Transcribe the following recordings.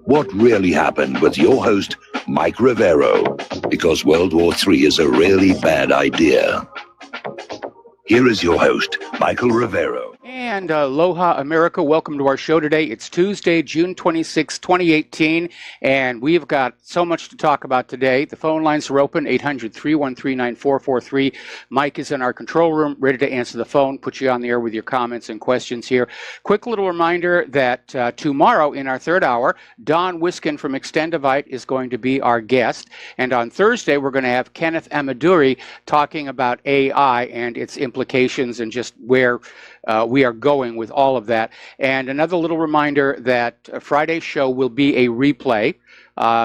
What really happened with your host, Mike Rivero, because World War III is a really bad idea. Here is your host, Michael Rivero. And aloha, America. Welcome to our show today. It's Tuesday, June 26, 2018, and we've got so much to talk about today. The phone lines are open, 800-313-9443. Mike is in our control room, ready to answer the phone, put you on the air with your comments and questions here. Quick little reminder that tomorrow in our third hour, Don Wiskin from Extendivite is going to be our guest. And on Thursday, we're going to have Kenneth Amaduri talking about AI and its implications and just where we are going with all of that. And another little reminder that Friday's show will be a replay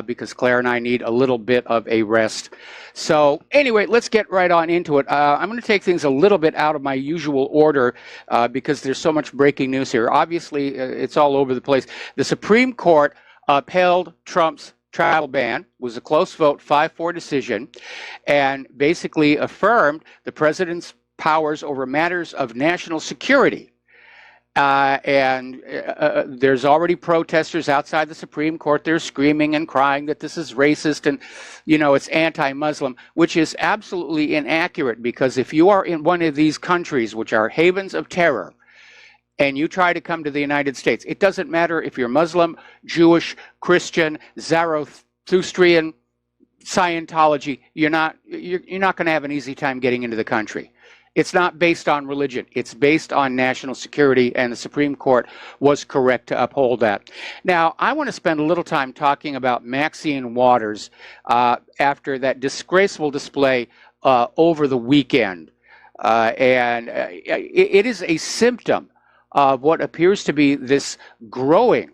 because Claire and I need a little bit of a rest. So anyway, let's get right on into it. I'm going to take things a little bit out of my usual order because there's so much breaking news here. Obviously, it's all over the place. The Supreme Court upheld Trump's travel ban. Was a close vote, 5-4 decision, and basically affirmed the president's powers over matters of national security. There's already protesters outside the Supreme Court. They're screaming and crying that this is racist and, you know, it's anti-Muslim, which is absolutely inaccurate, because if you are in one of these countries, which are havens of terror, and you try to come to the United States, it doesn't matter if you're Muslim, Jewish, Christian, Zoroastrian, Scientology, you're not going to have an easy time getting into the country. It's not based on religion. It's based on national security, and the Supreme Court was correct to uphold that. Now, I want to spend a little time talking about Maxine Waters after that disgraceful display over the weekend. It is a symptom of what appears to be this growing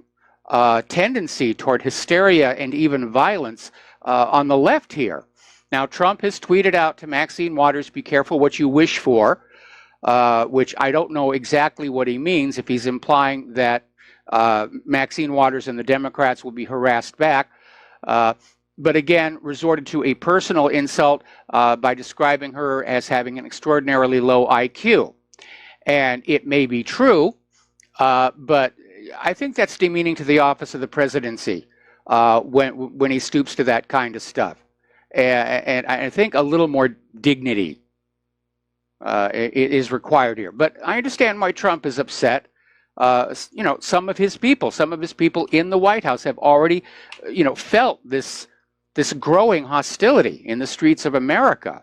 tendency toward hysteria and even violence on the left here. Now, Trump has tweeted out to Maxine Waters, be careful what you wish for, which I don't know exactly what he means, if he's implying that Maxine Waters and the Democrats will be harassed back. But again, resorted to a personal insult by describing her as having an extraordinarily low IQ. And it may be true, but I think that's demeaning to the office of the presidency when he stoops to that kind of stuff. And I think a little more dignity is required here. But I understand why Trump is upset. You know, some of his people in the White House have already, you know, felt this growing hostility in the streets of America.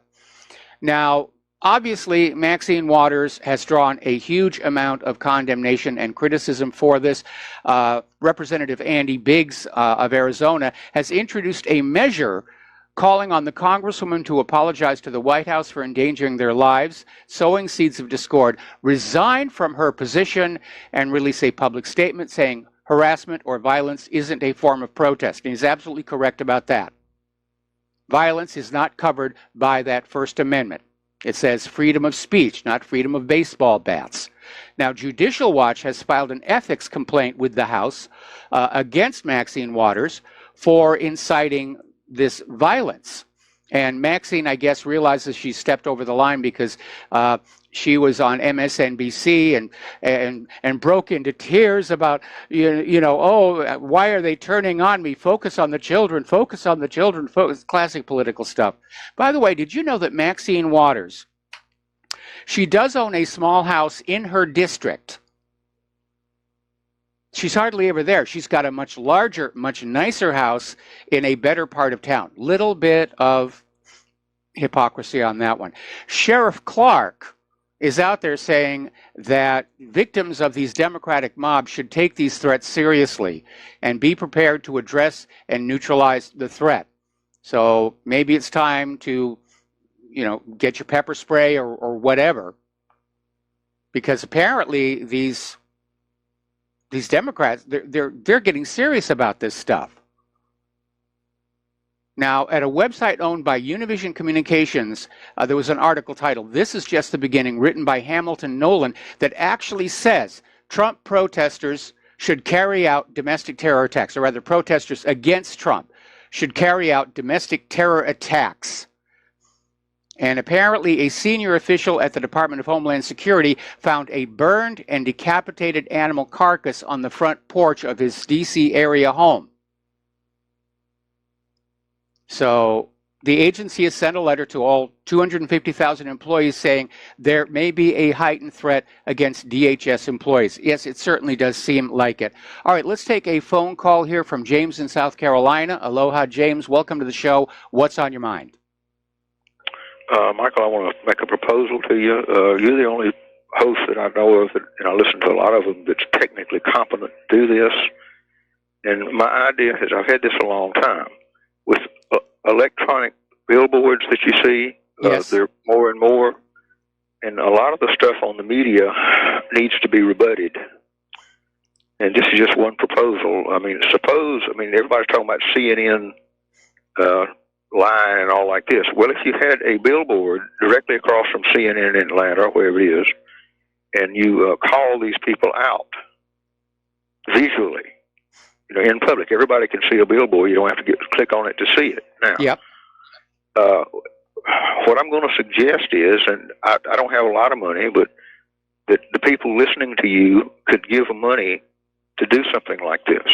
Now, obviously, Maxine Waters has drawn a huge amount of condemnation and criticism for this. Representative Andy Biggs of Arizona has introduced a measure calling on the Congresswoman to apologize to the White House for endangering their lives, sowing seeds of discord, resign from her position, and release a public statement saying harassment or violence isn't a form of protest. And he's absolutely correct about that. Violence is not covered by that First Amendment. It says freedom of speech, not freedom of baseball bats. Now, Judicial Watch has filed an ethics complaint with the House against Maxine Waters for inciting this violence. And Maxine, I guess, realizes she stepped over the line because she was on MSNBC and broke into tears about, you know, oh, why are they turning on me? Focus on the children, focus on the children, classic political stuff. By the way, did you know that Maxine Waters, she does own a small house in her district? She's hardly ever there. She's got a much larger, much nicer house in a better part of town. Little bit of hypocrisy on that one. Sheriff Clark is out there saying that victims of these Democratic mobs should take these threats seriously and be prepared to address and neutralize the threat. So maybe it's time to, you know, get your pepper spray or whatever, because apparently these Democrats, they're getting serious about this stuff. Now, at a website owned by Univision Communications, there was an article titled, "This is Just the Beginning," written by Hamilton Nolan, that actually says Trump protesters should carry out domestic terror attacks, or rather protesters against Trump should carry out domestic terror attacks. And apparently a senior official at the Department of Homeland Security found a burned and decapitated animal carcass on the front porch of his D.C. area home. So the agency has sent a letter to all 250,000 employees saying there may be a heightened threat against DHS employees. Yes, it certainly does seem like it. All right, let's take a phone call here from James in South Carolina. Aloha, James. Welcome to the show. What's on your mind? Michael, I want to make a proposal to you. You're the only host that I know of, and I listen to a lot of them, that's technically competent to do this. And my idea is, I've had this a long time, with electronic billboards that you see. Yes. There are more and more, and a lot of the stuff on the media needs to be rebutted. And this is just one proposal. I mean, everybody's talking about CNN line and all like this. Well, if you had a billboard directly across from CNN in Atlanta or wherever it is, and you call these people out visually, in public, everybody can see a billboard. You don't have to click on it to see it. Now, yep. What I'm going to suggest is, and I don't have a lot of money, but that the people listening to you could give money to do something like this.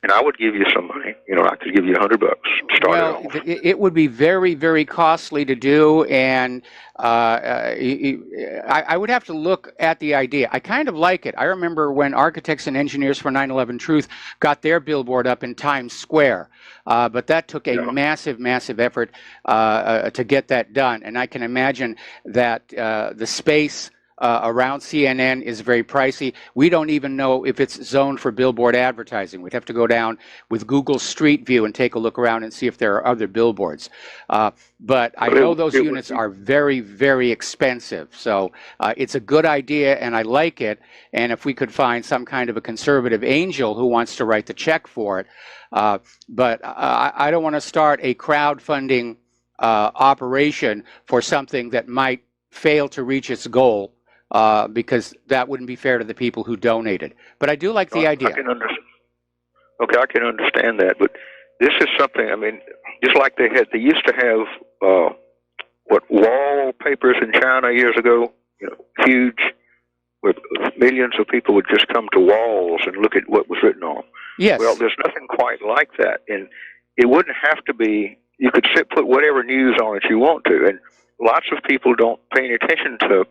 And I would give you some money. I could give you $100 to start it off. It would be very, very costly to do, and I would have to look at the idea. I kind of like it. I remember when Architects and Engineers for 9/11 Truth got their billboard up in Times Square, but that took a massive, massive effort to get that done. And I can imagine that the space around CNN is very pricey. We don't even know if it's zoned for billboard advertising. We'd have to go down with Google Street View and take a look around and see if there are other billboards. But I know those units are very, very expensive. So it's a good idea, and I like it. And if we could find some kind of a conservative angel who wants to write the check for it. But I don't want to start a crowdfunding operation for something that might fail to reach its goal. Because that wouldn't be fair to the people who donated. But I do like the idea. I can understand that. But this is something, just like they used to have, wallpapers in China years ago, huge, where millions of people would just come to walls and look at what was written on them. Yes. Well, there's nothing quite like that. And it wouldn't have to be, you could put whatever news on it you want to. And lots of people don't pay any attention to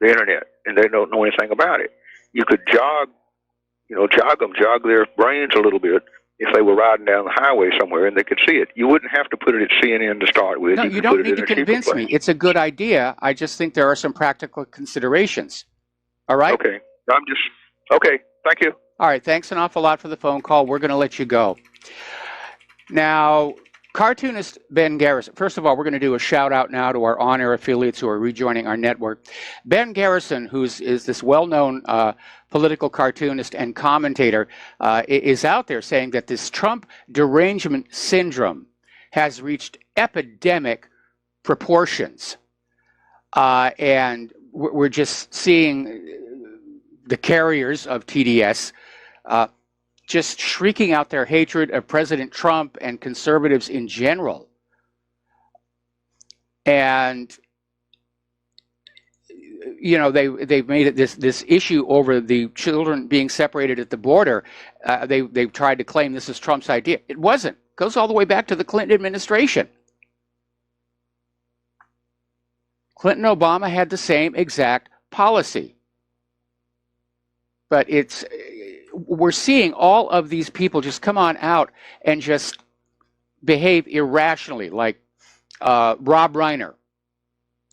the internet, and they don't know anything about it. You could jog their brains a little bit if they were riding down the highway somewhere and they could see it. You wouldn't have to put it at CNN to start with. No, you don't need to convince me. It's a good idea. I just think there are some practical considerations. All right? Okay. Okay. Thank you. All right. Thanks an awful lot for the phone call. We're going to let you go. Now, cartoonist Ben Garrison. First of all, we're going to do a shout out now to our on-air affiliates who are rejoining our network. Ben Garrison, is this well-known political cartoonist and commentator, is out there saying that this Trump derangement syndrome has reached epidemic proportions. And we're just seeing the carriers of TDS just shrieking out their hatred of President Trump and conservatives in general. And, they've made it this issue over the children being separated at the border. They've tried to claim this is Trump's idea. It wasn't. It goes all the way back to the Clinton administration. Clinton and Obama had the same exact policy. But we're seeing all of these people just come on out and just behave irrationally, like Rob Reiner,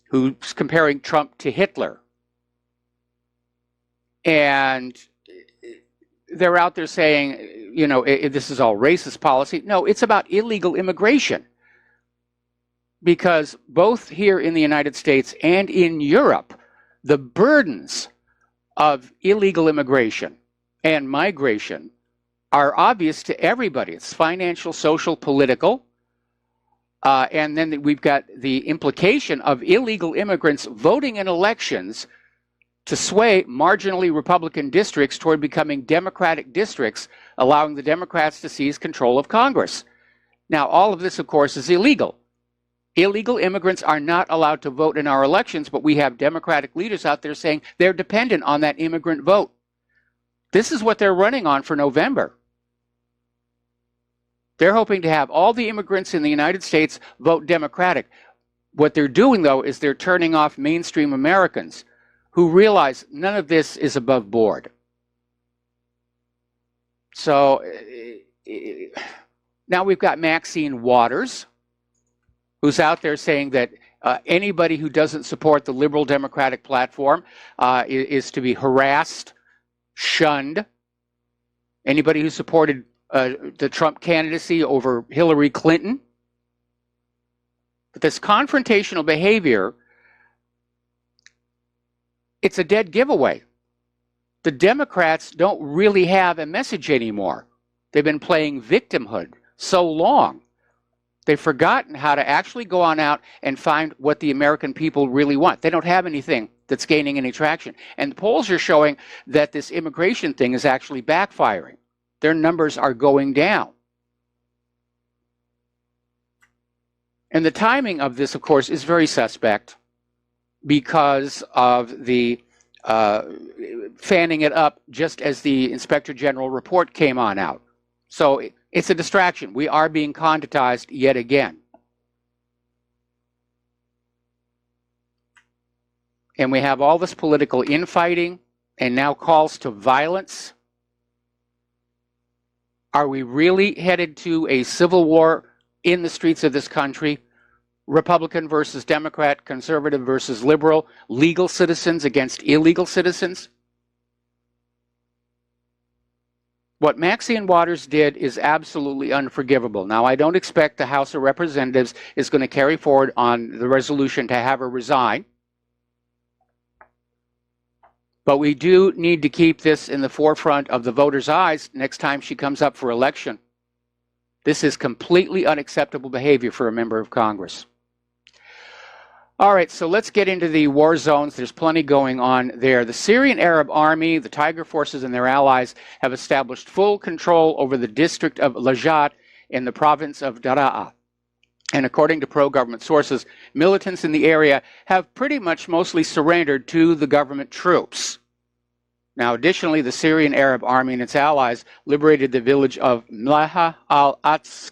who's comparing Trump to Hitler. And they're out there saying, this is all racist policy. No, it's about illegal immigration. Because both here in the United States and in Europe, the burdens of illegal immigration and migration are obvious to everybody. It's financial, social, political. And then we've got the implication of illegal immigrants voting in elections to sway marginally Republican districts toward becoming Democratic districts, allowing the Democrats to seize control of Congress. Now, all of this, of course, is illegal. Illegal immigrants are not allowed to vote in our elections, but we have Democratic leaders out there saying they're dependent on that immigrant vote. This is what they're running on for November. They're hoping to have all the immigrants in the United States vote Democratic. What they're doing, though, is they're turning off mainstream Americans who realize none of this is above board. So now we've got Maxine Waters, who's out there saying that anybody who doesn't support the liberal Democratic platform is to be harassed, shunned. Anybody who supported the Trump candidacy over Hillary Clinton. But this confrontational behavior, it's a dead giveaway. The Democrats don't really have a message anymore. They've been playing victimhood so long. They've forgotten how to actually go on out and find what the American people really want. They don't have anything that's gaining any traction. And the polls are showing that this immigration thing is actually backfiring. Their numbers are going down. And the timing of this, of course, is very suspect because of the fanning it up just as the Inspector General report came on out. So it's a distraction. We are being conditized yet again. And we have all this political infighting and now calls to violence. Are we really headed to a civil war in the streets of this country? Republican versus Democrat, conservative versus liberal, legal citizens against illegal citizens? What Maxine Waters did is absolutely unforgivable. Now, I don't expect the House of Representatives is going to carry forward on the resolution to have her resign. But we do need to keep this in the forefront of the voters' eyes next time she comes up for election. This is completely unacceptable behavior for a member of Congress. All right, so let's get into the war zones. There's plenty going on there. The Syrian Arab Army, the Tiger forces and their allies have established full control over the district of Lajat in the province of Daraa. And according to pro-government sources, militants in the area have pretty much mostly surrendered to the government troops. Now, additionally, the Syrian Arab Army and its allies liberated the village of Mlaha al-Atsh,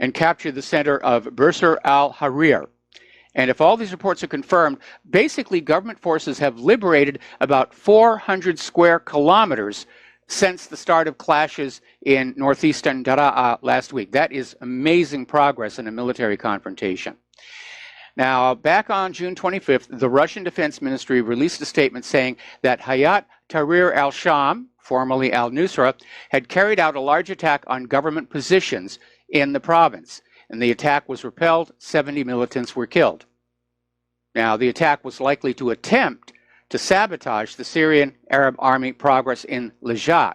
and captured the center of Bursar al-Harir. And if all these reports are confirmed, basically government forces have liberated about 400 square kilometers since the start of clashes in northeastern Daraa last week. That is amazing progress in a military confrontation. Now, back on June 25th, the Russian Defense Ministry released a statement saying that Hayat Tahrir al-Sham, formerly al-Nusra, had carried out a large attack on government positions in the province. And the attack was repelled. 70 militants were killed. Now, the attack was likely to attempt to sabotage the Syrian Arab Army progress in Lajat.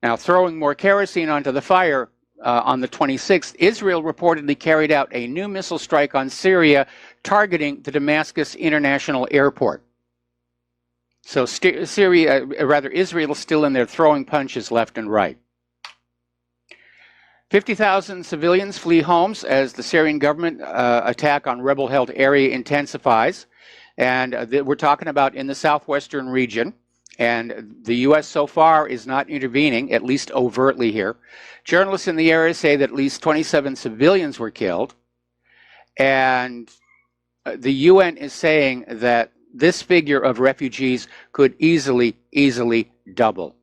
Now, throwing more kerosene onto the fire, on the 26th, Israel reportedly carried out a new missile strike on Syria, targeting the Damascus International Airport. So Israel is still in there throwing punches left and right. 50,000 civilians flee homes as the Syrian government attack on rebel-held area intensifies. And we're talking about in the southwestern region. And the U.S. so far is not intervening, at least overtly here. Journalists in the area say that at least 27 civilians were killed. And the UN is saying that this figure of refugees could easily double.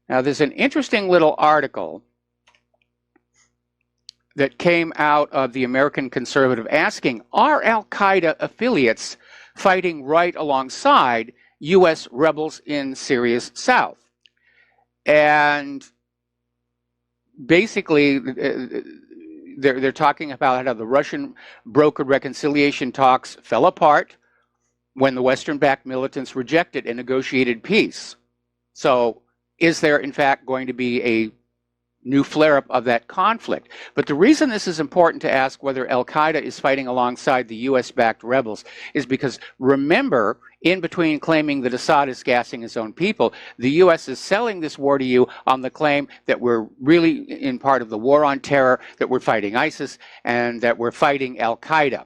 Now, there's an interesting little article that came out of the American Conservative asking, are al-Qaeda affiliates fighting right alongside U.S. rebels in Syria's south? And basically, they're talking about how the Russian brokered reconciliation talks fell apart when the Western-backed militants rejected a negotiated peace. So is there, in fact, going to be a new flare-up of that conflict? But the reason this is important to ask whether al-Qaeda is fighting alongside the U.S.-backed rebels is because, remember, in between claiming that Assad is gassing his own people, the U.S. is selling this war to you on the claim that we're really in part of the war on terror, that we're fighting ISIS, and that we're fighting al-Qaeda.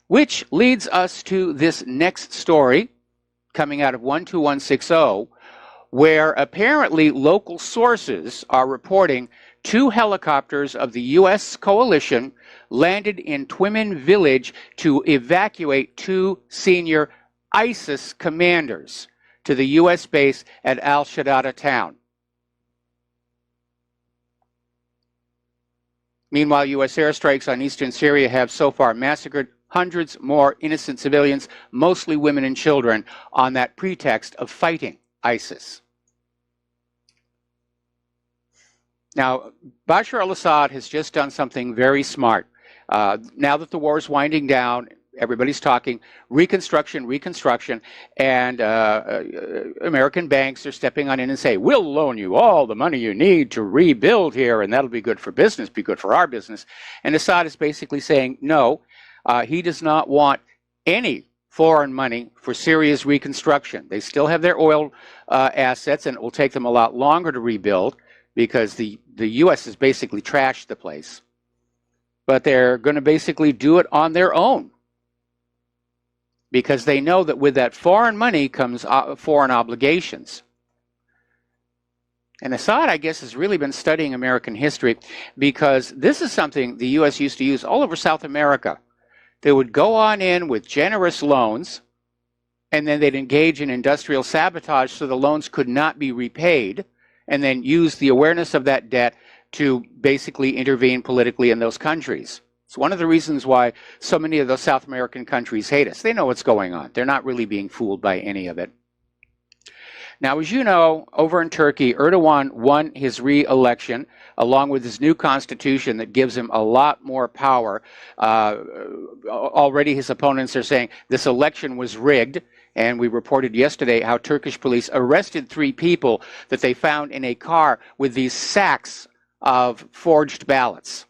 Which leads us to this next story coming out of 12160, where apparently local sources are reporting 2 helicopters of the U.S. coalition landed in Twimin village to evacuate 2 senior ISIS commanders to the U.S. base at al-Shaddada town. Meanwhile, U.S. airstrikes on eastern Syria have so far massacred hundreds more innocent civilians, mostly women and children, on that pretext of fighting ISIS. Now, Bashar al-Assad has just done something very smart. Now that the war is winding down, everybody's talking reconstruction, and American banks are stepping on in and say, we'll loan you all the money you need to rebuild here, and that'll be good for business, be good for our business. And Assad is basically saying, no, he does not want any foreign money for Syria's reconstruction. They still have their oil assets, and it will take them a lot longer to rebuild because the U.S. has basically trashed the place. But they're going to basically do it on their own, because they know that with that foreign money comes foreign obligations. And Assad, I guess, has really been studying American history, because this is something the U.S. used to use all over South America. They would go on in with generous loans, and then they'd engage in industrial sabotage so the loans could not be repaid, and then use the awareness of that debt to basically intervene politically in those countries. It's one of the reasons why so many of those South American countries hate us. They know what's going on. They're not really being fooled by any of it. Now, as you know, over in Turkey, Erdogan won his re-election along with his new constitution that gives him a lot more power. Already his opponents are saying this election was rigged, and we reported yesterday how Turkish police arrested 3 people that they found in a car with these sacks of forged ballots.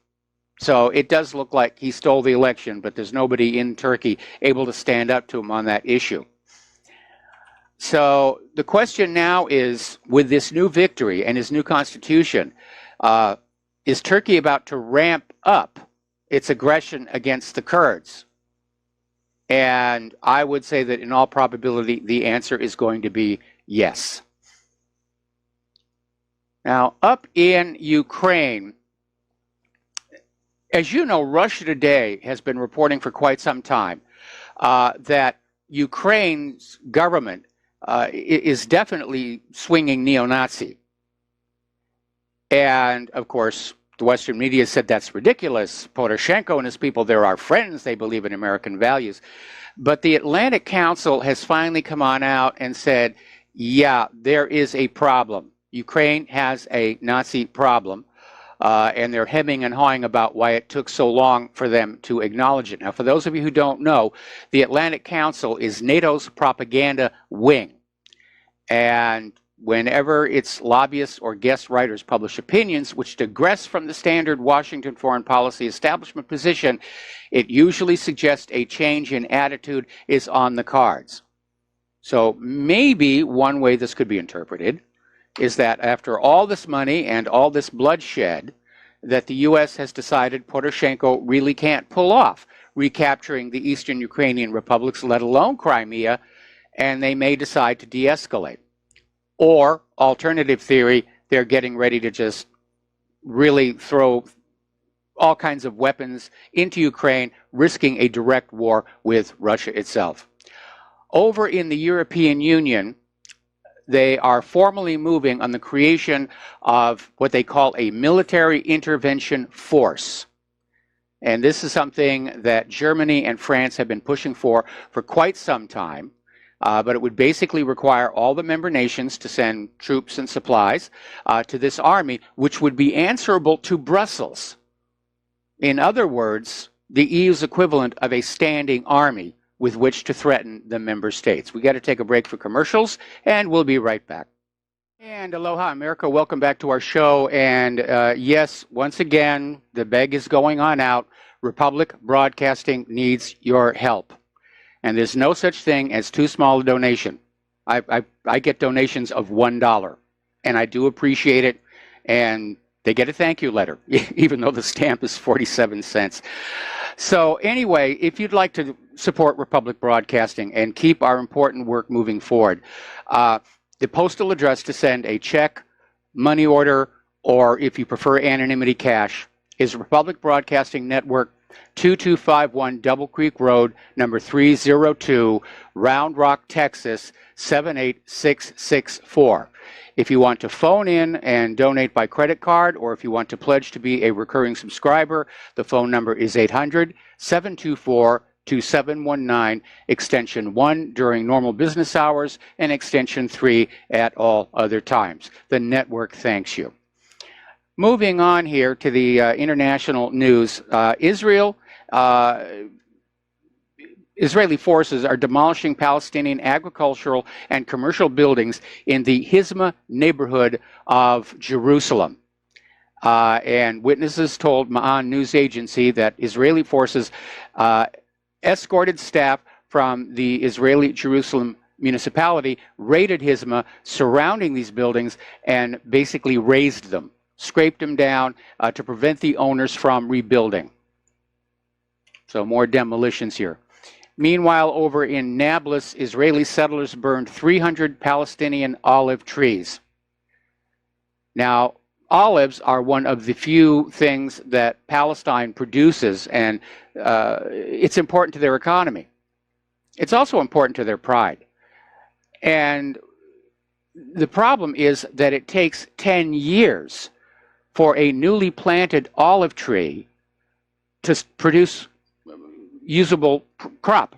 So it does look like he stole the election, but there's nobody in Turkey able to stand up to him on that issue. So the question now is, with this new victory and his new constitution, is Turkey about to ramp up its aggression against the Kurds? And I would say that in all probability, the answer is going to be yes. Now, up in Ukraine, as you know, Russia Today has been reporting for quite some time that Ukraine's government is definitely swinging neo-Nazi. And, of course, the Western media said that's ridiculous. Poroshenko and his people, they're our friends. They believe in American values. But the Atlantic Council has finally come on out and said, yeah, there is a problem. Ukraine has a Nazi problem. And they're hemming and hawing about why it took so long for them to acknowledge it. Now, for those of you who don't know, the Atlantic Council is NATO's propaganda wing. And whenever its lobbyists or guest writers publish opinions which digress from the standard Washington foreign policy establishment position, it usually suggests a change in attitude is on the cards. So maybe one way this could be interpreted is that after all this money and all this bloodshed, that the U.S. has decided Poroshenko really can't pull off recapturing the eastern Ukrainian republics, let alone Crimea, and they may decide to de-escalate. Or, alternative theory, they're getting ready to just really throw all kinds of weapons into Ukraine, risking a direct war with Russia itself. Over in the European Union, they are formally moving on the creation of what they call a military intervention force. And this is something that Germany and France have been pushing for quite some time. But it would basically require all the member nations to send troops and supplies to this army, which would be answerable to Brussels. In other words, the EU's equivalent of a standing army with which to threaten the member states. We got to take a break for commercials, and we'll be right back. And aloha, America. Welcome back to our show. And yes, once again, the beg is going on out. Republic Broadcasting needs your help. And there's no such thing as too small a donation. I get donations of $1, and I do appreciate it. And they get a thank you letter, even though the stamp is 47 cents. So anyway, if you'd like to support Republic Broadcasting and keep our important work moving forward, The postal address to send a check, money order, or if you prefer anonymity, cash, is Republic Broadcasting Network, 2251 Double Creek Road, number 302, Round Rock, Texas, 78664. If you want to phone in and donate by credit card, or if you want to pledge to be a recurring subscriber, the phone number is 800-724-2719, extension 1 during normal business hours, and extension 3 at all other times. The network thanks you. Moving on here to the international news, Israeli forces are demolishing Palestinian agricultural and commercial buildings in the Hizma neighborhood of Jerusalem. And witnesses told Ma'an news agency that Israeli forces escorted staff from the Israeli Jerusalem municipality, raided Hizma surrounding these buildings, and basically razed them, scraped them down to prevent the owners from rebuilding. So more demolitions here. Meanwhile, over in Nablus, Israeli settlers burned 300 Palestinian olive trees. Now, olives are one of the few things that Palestine produces, and it's important to their economy. It's also important to their pride. And the problem is that it takes 10 years for a newly planted olive tree to produce usable crop,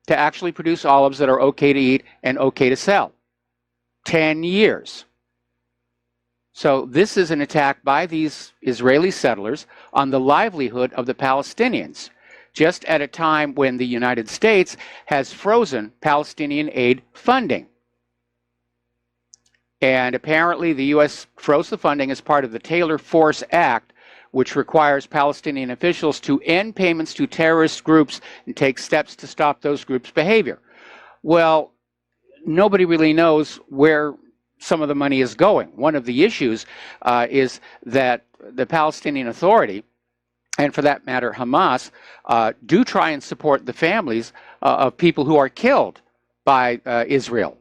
to actually produce olives that are okay to eat and okay to sell. 10 years. So this is an attack by these Israeli settlers on the livelihood of the Palestinians, just at a time when the United States has frozen Palestinian aid funding. And apparently the U.S. froze the funding as part of the Taylor Force Act, which requires Palestinian officials to end payments to terrorist groups and take steps to stop those groups' behavior. Well, nobody really knows where some of the money is going. One of the issues is that the Palestinian Authority, and for that matter Hamas, do try and support the families of people who are killed by Israel.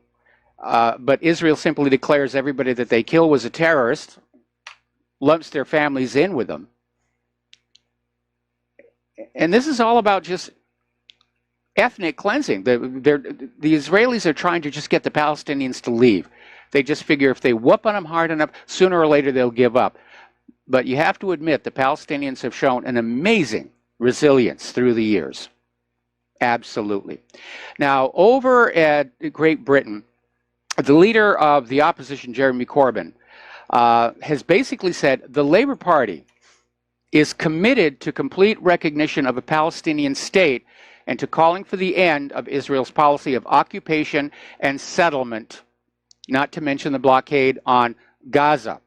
But Israel simply declares everybody that they kill was a terrorist, lumps their families in with them. And this is all about just ethnic cleansing. The Israelis are trying to just get the Palestinians to leave. They just figure if they whoop on them hard enough, sooner or later they'll give up. But you have to admit the Palestinians have shown an amazing resilience through the years. Absolutely. Now, over at Great Britain, the leader of the opposition, Jeremy Corbyn, has basically said the Labour Party is committed to complete recognition of a Palestinian state and to calling for the end of Israel's policy of occupation and settlement, not to mention the blockade on Gaza.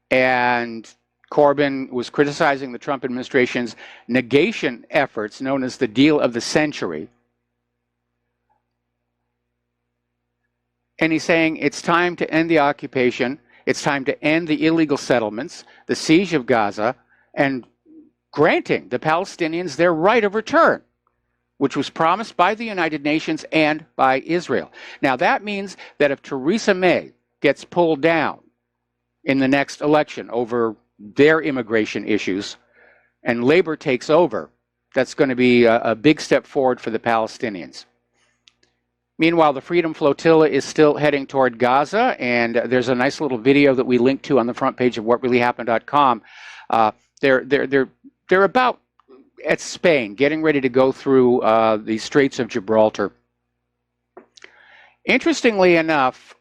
And Corbyn was criticizing the Trump administration's negation efforts, known as the deal of the century. And he's saying it's time to end the occupation, it's time to end the illegal settlements, the siege of Gaza, and granting the Palestinians their right of return, which was promised by the United Nations and by Israel. Now, that means that if Theresa May gets pulled down in the next election over their immigration issues and Labor takes over, that's going to be a big step forward for the Palestinians. Meanwhile, the Freedom Flotilla is still heading toward Gaza, and there's a nice little video that we link to on the front page of whatreallyhappened.com. They're about at Spain, getting ready to go through the Straits of Gibraltar. Interestingly enough,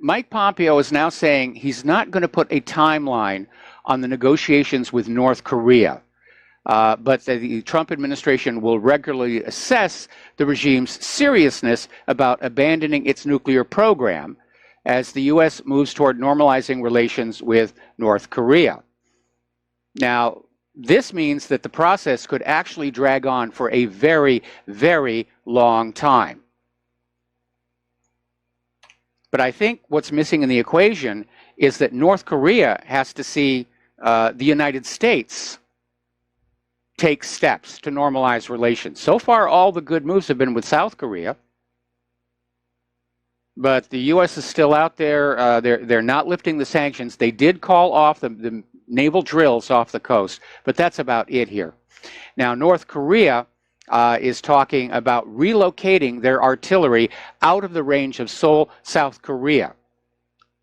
Mike Pompeo is now saying he's not going to put a timeline on the negotiations with North Korea, but the Trump administration will regularly assess the regime's seriousness about abandoning its nuclear program as the U.S. moves toward normalizing relations with North Korea. Now, this means that the process could actually drag on for a very, very long time. But I think what's missing in the equation is that North Korea has to see the United States take steps to normalize relations. So far, all the good moves have been with South Korea. But the U.S. is still out there. They're not lifting the sanctions. They did call off the naval drills off the coast, but that's about it here. Now, North Korea is talking about relocating their artillery out of the range of Seoul, South Korea.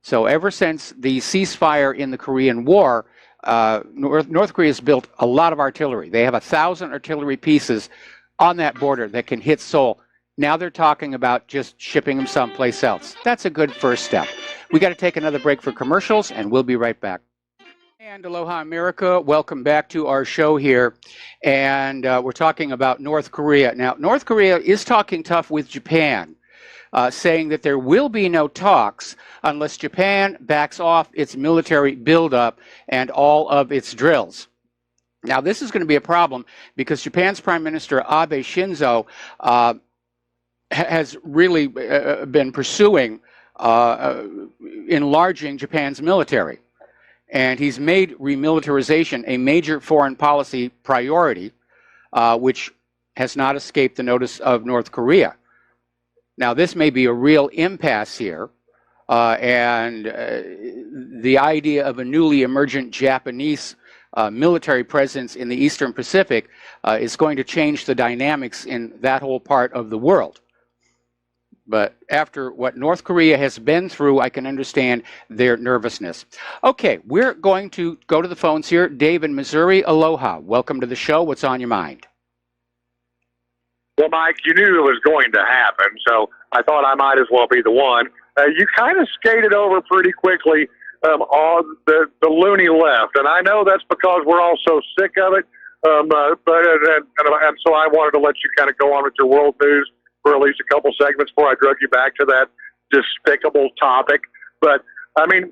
So ever since the ceasefire in the Korean War, North Korea has built a lot of artillery. They have 1,000 artillery pieces on that border that can hit Seoul. Now they're talking about just shipping them someplace else. That's a good first step. We got to take another break for commercials, and we'll be right back. And aloha, America. Welcome back to our show here. And we're talking about North Korea. Now, North Korea is talking tough with Japan, saying that there will be no talks unless Japan backs off its military buildup and all of its drills. Now, this is going to be a problem because Japan's Prime Minister Abe Shinzo has really been pursuing enlarging Japan's military. And he's made remilitarization a major foreign policy priority, which has not escaped the notice of North Korea. Now, this may be a real impasse here, and the idea of a newly emergent Japanese military presence in the Eastern Pacific is going to change the dynamics in that whole part of the world. But after what North Korea has been through, I can understand their nervousness. Okay, we're going to go to the phones here. Dave in Missouri, aloha. Welcome to the show. What's on your mind? Well, Mike, you knew it was going to happen, so I thought I might as well be the one. You kind of skated over pretty quickly on the loony left, and I know that's because we're all so sick of it, and so I wanted to let you kind of go on with your world news for at least a couple segments before I drug you back to that despicable topic. But, I mean,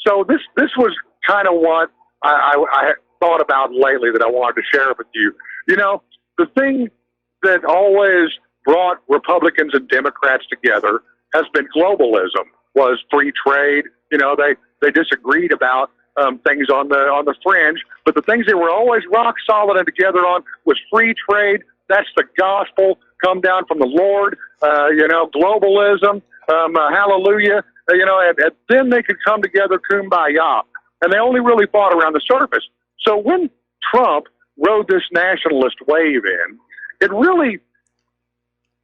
so this was kind of what I thought about lately that I wanted to share with you. You know, the thing that always brought Republicans and Democrats together has been globalism, was free trade. You know, they disagreed about things on the fringe, but the things they were always rock solid and together on was free trade. That's the gospel come down from the Lord, you know, globalism, hallelujah, you know, and then they could come together kumbaya. And they only really fought around the surface. So when Trump rode this nationalist wave in, it really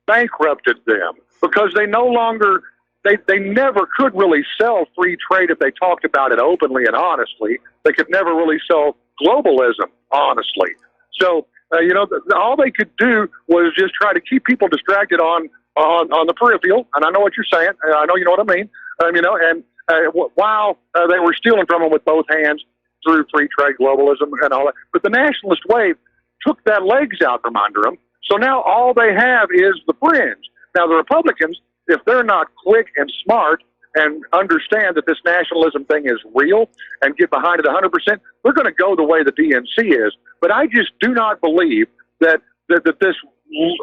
bankrupted them because they no longer, they never could really sell free trade if they talked about it openly and honestly. They could never really sell globalism honestly. So, you know, all they could do was just try to keep people distracted on the peripheral. And I know what you're saying. I know you know what I mean. You know, and while they were stealing from them with both hands through free trade, globalism, and all that. But the nationalist wave took that legs out from under them. So now all they have is the fringe. Now the Republicans, if they're not quick and smart and understand that this nationalism thing is real and get behind it 100%, they're going to go the way the DNC is. But I just do not believe that this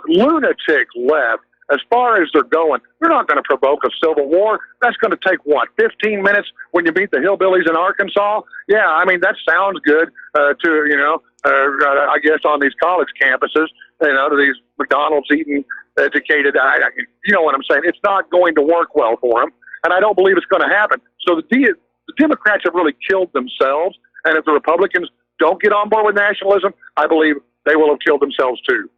lunatic left, as far as they're going, they're not going to provoke a civil war. That's going to take, what, 15 minutes when you meet the hillbillies in Arkansas? Yeah, I mean, that sounds good to, you know, I guess on these college campuses, you know, to these McDonald's eating educated, you know what I'm saying? It's not going to work well for them, and I don't believe it's going to happen. So the Democrats have really killed themselves, and if the Republicans don't get on board with nationalism, I believe they will have killed themselves too.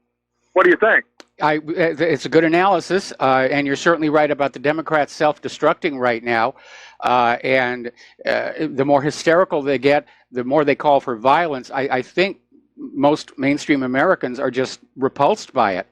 What do you think? It's a good analysis, and you're certainly right about the Democrats self-destructing right now. And the more hysterical they get, the more they call for violence. I think most mainstream Americans are just repulsed by it.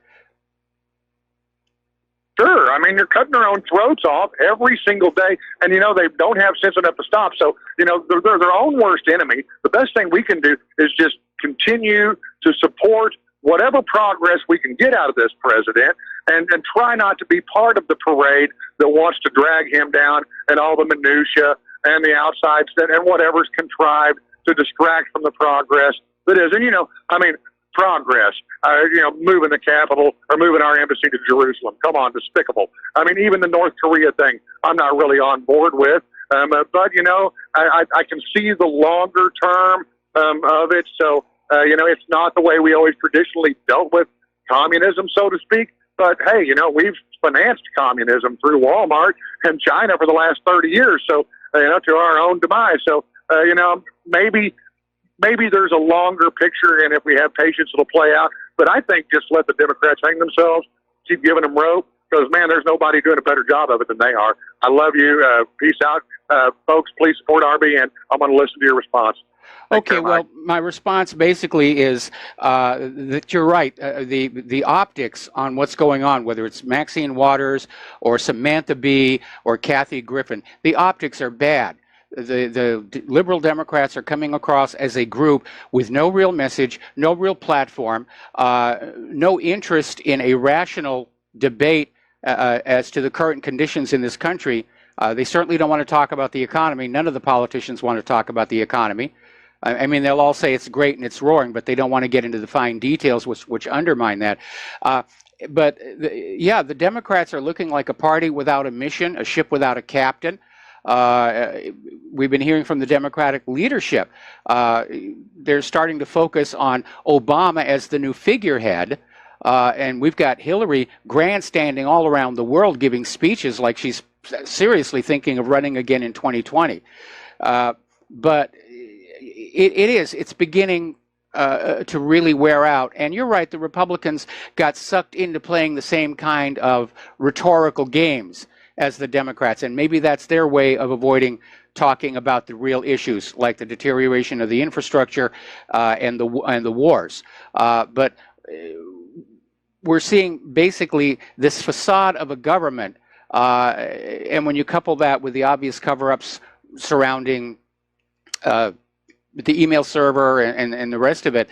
Sure. I mean, they're cutting their own throats off every single day, and, you know, they don't have sense enough to stop. So, you know, they're their own worst enemy. The best thing we can do is just continue to support whatever progress we can get out of this president and try not to be part of the parade that wants to drag him down and all the minutia and the outsides and whatever's contrived to distract from the progress that is. And, you know, I mean, progress, you know, moving the capital or moving our embassy to Jerusalem. Come on, despicable. I mean, even the North Korea thing, I'm not really on board with. But, you know, I can see the longer term of it. So, you know, it's not the way we always traditionally dealt with communism, so to speak. But hey, we've financed communism through Walmart and China for the last 30 years. So, to our own demise. So, maybe there's a longer picture, and if we have patience, it'll play out. But I think just let the Democrats hang themselves, keep giving them rope, because, man, there's nobody doing a better job of it than they are. I love you. Peace out. Folks, please support RBN. I'm going to listen to your response. Okay, well, my response basically is that you're right. The optics on what's going on, whether it's Maxine Waters or Samantha Bee or Kathy Griffin, the optics are bad. The liberal Democrats are coming across as a group with no real message, no real platform, no interest in a rational debate as to the current conditions in this country. They certainly don't want to talk about the economy. None of the politicians want to talk about the economy. I mean, they'll all say it's great and it's roaring, but they don't want to get into the fine details which undermine that. But the Democrats are looking like a party without a mission, a ship without a captain. We've been hearing from the Democratic leadership. They're starting to focus on Obama as the new figurehead. And we've got Hillary grandstanding all around the world, giving speeches like she's seriously thinking of running again in 2020. But it's beginning to really wear out. And you're right, the Republicans got sucked into playing the same kind of rhetorical games as the Democrats. And maybe that's their way of avoiding talking about the real issues, like the deterioration of the infrastructure and the wars. But we're seeing basically this facade of a government. And when you couple that with the obvious cover-ups surrounding the email server and the rest of it,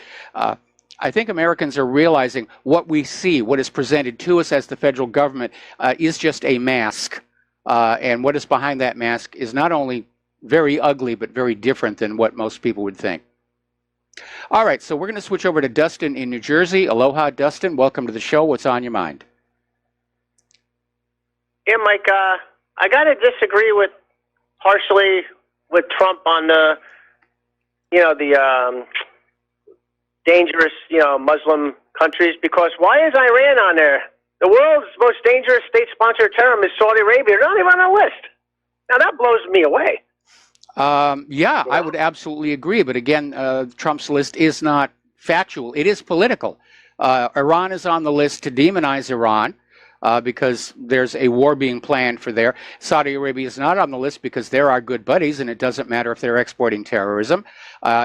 I think Americans are realizing what we see, what is presented to us as the federal government, is just a mask. And what is behind that mask is not only very ugly, but very different than what most people would think. All right, so we're going to switch over to Dustin in New Jersey. Aloha, Dustin. Welcome to the show. What's on your mind? Yeah, Mike, I got to disagree partially with Trump on the dangerous, Muslim countries, because why is Iran on there? The world's most dangerous state-sponsored terrorist is Saudi Arabia. They're not even on our list. Now, that blows me away. Yeah, I would absolutely agree. But again, Trump's list is not factual. It is political. Iran is on the list to demonize Iran. Because there's a war being planned for there. Saudi Arabia is not on the list because they're our good buddies, and it doesn't matter if they're exporting terrorism.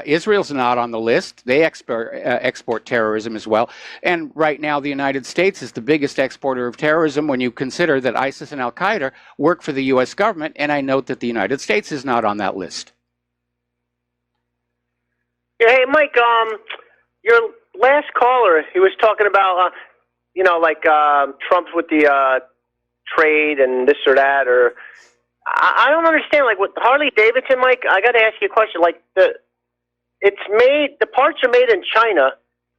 Israel's not on the list. They export terrorism as well. And right now, the United States is the biggest exporter of terrorism when you consider that ISIS and Al-Qaeda work for the U.S. government, and I note that the United States is not on that list. Hey, Mike, your last caller, he was talking about... Trump's with the trade and this or that, or I don't understand. Like with Harley Davidson, Mike, I got to ask you a question. Like the parts are made in China,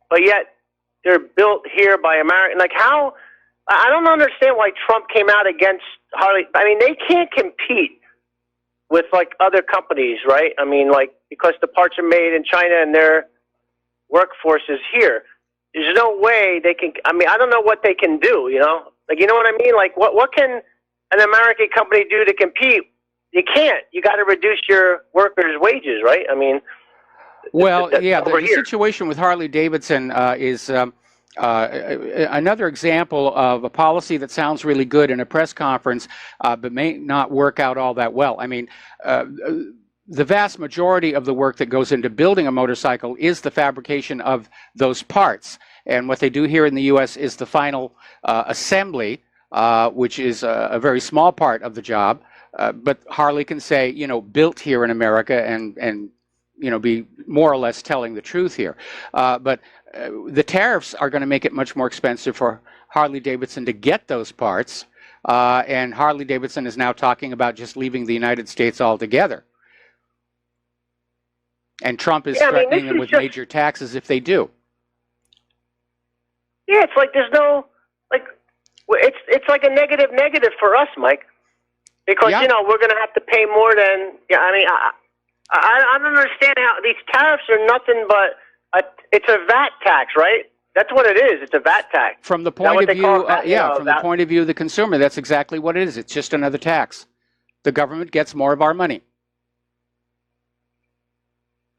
but yet they're built here by American. Like how? I don't understand why Trump came out against Harley. I mean, they can't compete with like other companies, right? I mean, like because the parts are made in China and their workforce is here. There's no way they can. I mean, I don't know what they can do. Like you know what I mean. Like what can an American company do to compete? You can't. You got to reduce your workers' wages, right? I mean, well, yeah. The situation with Harley Davidson is another example of a policy that sounds really good in a press conference, but may not work out all that well. I mean. The vast majority of the work that goes into building a motorcycle is the fabrication of those parts. And what they do here in the U.S. is the final assembly, which is a very small part of the job. But Harley can say, built here in America and be more or less telling the truth here. But the tariffs are going to make it much more expensive for Harley Davidson to get those parts. And Harley Davidson is now talking about just leaving the United States altogether. And Trump is threatening them with major taxes if they do. Yeah, it's like there's no, like, it's like a negative for us, Mike. Because, we're going to have to pay more than, I mean, I don't understand how these tariffs are nothing but, it's a VAT tax, right? That's what it is. It's a VAT tax. From the point of view, from the point of view of the consumer, that's exactly what it is. It's just another tax. The government gets more of our money.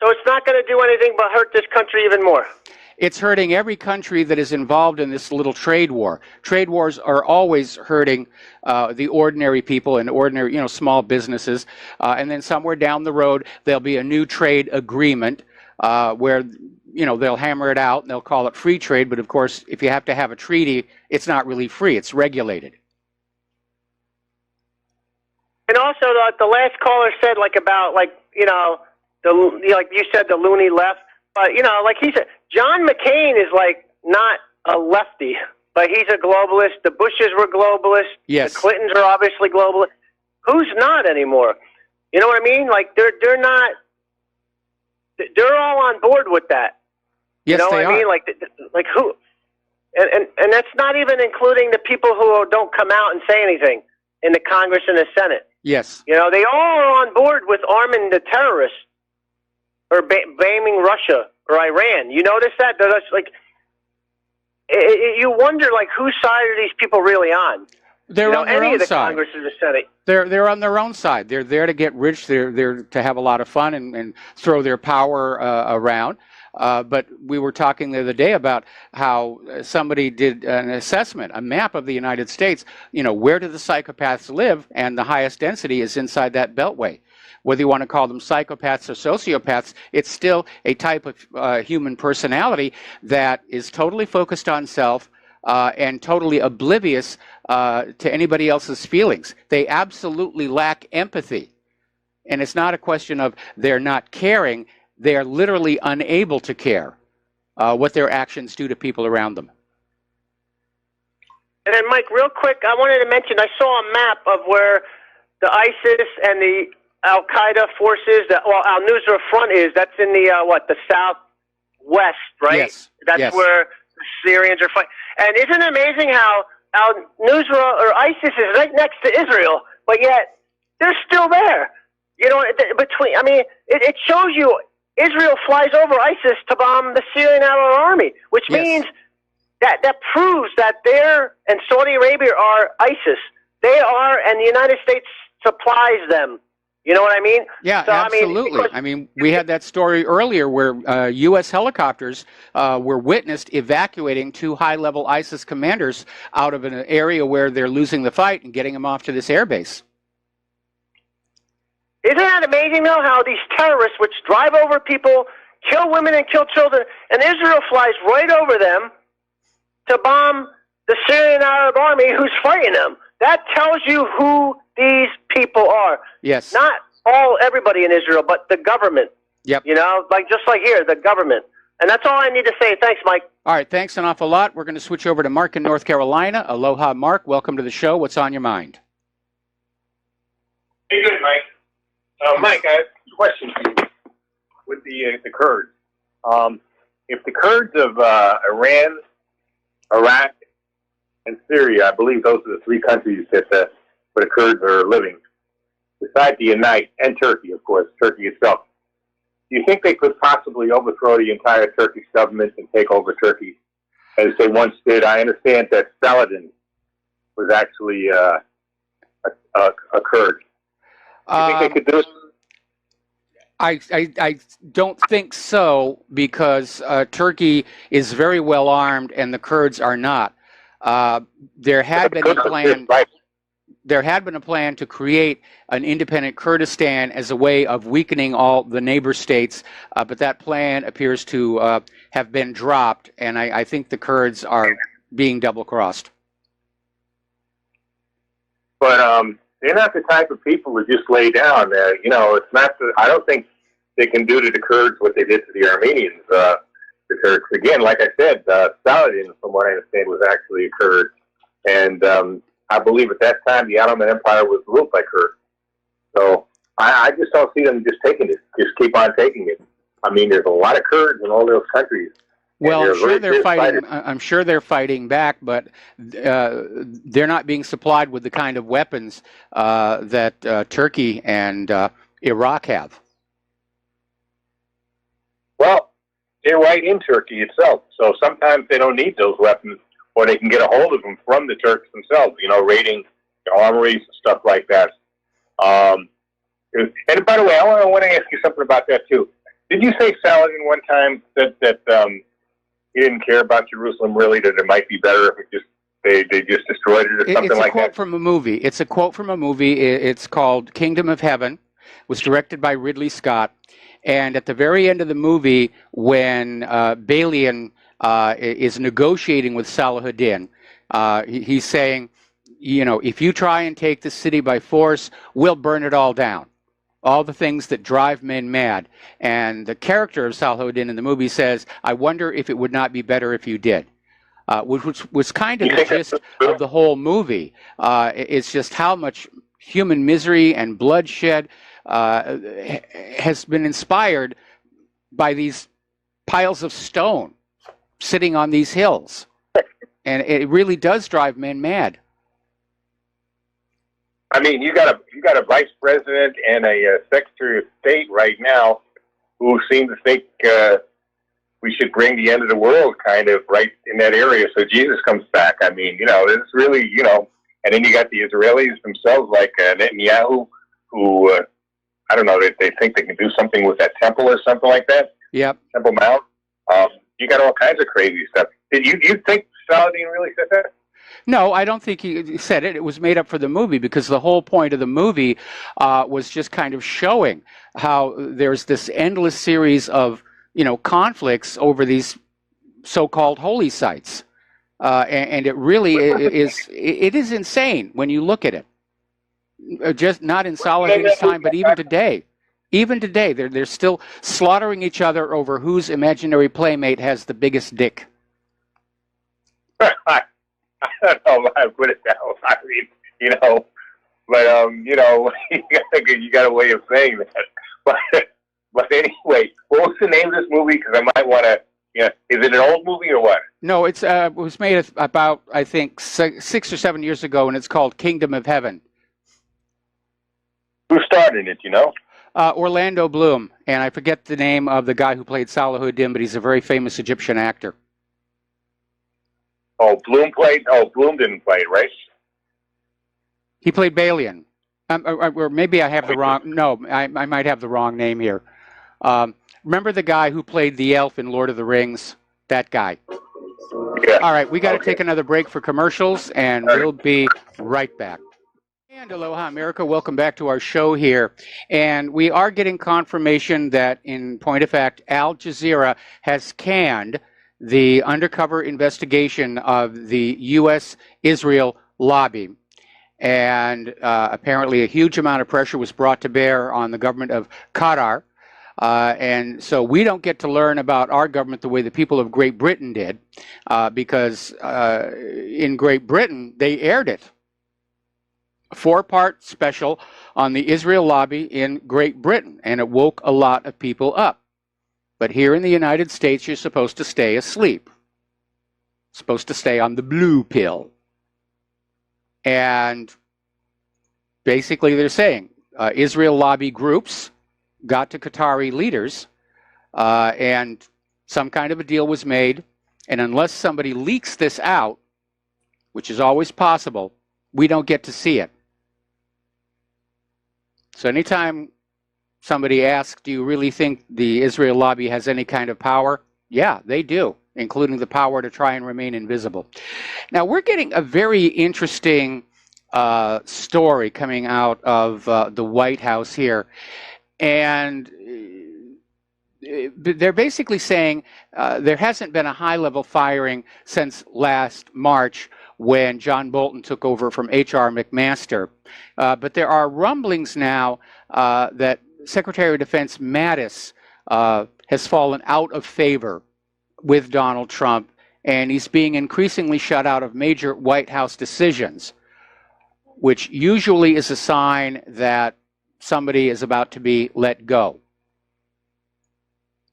So it's not going to do anything but hurt this country even more. It's hurting every country that is involved in this little trade war. Trade wars are always hurting the ordinary people and ordinary, small businesses. And then somewhere down the road, there'll be a new trade agreement where, they'll hammer it out and they'll call it free trade. But of course, if you have to have a treaty, it's not really free. It's regulated. And also, the last caller said, like you said, the loony left. But, like he said, John McCain is not a lefty, but he's a globalist. The Bushes were globalists. Yes. The Clintons are obviously globalist. Who's not anymore? You know what I mean? Like, they're not, they're all on board with that. Yes, you know what I mean? Like who? And that's not even including the people who don't come out and say anything in the Congress and the Senate. Yes. They all are on board with arming the terrorists or blaming Russia or Iran. You notice that? That's you wonder, whose side are these people really on? They're on their own side. Congress or the Senate. They're on their own side. They're there to get rich. They're there to have a lot of fun and throw their power around. But we were talking the other day about how somebody did an assessment, a map of the United States. Where do the psychopaths live? And the highest density is inside that beltway. Whether you want to call them psychopaths or sociopaths, it's still a type of human personality that is totally focused on self and totally oblivious to anybody else's feelings. They absolutely lack empathy. And it's not a question of they're not caring. They're literally unable to care what their actions do to people around them. And then, Mike, real quick, I wanted to mention, I saw a map of where the ISIS and the Al-Qaeda forces, Al-Nusra Front is. That's in the, the southwest, right? Yes. That's where the Syrians are fighting. And isn't it amazing how Al-Nusra or ISIS is right next to Israel, but yet they're still there? It shows you Israel flies over ISIS to bomb the Syrian Allied army, which means that proves that and Saudi Arabia are ISIS. They are, and the United States supplies them. You know what I mean? Yeah, so, absolutely. We had that story earlier where U.S. helicopters were witnessed evacuating 2 high-level ISIS commanders out of an area where they're losing the fight and getting them off to this airbase. Isn't that amazing, though, how these terrorists, which drive over people, kill women and kill children, and Israel flies right over them to bomb the Syrian Arab army who's fighting them? That tells you who these people are. Yes. Not everybody in Israel, but the government. Yep. Just like here, the government. And that's all I need to say. Thanks, Mike. All right, thanks an awful lot. We're going to switch over to Mark in North Carolina. Aloha, Mark. Welcome to the show. What's on your mind? Hey, good, Mike. Mike, I have a question for you with the Kurds. If the Kurds of Iran, Iraq, and Syria, I believe those are the 3 countries where the Kurds are living, decide to unite, and Turkey, of course, Turkey itself, do you think they could possibly overthrow the entire Turkish government and take over Turkey, as they once did? I understand that Saladin was actually a Kurd. Do you think they could do it? I don't think so, because Turkey is very well armed and the Kurds are not. There had been a plan. There had been a plan to create an independent Kurdistan as a way of weakening all the neighbor states, but that plan appears to have been dropped, and I think the Kurds are being double-crossed. But they're not the type of people who just lay down. It's not. I don't think they can do to the Kurds what they did to the Armenians. The Turks, again, like I said, Saladin, from what I understand, was actually a Kurd, and I believe at that time the Ottoman Empire was ruled by Kurds. So I just don't see them just taking it. Just keep on taking it. There's a lot of Kurds in all those countries. Well, I'm sure they're fighting. I'm sure they're fighting back, but they're not being supplied with the kind of weapons that Turkey and Iraq have. Well, they're right in Turkey itself. So sometimes they don't need those weapons, or they can get a hold of them from the Turks themselves, raiding the armories and stuff like that. And by the way, I want to ask you something about that too. Did you say Saladin one time that he didn't care about Jerusalem really, that it might be better if it just they just destroyed it or something like that? It's a quote from a movie. It's a quote from a movie. It's called Kingdom of Heaven. It was directed by Ridley Scott. And at the very end of the movie, when Balian is negotiating with Salahuddin, he's saying, if you try and take the city by force, we'll burn it all down. All the things that drive men mad. And the character of Salahuddin in the movie says, I wonder if it would not be better if you did. Which was kind of the gist of the whole movie. It's just how much human misery and bloodshed has been inspired by these piles of stone sitting on these hills. And it really does drive men mad. I mean, you got a vice president and a secretary of state right now who seem to think we should bring the end of the world kind of right in that area so Jesus comes back. I mean, it's really, and then you got the Israelis themselves like Netanyahu, who, I don't know, they think they can do something with that temple or something like that. Yep. Temple Mount. You got all kinds of crazy stuff. Did you think Saladin really said that? No, I don't think he said it. It was made up for the movie because the whole point of the movie was just kind of showing how there's this endless series of, conflicts over these so-called holy sites. And it really is insane when you look at it. Just not in Saladin's time, but even today. Even today, they're still slaughtering each other over whose imaginary playmate has the biggest dick. I don't know if I put it that way. I mean, but you got a way of saying that. But anyway, what was the name of this movie? Because I might want to. Is it an old movie or what? No, it was made about, I think, 6 or 7 years ago, and it's called Kingdom of Heaven. Who starred in it? Orlando Bloom, and I forget the name of the guy who played Salahuddin, but he's a very famous Egyptian actor. Oh, Bloom didn't play it, right? He played Balian. Or maybe I have the wrong... No, I might have the wrong name here. Remember the guy who played the elf in Lord of the Rings? That guy. Yeah. All right, we got to take another break for commercials, and we'll be right back. And aloha, America. Welcome back to our show here. And we are getting confirmation that, in point of fact, Al Jazeera has canned the undercover investigation of the U.S.-Israel lobby. And apparently a huge amount of pressure was brought to bear on the government of Qatar. And so we don't get to learn about our government the way the people of Great Britain did, because in Great Britain, they aired it. A 4-part special on the Israel lobby in Great Britain, and it woke a lot of people up. But here in the United States, you're supposed to stay asleep. Supposed to stay on the blue pill. And basically they're saying Israel lobby groups got to Qatari leaders and some kind of a deal was made. And unless somebody leaks this out, which is always possible, we don't get to see it. So anytime somebody asks, do you really think the Israel lobby has any kind of power? Yeah, they do, including the power to try and remain invisible. Now, we're getting a very interesting story coming out of the White House here. And they're basically saying there hasn't been a high-level firing since last March when John Bolton took over from H.R. McMaster. But there are rumblings now that Secretary of Defense Mattis has fallen out of favor with Donald Trump, and he's being increasingly shut out of major White House decisions, which usually is a sign that somebody is about to be let go.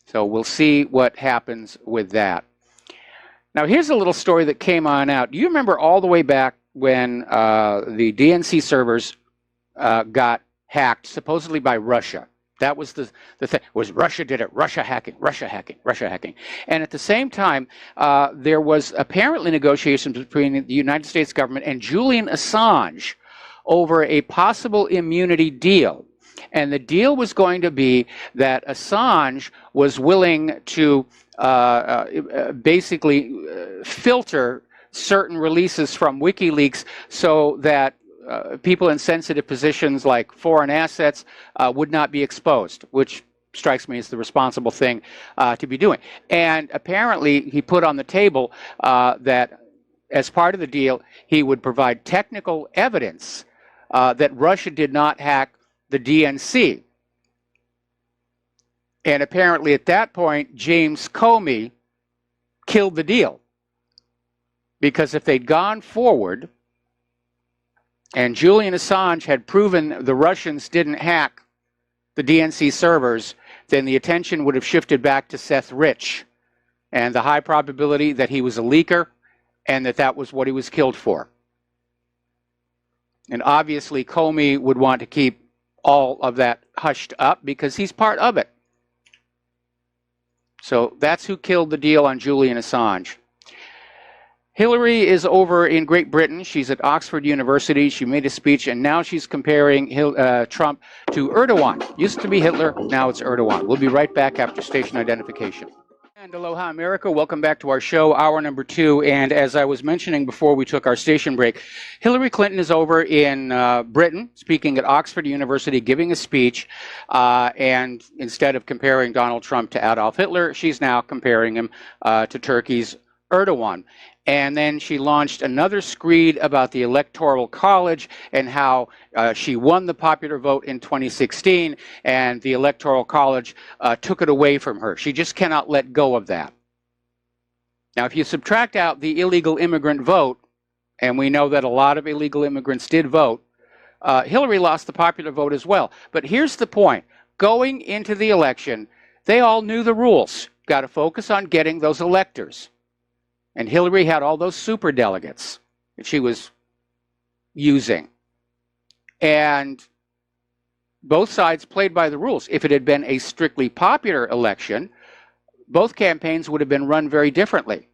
So we'll see what happens with that. Now, here's a little story that came on out. Do you remember all the way back when the DNC servers got hacked, supposedly by Russia? That was the thing, was Russia did it, Russia hacking, Russia hacking, Russia hacking. And at the same time, there was apparently negotiations between the United States government and Julian Assange over a possible immunity deal. And the deal was going to be that Assange was willing to basically filter certain releases from WikiLeaks so that people in sensitive positions like foreign assets would not be exposed, which strikes me as the responsible thing to be doing. And apparently he put on the table that as part of the deal, he would provide technical evidence that Russia did not hack the DNC. And apparently at that point, James Comey killed the deal. Because if they'd gone forward, and Julian Assange had proven the Russians didn't hack the DNC servers, then the attention would have shifted back to Seth Rich and the high probability that he was a leaker and that was what he was killed for. And obviously Comey would want to keep all of that hushed up because he's part of it. So that's who killed the deal on Julian Assange. Hillary is over in Great Britain. She's at Oxford University. She made a speech, and now she's comparing Trump to Erdogan. Used to be Hitler, now it's Erdogan. We'll be right back after station identification. And aloha, America. Welcome back to our show, hour number 2. And as I was mentioning before we took our station break, Hillary Clinton is over in Britain, speaking at Oxford University, giving a speech. And instead of comparing Donald Trump to Adolf Hitler, she's now comparing him to Turkey's Erdogan. And then she launched another screed about the Electoral College and how she won the popular vote in 2016 and the Electoral College took it away from her. She just cannot let go of that. Now, if you subtract out the illegal immigrant vote, and we know that a lot of illegal immigrants did vote, Hillary lost the popular vote as well. But here's the point. Going into the election, they all knew the rules. Got to focus on getting those electors. And Hillary had all those super delegates that she was using. And both sides played by the rules. If it had been a strictly popular election, both campaigns would have been run very differently.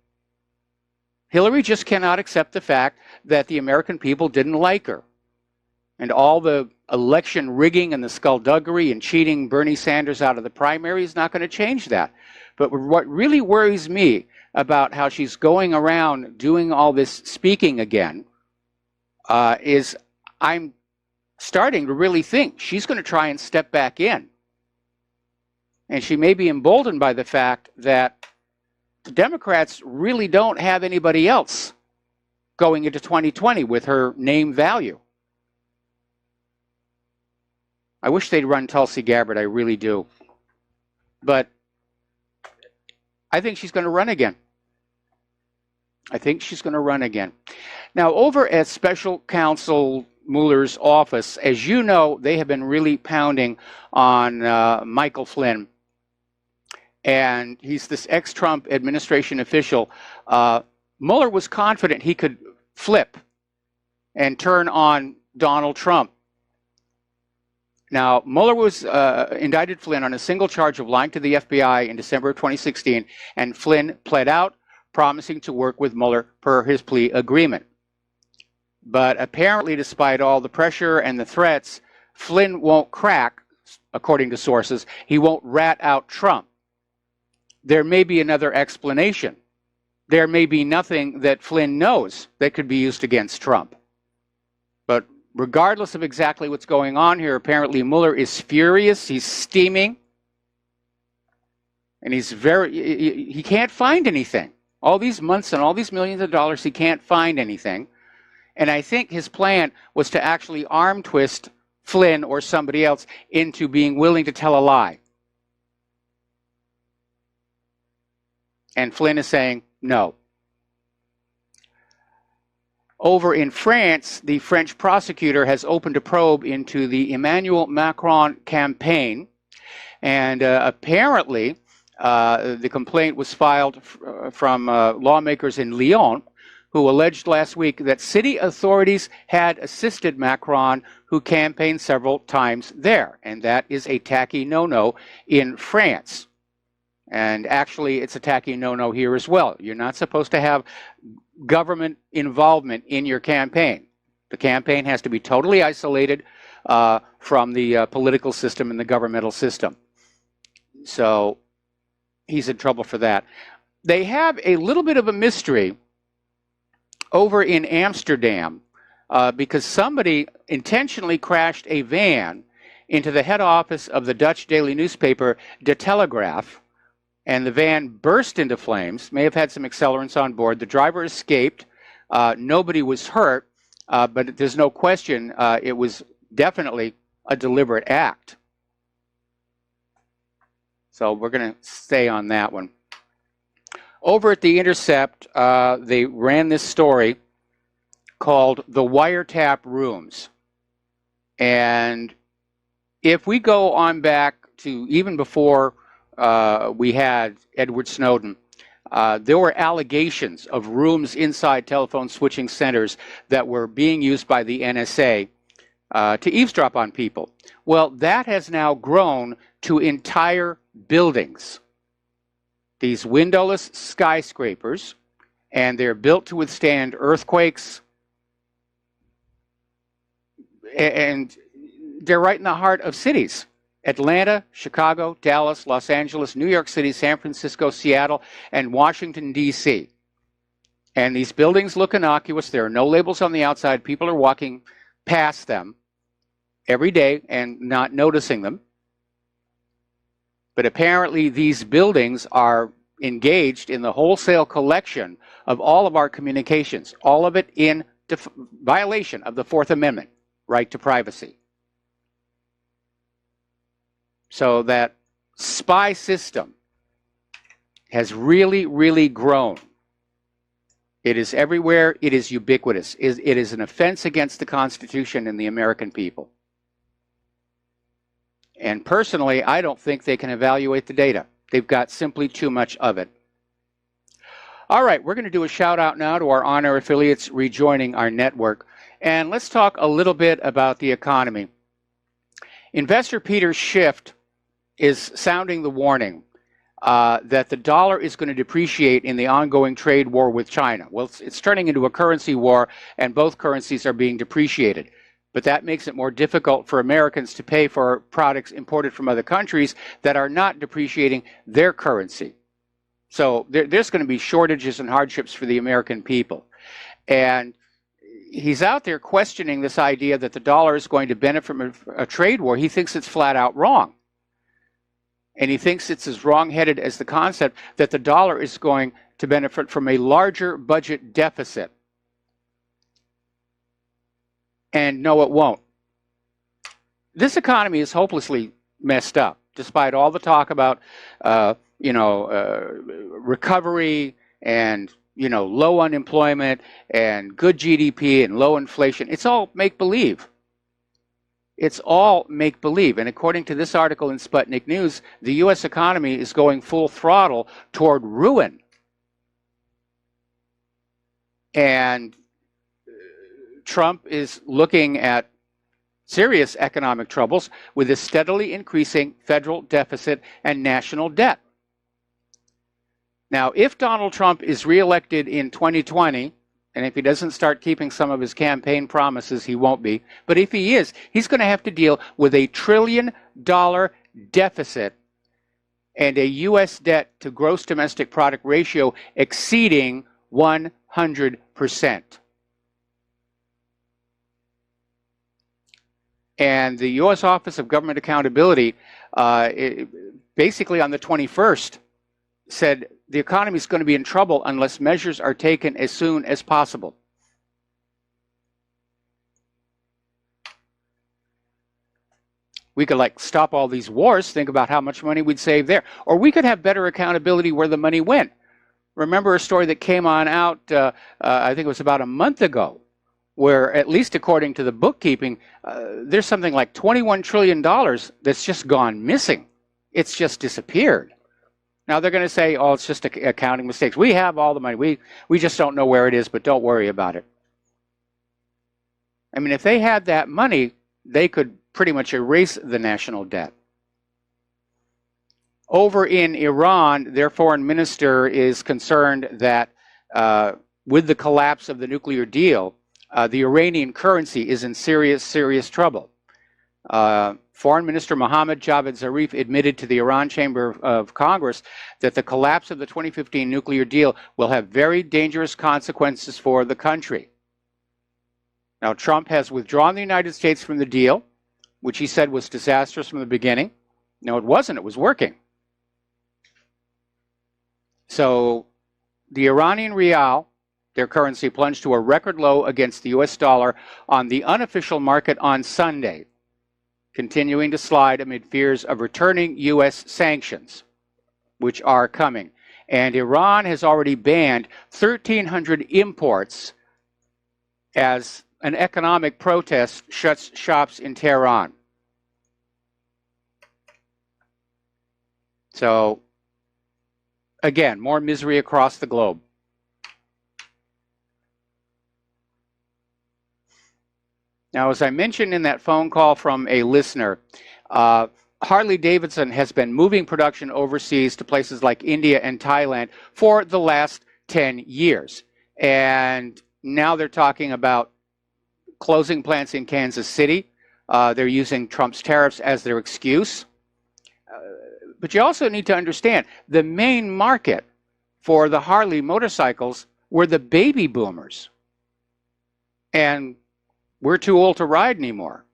Hillary just cannot accept the fact that the American people didn't like her. And all the election rigging and the skullduggery and cheating Bernie Sanders out of the primary is not going to change that. But what really worries me about how she's going around doing all this speaking again is I'm starting to really think she's going to try and step back in. And she may be emboldened by the fact that the Democrats really don't have anybody else going into 2020 with her name value. I wish they'd run Tulsi Gabbard, I really do. But I think she's going to run again. I think she's going to run again. Now, over at Special Counsel Mueller's office, as you know, they have been really pounding on Michael Flynn. And he's this ex-Trump administration official. Mueller was confident he could flip and turn on Donald Trump. Now, Mueller was indicted Flynn on a single charge of lying to the FBI in December of 2016, and Flynn pled out, promising to work with Mueller per his plea agreement. But apparently, despite all the pressure and the threats, Flynn won't crack, according to sources. He won't rat out Trump. There may be another explanation. There may be nothing that Flynn knows that could be used against Trump. But regardless of exactly what's going on here, apparently Mueller is furious. He's steaming. And he can't find anything. All these months and all these millions of dollars, he can't find anything. And I think his plan was to actually arm twist Flynn or somebody else into being willing to tell a lie. And Flynn is saying no. Over in France, the French prosecutor has opened a probe into the Emmanuel Macron campaign. And apparently, the complaint was filed from lawmakers in Lyon who alleged last week that city authorities had assisted Macron, who campaigned several times there. And that is a tacky no-no in France. And actually, it's a tacky no-no here as well. You're not supposed to have government involvement in your campaign. The campaign has to be totally isolated from the political system and the governmental system. So he's in trouble for that. They have a little bit of a mystery over in Amsterdam because somebody intentionally crashed a van into the head office of the Dutch daily newspaper De Telegraaf, and the van burst into flames, may have had some accelerants on board. The driver escaped. Nobody was hurt, but there's no question it was definitely a deliberate act. So we're going to stay on that one. Over at The Intercept, they ran this story called The Wiretap Rooms. And if we go on back to even before we had Edward Snowden, there were allegations of rooms inside telephone switching centers that were being used by the NSA to eavesdrop on people. Well, that has now grown to entire buildings. These windowless skyscrapers, and they're built to withstand earthquakes, and they're right in the heart of cities. Atlanta, Chicago, Dallas, Los Angeles, New York City, San Francisco, Seattle, and Washington, D.C. And these buildings look innocuous. There are no labels on the outside. People are walking past them every day and not noticing them. But apparently these buildings are engaged in the wholesale collection of all of our communications, all of it in violation of the Fourth Amendment, right to privacy. So that spy system has really, really grown. It is everywhere. It is ubiquitous. It is an offense against the Constitution and the American people. And personally, I don't think they can evaluate the data. They've got simply too much of it. All right, we're going to do a shout out now to our on-air affiliates rejoining our network. And let's talk a little bit about the economy. Investor Peter Schiff is sounding the warning that the dollar is going to depreciate in the ongoing trade war with China. Well, it's turning into a currency war, and both currencies are being depreciated. But that makes it more difficult for Americans to pay for products imported from other countries that are not depreciating their currency. So there's going to be shortages and hardships for the American people. And he's out there questioning this idea that the dollar is going to benefit from a trade war. He thinks it's flat out wrong. And he thinks it's as wrong-headed as the concept that the dollar is going to benefit from a larger budget deficit. And no, it won't. This economy is hopelessly messed up, despite all the talk about, recovery and, low unemployment and good GDP and low inflation. It's all make-believe. It's all make-believe. And according to this article in Sputnik News, the U.S. economy is going full throttle toward ruin. And Trump is looking at serious economic troubles with a steadily increasing federal deficit and national debt. Now, if Donald Trump is reelected in 2020, and if he doesn't start keeping some of his campaign promises, he won't be. But if he is, he's going to have to deal with $1 trillion deficit and a U.S. debt to gross domestic product ratio exceeding 100%. And the U.S. Office of Government Accountability, basically on the 21st, said the economy is going to be in trouble unless measures are taken as soon as possible. We could stop all these wars, think about how much money we'd save there. Or we could have better accountability where the money went. Remember a story that came on out, I think it was about a month ago, where, at least according to the bookkeeping, there's something like $21 trillion that's just gone missing. It's just disappeared. Now they're going to say, oh, it's just accounting mistakes. We have all the money. We just don't know where it is, but don't worry about it. I mean, if they had that money, they could pretty much erase the national debt. Over in Iran, their foreign minister is concerned that with the collapse of the nuclear deal, the Iranian currency is in serious, serious trouble. Foreign Minister Mohammad Javad Zarif admitted to the Iran Chamber of Congress that the collapse of the 2015 nuclear deal will have very dangerous consequences for the country. Now, Trump has withdrawn the United States from the deal, which he said was disastrous from the beginning. No, it wasn't. It was working. So the Iranian rial, their currency, plunged to a record low against the US dollar on the unofficial market on Sunday, continuing to slide amid fears of returning US sanctions, which are coming. And Iran has already banned 1,300 imports as an economic protest shuts shops in Tehran. So, again, more misery across the globe. Now, as I mentioned in that phone call from a listener, Harley-Davidson has been moving production overseas to places like India and Thailand for the last 10 years. And now they're talking about closing plants in Kansas City. They're using Trump's tariffs as their excuse. But you also need to understand, the main market for the Harley motorcycles were the baby boomers. And we're too old to ride anymore.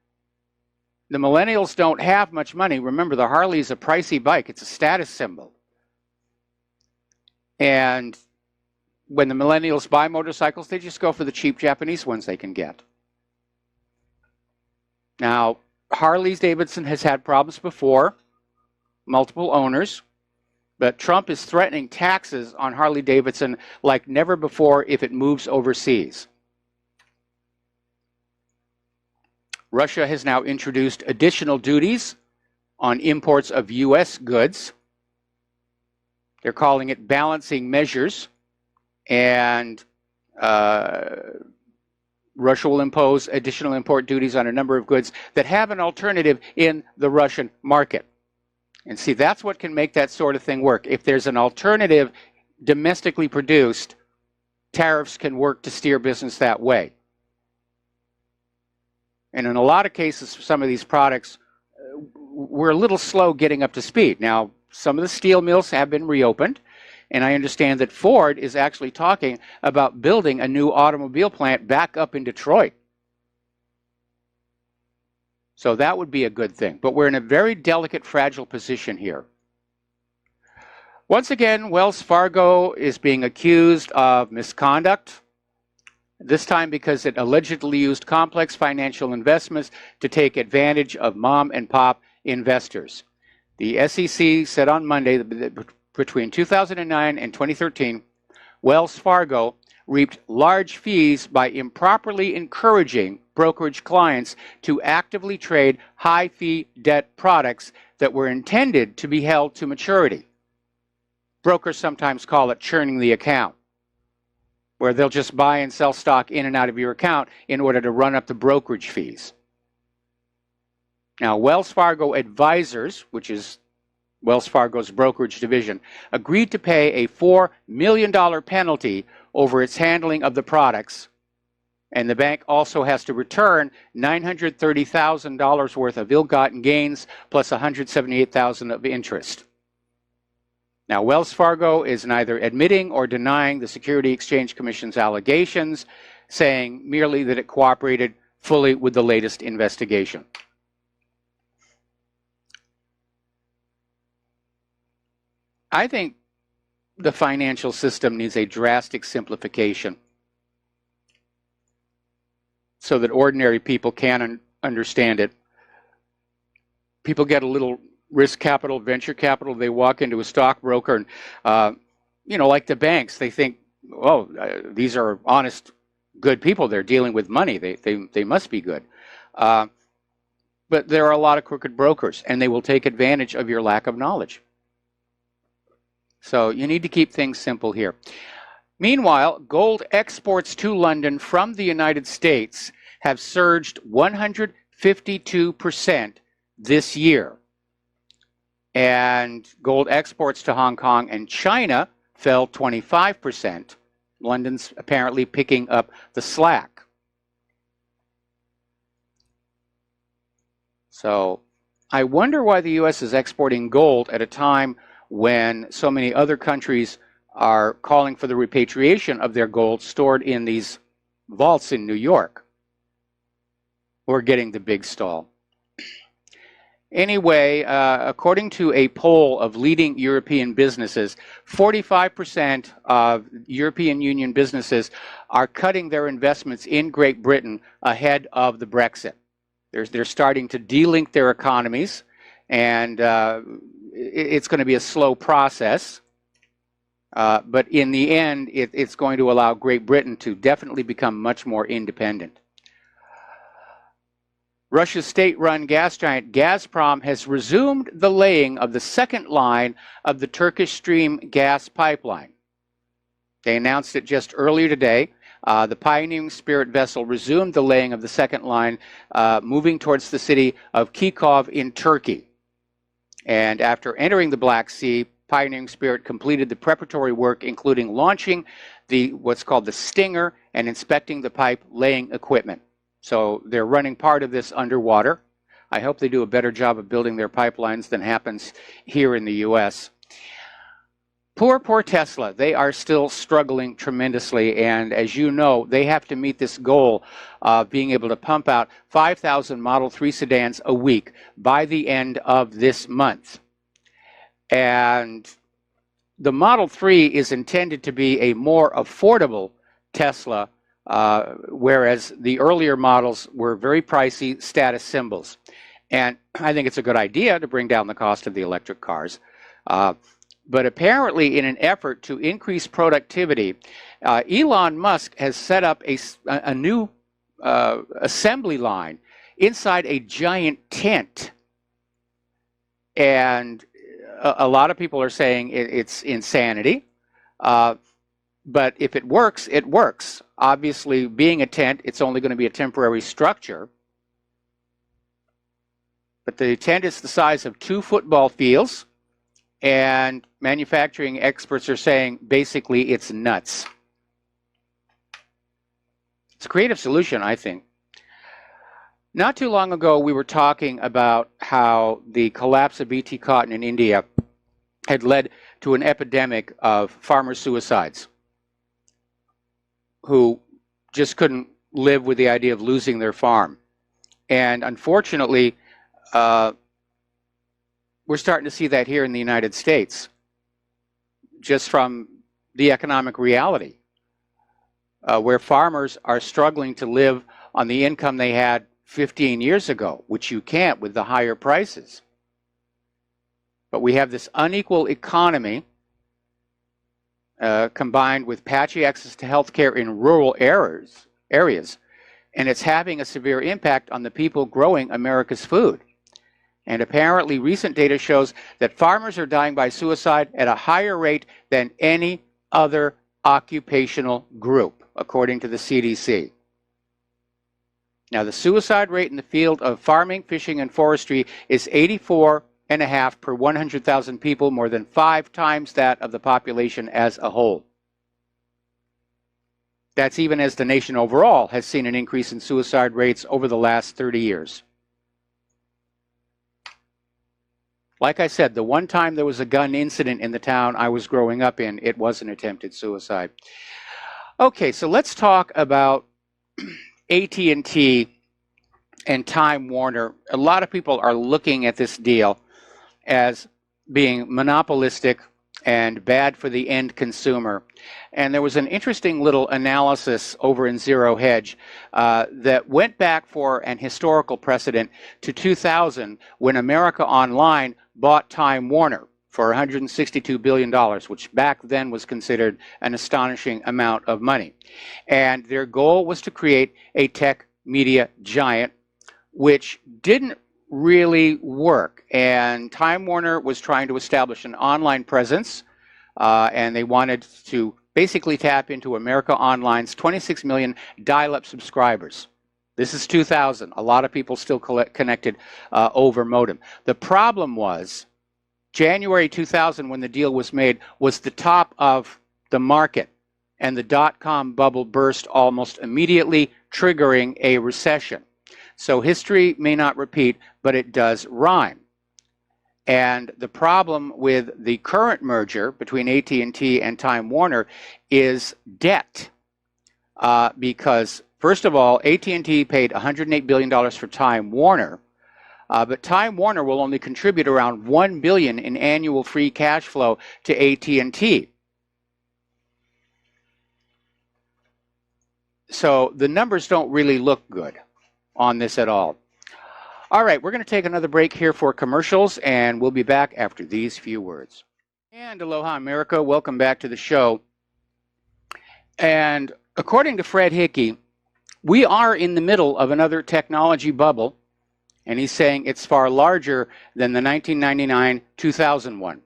The millennials don't have much money. Remember, the Harley is a pricey bike. It's a status symbol. And when the millennials buy motorcycles, they just go for the cheap Japanese ones they can get. Now, Harley-Davidson has had problems before, multiple owners, but Trump is threatening taxes on Harley-Davidson like never before if it moves overseas. Russia has now introduced additional duties on imports of U.S. goods. They're calling it balancing measures, and Russia will impose additional import duties on a number of goods that have an alternative in the Russian market. And see, that's what can make that sort of thing work. If there's an alternative domestically produced, tariffs can work to steer business that way. And in a lot of cases, for some of these products, we're a little slow getting up to speed. Now, some of the steel mills have been reopened, and I understand that Ford is actually talking about building a new automobile plant back up in Detroit. So that would be a good thing. But we're in a very delicate, fragile position here. Once again, Wells Fargo is being accused of misconduct, this time because it allegedly used complex financial investments to take advantage of mom and pop investors. The SEC said on Monday that between 2009 and 2013, Wells Fargo reaped large fees by improperly encouraging brokerage clients to actively trade high-fee debt products that were intended to be held to maturity. Brokers sometimes call it churning the account, where they'll just buy and sell stock in and out of your account in order to run up the brokerage fees. Now, Wells Fargo Advisors, which is Wells Fargo's brokerage division, agreed to pay a $4 million penalty over its handling of the products, and the bank also has to return $930,000 worth of ill-gotten gains plus $178,000 of interest. Now, Wells Fargo is neither admitting or denying the Security Exchange Commission's allegations, saying merely that it cooperated fully with the latest investigation. I think the financial system needs a drastic simplification so that ordinary people can understand it. People get a little risk capital, venture capital. They walk into a stockbroker and, like the banks, they think, oh, these are honest, good people. They're dealing with money. They must be good. But there are a lot of crooked brokers, and they will take advantage of your lack of knowledge. So you need to keep things simple here. Meanwhile, gold exports to London from the United States have surged 152% this year. And gold exports to Hong Kong and China fell 25%. London's apparently picking up the slack. So I wonder why the U.S. is exporting gold at a time when so many other countries are calling for the repatriation of their gold stored in these vaults in New York. We're getting the big stall. Anyway, according to a poll of leading European businesses, 45% of European Union businesses are cutting their investments in Great Britain ahead of the Brexit. They're starting to delink their economies, and it's going to be a slow process. But in the end, it's going to allow Great Britain to definitely become much more independent. Russia's state-run gas giant Gazprom has resumed the laying of the second line of the Turkish Stream gas pipeline. They announced it just earlier today. The Pioneering Spirit vessel resumed the laying of the second line, moving towards the city of Kyiv in Turkey. And after entering the Black Sea, Pioneering Spirit completed the preparatory work, including launching what's called the Stinger and inspecting the pipe laying equipment. So they're running part of this underwater. I hope they do a better job of building their pipelines than happens here in the U.S. Poor Tesla. They are still struggling tremendously. And as you know, they have to meet this goal of being able to pump out 5,000 Model 3 sedans a week by the end of this month. And the Model 3 is intended to be a more affordable Tesla, whereas the earlier models were very pricey status symbols. And I think it's a good idea to bring down the cost of the electric cars. But apparently, in an effort to increase productivity, Elon Musk has set up a new assembly line inside a giant tent. And a lot of people are saying it's insanity. But if it works, it works. Obviously, being a tent, it's only going to be a temporary structure. But the tent is the size of 2 football fields. And manufacturing experts are saying, basically, it's nuts. It's a creative solution, I think. Not too long ago, we were talking about how the collapse of BT cotton in India had led to an epidemic of farmer suicides who just couldn't live with the idea of losing their farm. And unfortunately, we're starting to see that here in the United States, just from the economic reality, where farmers are struggling to live on the income they had 15 years ago, which you can't with the higher prices. But we have this unequal economy combined with patchy access to health care in rural areas, and it's having a severe impact on the people growing America's food. And apparently, recent data shows that farmers are dying by suicide at a higher rate than any other occupational group, according to the CDC. Now, the suicide rate in the field of farming, fishing, and forestry is 84.5 per 100,000 people, more than 5 times that of the population as a whole. That's even as the nation overall has seen an increase in suicide rates over the last 30 years. Like I said, the one time there was a gun incident in the town I was growing up in, it was an attempted suicide. Okay, so let's talk about AT&T and Time Warner. A lot of people are looking at this deal as being monopolistic and bad for the end consumer. And there was an interesting little analysis over in Zero Hedge that went back for an historical precedent to 2000 when America Online bought Time Warner for $162 billion, which back then was considered an astonishing amount of money. And their goal was to create a tech media giant, which didn't really work. And Time Warner was trying to establish an online presence and they wanted to basically tap into America Online's 26 million dial-up subscribers. This is 2000. A lot of people still connected over modem. The problem was January 2000, when the deal was made, was the top of the market, and the dot-com bubble burst almost immediately, triggering a recession. So history may not repeat, but it does rhyme. And the problem with the current merger between AT&T and Time Warner is debt. Because, first of all, AT&T paid $108 billion for Time Warner, but Time Warner will only contribute around $1 billion in annual free cash flow to AT&T. So the numbers don't really look good on this at all. All right, we're going to take another break here for commercials, and we'll be back after these few words. And aloha, America. Welcome back to the show. And according to Fred Hickey, we are in the middle of another technology bubble, and he's saying it's far larger than the 1999-2000 one,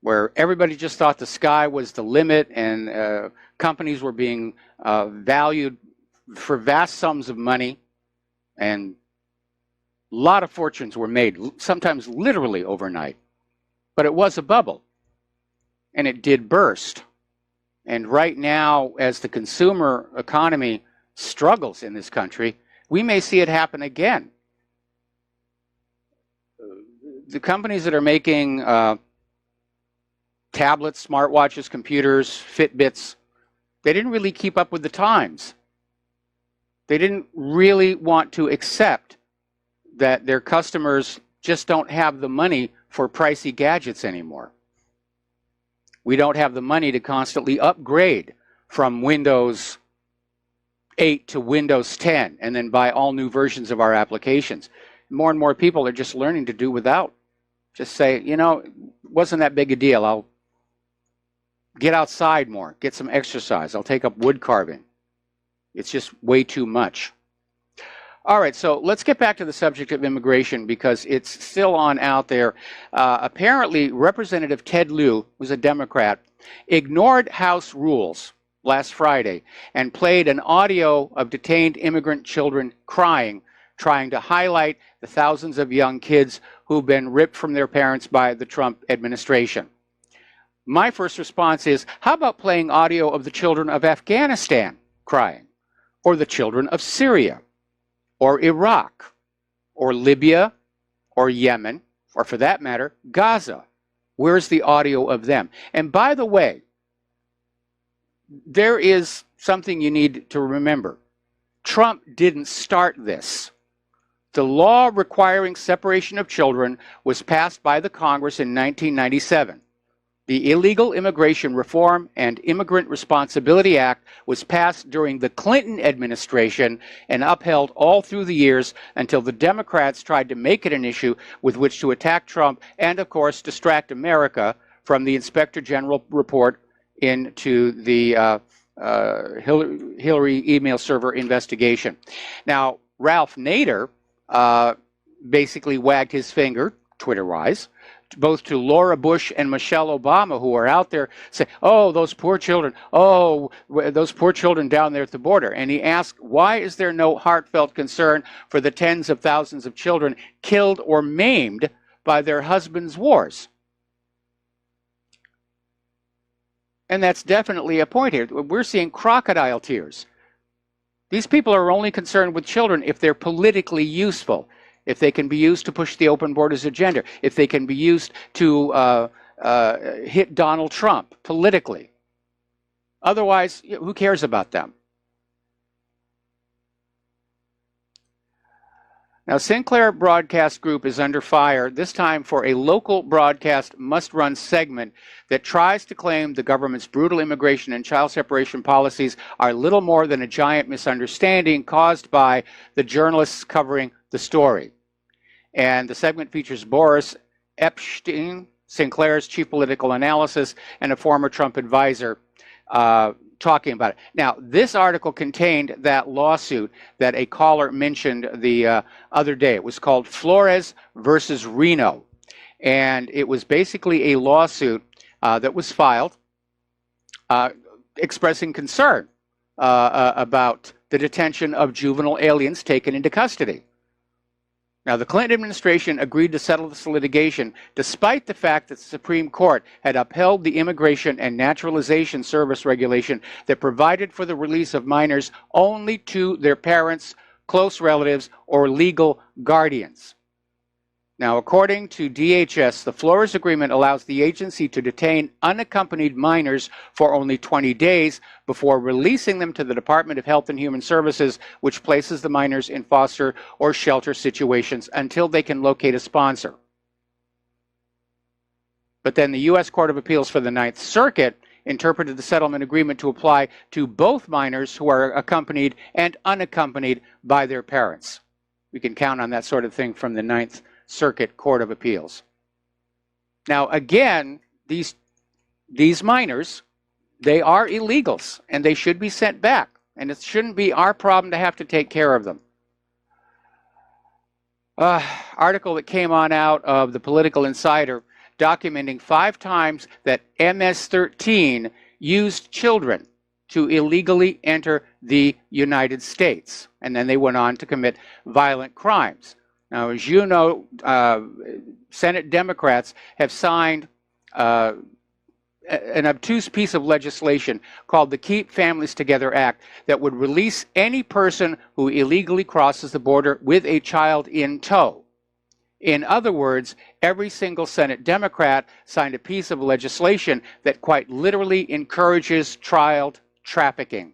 where everybody just thought the sky was the limit, and companies were being valued for vast sums of money, and a lot of fortunes were made, sometimes literally overnight. But it was a bubble, and it did burst. And right now, as the consumer economy struggles in this country, we may see it happen again. The companies that are making tablets, smartwatches, computers, Fitbits, they didn't really keep up with the times. They didn't really want to accept that their customers just don't have the money for pricey gadgets anymore. We don't have the money to constantly upgrade from Windows 8 to Windows 10 and then buy all new versions of our applications. More and more people are just learning to do without. Just say, you know, it wasn't that big a deal. I'll get outside more, get some exercise. I'll take up wood carving. It's just way too much. All right, so let's get back to the subject of immigration because it's still on out there. Apparently, Representative Ted Lieu, who's a Democrat, ignored House rules last Friday and played an audio of detained immigrant children crying, trying to highlight the thousands of young kids who've been ripped from their parents by the Trump administration. My first response is, how about playing audio of the children of Afghanistan crying? Or the children of Syria, or Iraq, or Libya, or Yemen, or for that matter, Gaza. Where's the audio of them? And by the way, there is something you need to remember. Trump didn't start this. The law requiring separation of children was passed by the Congress in 1997. The Illegal Immigration Reform and Immigrant Responsibility Act was passed during the Clinton administration and upheld all through the years until the Democrats tried to make it an issue with which to attack Trump and, of course, distract America from the Inspector General report into the Hillary email server investigation. Now, Ralph Nader basically wagged his finger, Twitter-wise, both to Laura Bush and Michelle Obama, who are out there saying, oh, those poor children, oh, those poor children down there at the border. And he asked, why is there no heartfelt concern for the tens of thousands of children killed or maimed by their husbands' wars? And that's definitely a point here. We're seeing crocodile tears. These people are only concerned with children if they're politically useful, if they can be used to push the open borders agenda, if they can be used to hit Donald Trump politically. Otherwise, who cares about them? Now, Sinclair Broadcast Group is under fire, this time for a local broadcast must-run segment that tries to claim the government's brutal immigration and child separation policies are little more than a giant misunderstanding caused by the journalists covering the story. And the segment features Boris Epshteyn, Sinclair's chief political analysis, and a former Trump advisor talking about it. Now, this article contained that lawsuit that a caller mentioned the other day. It was called Flores versus Reno. And it was basically a lawsuit that was filed expressing concern about the detention of juvenile aliens taken into custody. Now, the Clinton administration agreed to settle this litigation despite the fact that the Supreme Court had upheld the Immigration and Naturalization Service regulation that provided for the release of minors only to their parents, close relatives, or legal guardians. Now, according to DHS, the Flores Agreement allows the agency to detain unaccompanied minors for only 20 days before releasing them to the Department of Health and Human Services, which places the minors in foster or shelter situations until they can locate a sponsor. But then the U.S. Court of Appeals for the Ninth Circuit interpreted the settlement agreement to apply to both minors who are accompanied and unaccompanied by their parents. We can count on that sort of thing from the Ninth Circuit Court of Appeals. Now, again, these minors, they are illegals, and they should be sent back, and it shouldn't be our problem to have to take care of them. Article that came on out of the Political Insider documenting 5 times that MS-13 used children to illegally enter the United States, and then they went on to commit violent crimes. Now, as you know, Senate Democrats have signed an obtuse piece of legislation called the Keep Families Together Act that would release any person who illegally crosses the border with a child in tow. In other words, every single Senate Democrat signed a piece of legislation that quite literally encourages child trafficking,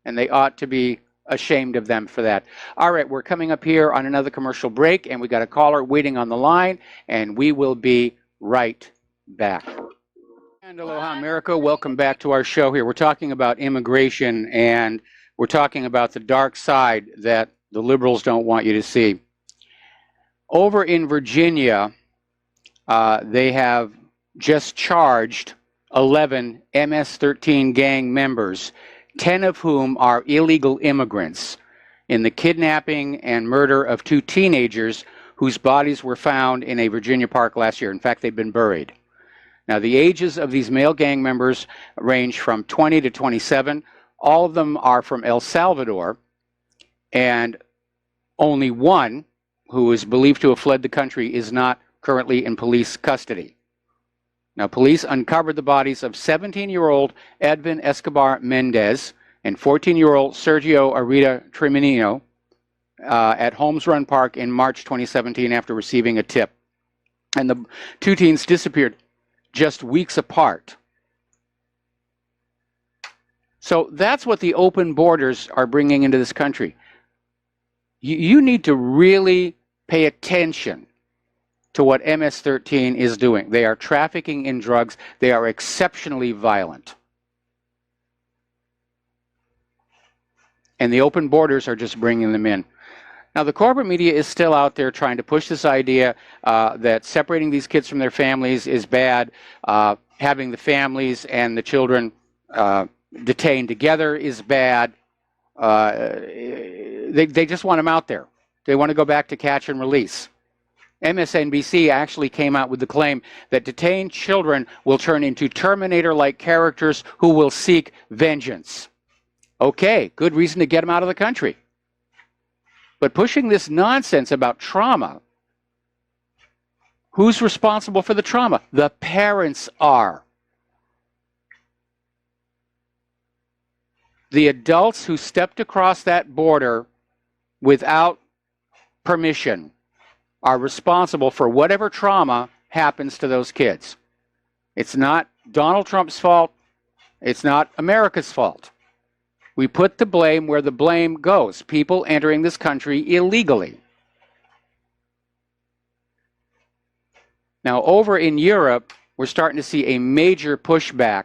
and they ought to be ashamed of them for that. All right, we're coming up here on another commercial break, and we got a caller waiting on the line, and we will be right back. And aloha, America. Welcome back to our show here. We're talking about immigration, and we're talking about the dark side that the liberals don't want you to see. Over in Virginia, they have just charged 11 MS-13 gang members, 10 of whom are illegal immigrants, in the kidnapping and murder of 2 teenagers whose bodies were found in a Virginia park last year. In fact, they've been buried. Now, the ages of these male gang members range from 20 to 27. All of them are from El Salvador, and only one, who is believed to have fled the country, is not currently in police custody. Now, police uncovered the bodies of 17-year-old Edwin Escobar Mendez and 14-year-old Sergio Arita Treminino at Holmes Run Park in March 2017 after receiving a tip. And the 2 teens disappeared just weeks apart. So that's what the open borders are bringing into this country. You need to really pay attention to what MS-13 is doing. They are trafficking in drugs. They are exceptionally violent. And the open borders are just bringing them in. Now, the corporate media is still out there trying to push this idea that separating these kids from their families is bad. Having the families and the children detained together is bad. They just want them out there. They want to go back to catch and release. MSNBC actually came out with the claim that detained children will turn into Terminator-like characters who will seek vengeance. Okay, good reason to get them out of the country. But pushing this nonsense about trauma, who's responsible for the trauma? The parents are. The adults who stepped across that border without permission are responsible for whatever trauma happens to those kids. It's not Donald Trump's fault. It's not America's fault. We put the blame where the blame goes. People entering this country illegally. Now, over in Europe, we're starting to see a major pushback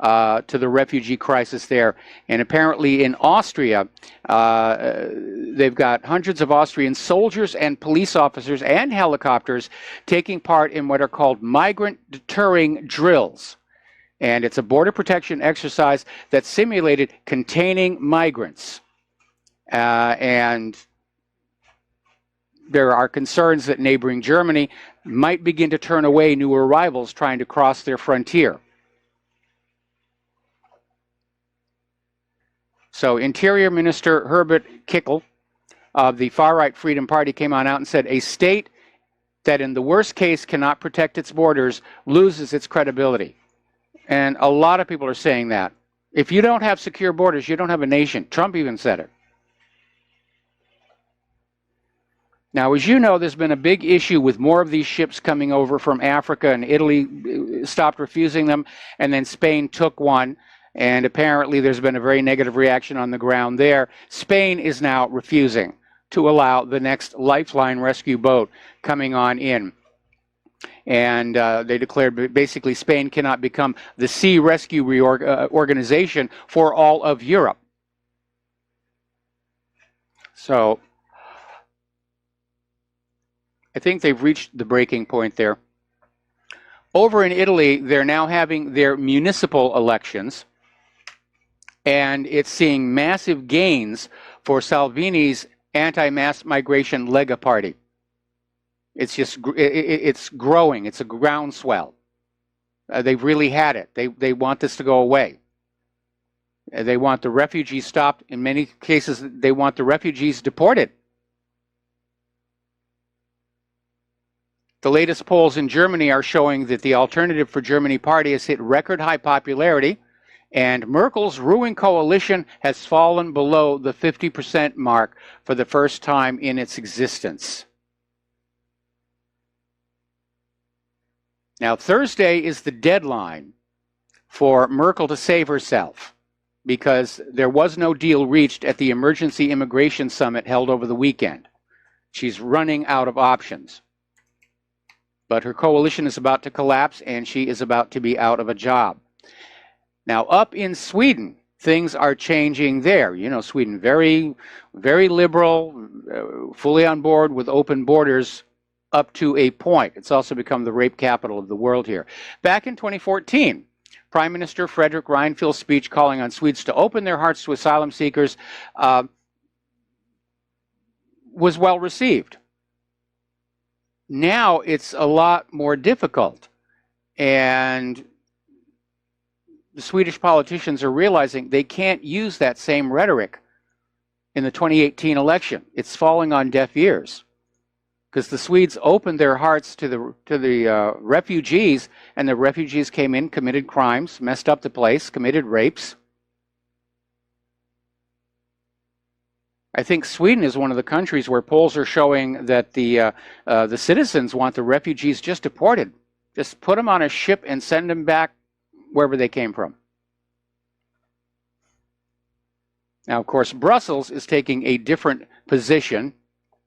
to the refugee crisis there. And apparently in Austria, they've got hundreds of Austrian soldiers and police officers and helicopters taking part in what are called migrant deterring drills. And it's a border protection exercise that simulated containing migrants. And there are concerns that neighboring Germany might begin to turn away new arrivals trying to cross their frontier. So Interior Minister Herbert Kickl of the far-right Freedom Party came on out and said, a state that in the worst case cannot protect its borders loses its credibility. And a lot of people are saying that. If you don't have secure borders, you don't have a nation. Trump even said it. Now, as you know, there's been a big issue with more of these ships coming over from Africa, and Italy stopped refusing them, and then Spain took one, and apparently there's been a very negative reaction on the ground there. Spain is now refusing to allow the next Lifeline rescue boat coming on in. And they declared basically Spain cannot become the sea rescue organization for all of Europe. So I think they've reached the breaking point there. Over in Italy, they're now having their municipal elections, and it's seeing massive gains for Salvini's anti-mass migration Lega party. It's just, it's growing. It's a groundswell. They've really had it. They want this to go away. They want the refugees stopped. In many cases, they want the refugees deported. The latest polls in Germany are showing that the Alternative for Germany party has hit record high popularity, and Merkel's ruling coalition has fallen below the 50% mark for the first time in its existence. Now, Thursday is the deadline for Merkel to save herself, because there was no deal reached at the emergency immigration summit held over the weekend. She's running out of options. But her coalition is about to collapse, and she is about to be out of a job. Now, up in Sweden, things are changing there. You know, Sweden, very, very liberal, fully on board with open borders up to a point. It's also become the rape capital of the world here. Back in 2014, Prime Minister Fredrik Reinfeldt's speech calling on Swedes to open their hearts to asylum seekers was well received. Now it's a lot more difficult, and the Swedish politicians are realizing they can't use that same rhetoric in the 2018 election. It's falling on deaf ears, because the Swedes opened their hearts to the refugees, and the refugees came in, committed crimes, messed up the place, committed rapes. I think Sweden is one of the countries where polls are showing that the citizens want the refugees just deported. Just put them on a ship and send them back wherever they came from. Now, of course, Brussels is taking a different position.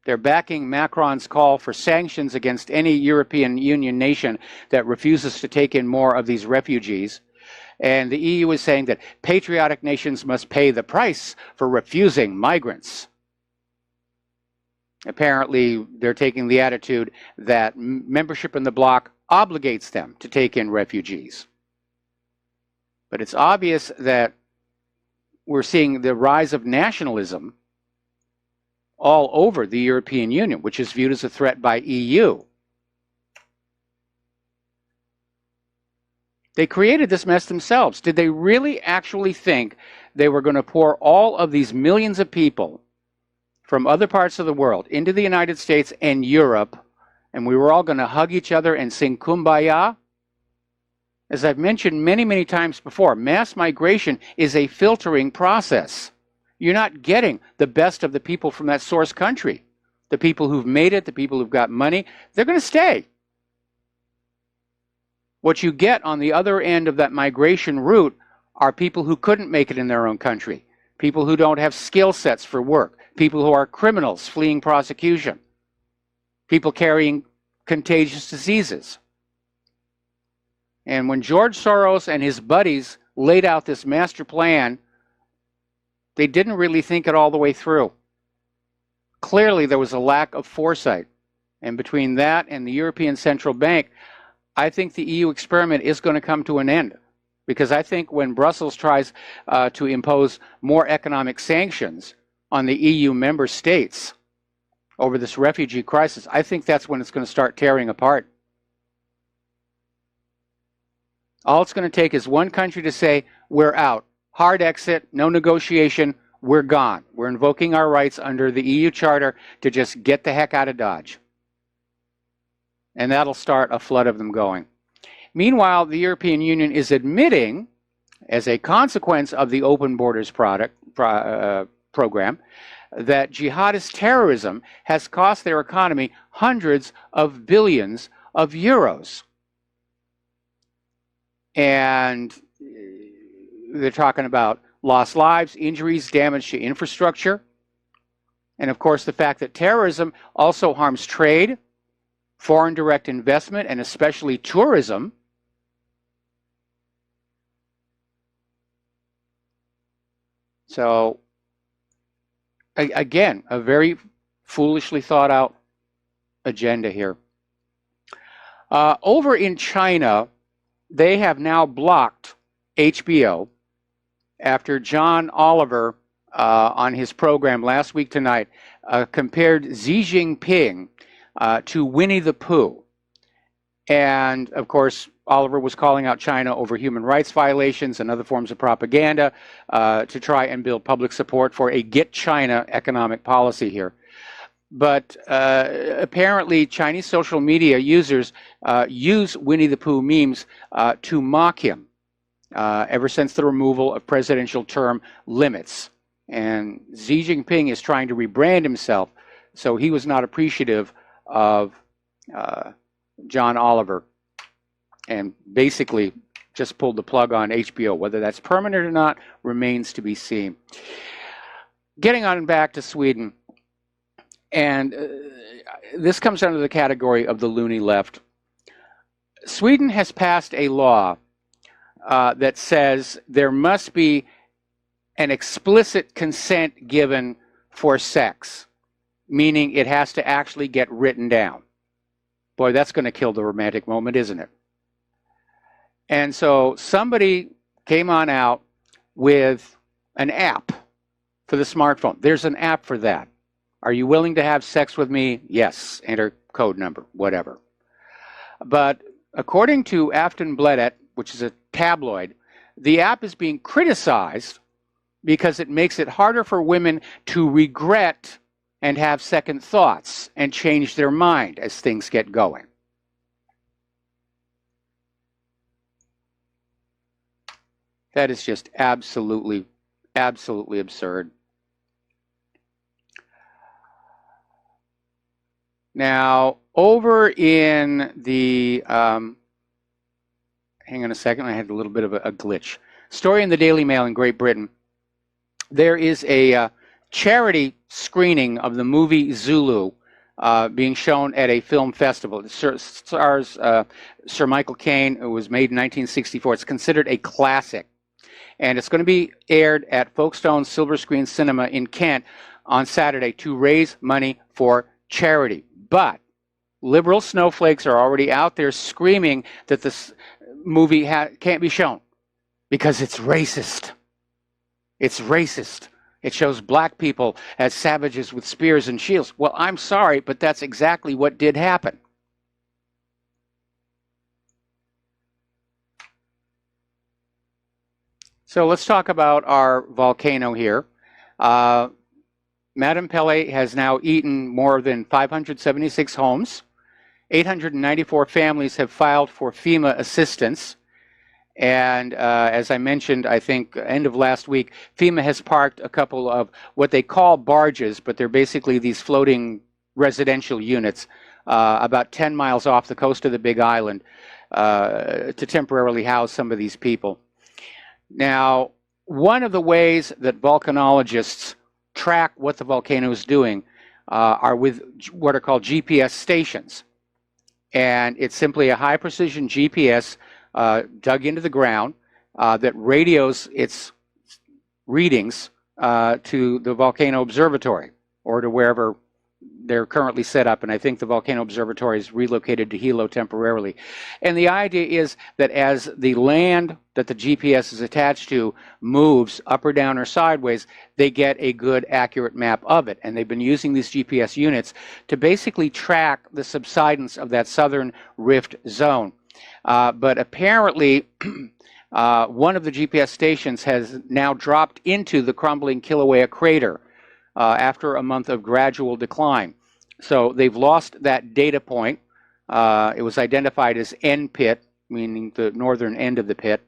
They're backing Macron's call for sanctions against any European Union nation that refuses to take in more of these refugees. And the EU is saying that patriotic nations must pay the price for refusing migrants. Apparently, they're taking the attitude that membership in the bloc obligates them to take in refugees. But it's obvious that we're seeing the rise of nationalism all over the European Union, which is viewed as a threat by EU. They created this mess themselves. Did they really actually think they were going to pour all of these millions of people from other parts of the world into the United States and Europe, and we were all going to hug each other and sing Kumbaya? As I've mentioned many, many times before, mass migration is a filtering process. You're not getting the best of the people from that source country. The people who've made it, the people who've got money, they're going to stay. What you get on the other end of that migration route are people who couldn't make it in their own country, people who don't have skill sets for work, people who are criminals fleeing prosecution, people carrying contagious diseases. And when George Soros and his buddies laid out this master plan, they didn't really think it all the way through. Clearly, there was a lack of foresight. And between that and the European Central Bank, I think the EU experiment is going to come to an end. Because I think when Brussels tries to impose more economic sanctions on the EU member states, over this refugee crisis, I think that's when it's going to start tearing apart. All it's going to take is one country to say, we're out. Hard exit, no negotiation, we're gone. We're invoking our rights under the EU Charter to just get the heck out of Dodge. And that'll start a flood of them going. Meanwhile, the European Union is admitting, as a consequence of the Open Borders program, that jihadist terrorism has cost their economy hundreds of billions of euros. And they're talking about lost lives, injuries, damage to infrastructure, and of course the fact that terrorism also harms trade, foreign direct investment, and especially tourism. So, again, a very foolishly thought out agenda here. Over in China, they have now blocked HBO after John Oliver on his program last week tonight compared Xi Jinping to Winnie the Pooh. And of course, Oliver was calling out China over human rights violations and other forms of propaganda to try and build public support for a Get China economic policy here. But apparently Chinese social media users use Winnie the Pooh memes to mock him ever since the removal of presidential term limits. And Xi Jinping is trying to rebrand himself, so he was not appreciative of John Oliver and basically just pulled the plug on HBO. Whether that's permanent or not remains to be seen. Getting on back to Sweden, and this comes under the category of the loony left. Sweden has passed a law that says there must be an explicit consent given for sex, meaning it has to actually get written down. Boy, that's going to kill the romantic moment, isn't it? And so somebody came on out with an app for the smartphone. There's an app for that. Are you willing to have sex with me? Yes. Enter code number, whatever. But according to Aftonbladet, which is a tabloid, the app is being criticized because it makes it harder for women to regret and have second thoughts and change their mind as things get going. That is just absolutely, absolutely absurd. Now, over in the, hang on a second, I had a little bit of a glitch. Story in the Daily Mail in Great Britain. There is a charity screening of the movie Zulu being shown at a film festival. It stars Sir Michael Caine. It was made in 1964. It's considered a classic. And it's going to be aired at Folkestone Silver Screen Cinema in Kent on Saturday to raise money for charity. But liberal snowflakes are already out there screaming that this movie can't be shown because it's racist. It's racist. It shows black people as savages with spears and shields. Well, I'm sorry, but that's exactly what did happen. So let's talk about our volcano here. Madame Pele has now eaten more than 576 homes. 894 families have filed for FEMA assistance. And as I mentioned, I think end of last week, FEMA has parked a couple of what they call barges, but they're basically these floating residential units about 10 miles off the coast of the Big Island to temporarily house some of these people. Now, one of the ways that volcanologists track what the volcano is doing are with what are called GPS stations. And it's simply a high precision GPS dug into the ground that radios its readings to the volcano observatory or to wherever they're currently set up, and I think the Volcano Observatory is relocated to Hilo temporarily. And the idea is that as the land that the GPS is attached to moves up or down or sideways, they get a good, accurate map of it. And they've been using these GPS units to basically track the subsidence of that southern rift zone. But apparently, one of the GPS stations has now dropped into the crumbling Kilauea crater after a month of gradual decline. So they've lost that data point. It was identified as N pit, meaning the northern end of the pit.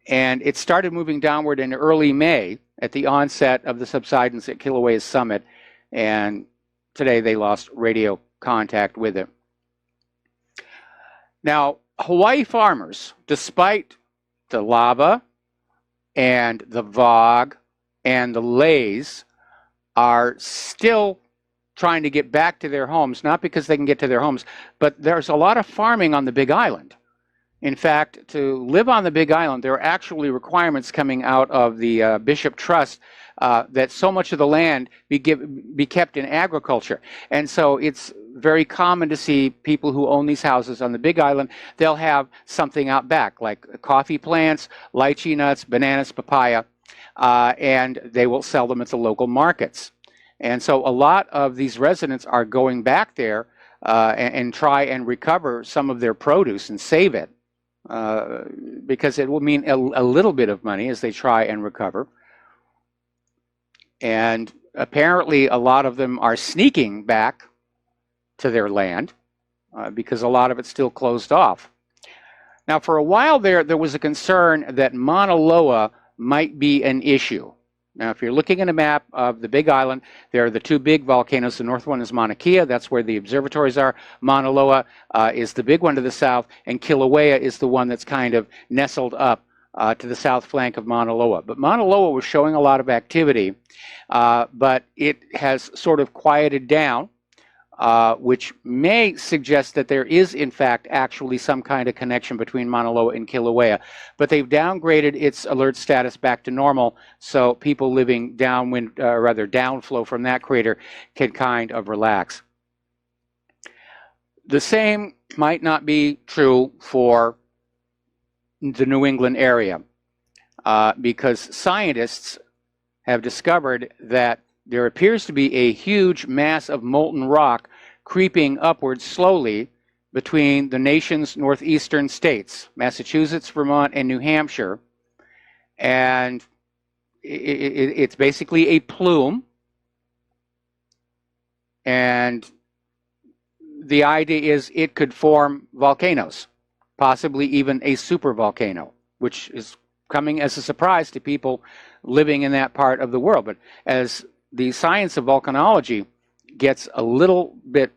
And it started moving downward in early May at the onset of the subsidence at Kilauea's summit. And today they lost radio contact with it. Now, Hawaii farmers, despite the lava and the VOG and the lays, are still trying to get back to their homes, not because they can get to their homes, but there's a lot of farming on the Big Island. In fact, to live on the Big Island, there are actually requirements coming out of the Bishop Trust that so much of the land be kept in agriculture. And so it's very common to see people who own these houses on the Big Island, they'll have something out back, like coffee plants, lychee nuts, bananas, papaya, and they will sell them at the local markets. And so a lot of these residents are going back there and try and recover some of their produce and save it, because it will mean a little bit of money as they try and recover. And apparently a lot of them are sneaking back to their land because a lot of it's still closed off. Now, for a while there was a concern that Mauna Loa might be an issue. Now, if you're looking at a map of the Big Island, there are the two big volcanoes. The north one is Mauna Kea. That's where the observatories are. Mauna Loa is the big one to the south, and Kilauea is the one that's kind of nestled up to the south flank of Mauna Loa. But Mauna Loa was showing a lot of activity, but it has sort of quieted down, which may suggest that there is, in fact, actually some kind of connection between Mauna Loa and Kilauea. But they've downgraded its alert status back to normal, so people living downwind, rather downflow from that crater can kind of relax. The same might not be true for the New England area, because scientists have discovered that there appears to be a huge mass of molten rock creeping upwards slowly between the nation's northeastern states, Massachusetts, Vermont, and New Hampshire. And it's basically a plume. And the idea is it could form volcanoes, possibly even a supervolcano, which is coming as a surprise to people living in that part of the world. But as the science of volcanology gets a little bit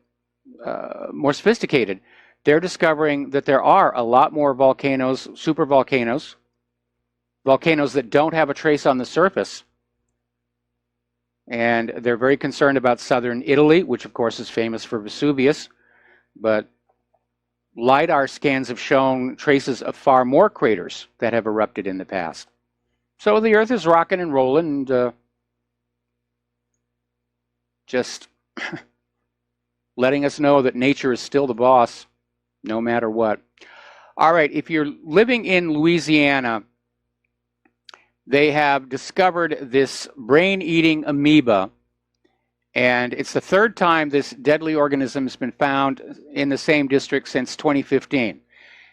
more sophisticated, they're discovering that there are a lot more volcanoes, supervolcanoes, volcanoes that don't have a trace on the surface. And they're very concerned about southern Italy, which of course is famous for Vesuvius. But LiDAR scans have shown traces of far more craters that have erupted in the past. So the Earth is rocking and rolling, and just letting us know that nature is still the boss, no matter what. All right, if you're living in Louisiana, they have discovered this brain-eating amoeba, and it's the third time this deadly organism has been found in the same district since 2015.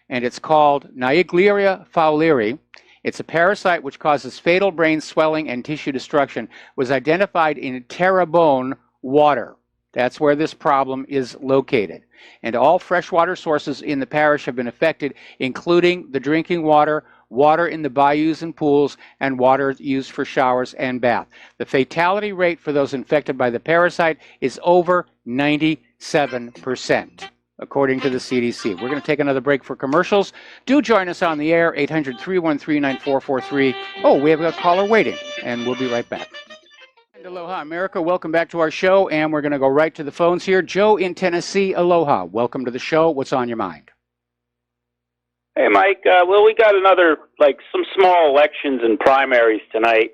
And it's called Naegleria fowleri. It's a parasite which causes fatal brain swelling and tissue destruction. Was identified in Terrebonne water. That's where this problem is located. And all freshwater sources in the parish have been affected, including the drinking water, water in the bayous and pools, and water used for showers and bath. The fatality rate for those infected by the parasite is over 97%, according to the CDC. We're going to take another break for commercials. Do join us on the air, 800-313-9443. Oh, we have a caller waiting, and we'll be right back. Aloha, America. Welcome back to our show, and we're going to go right to the phones here. Joe in Tennessee, aloha. Welcome to the show. What's on your mind? Hey, Mike. Well, we got some small elections and primaries tonight,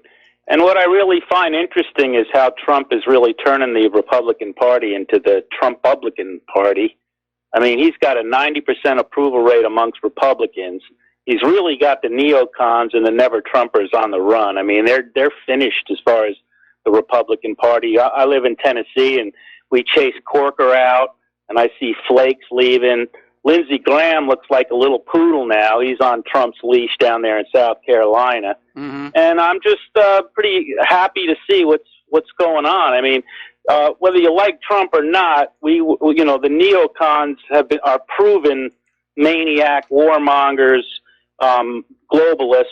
And what I really find interesting is how Trump is really turning the Republican Party into the Trump-Publican Party. I mean, he's got a 90% approval rate amongst Republicans. He's really got the neocons and the never-Trumpers on the run. I mean, they're finished as far as the Republican Party. I live in Tennessee, and we chase Corker out, and I see Flakes leaving. Lindsey Graham looks like a little poodle now. He's on Trump's leash down there in South Carolina. Mm-hmm. And I'm just pretty happy to see what's going on. I mean, whether you like Trump or not, the neocons are proven maniac, warmongers, globalists.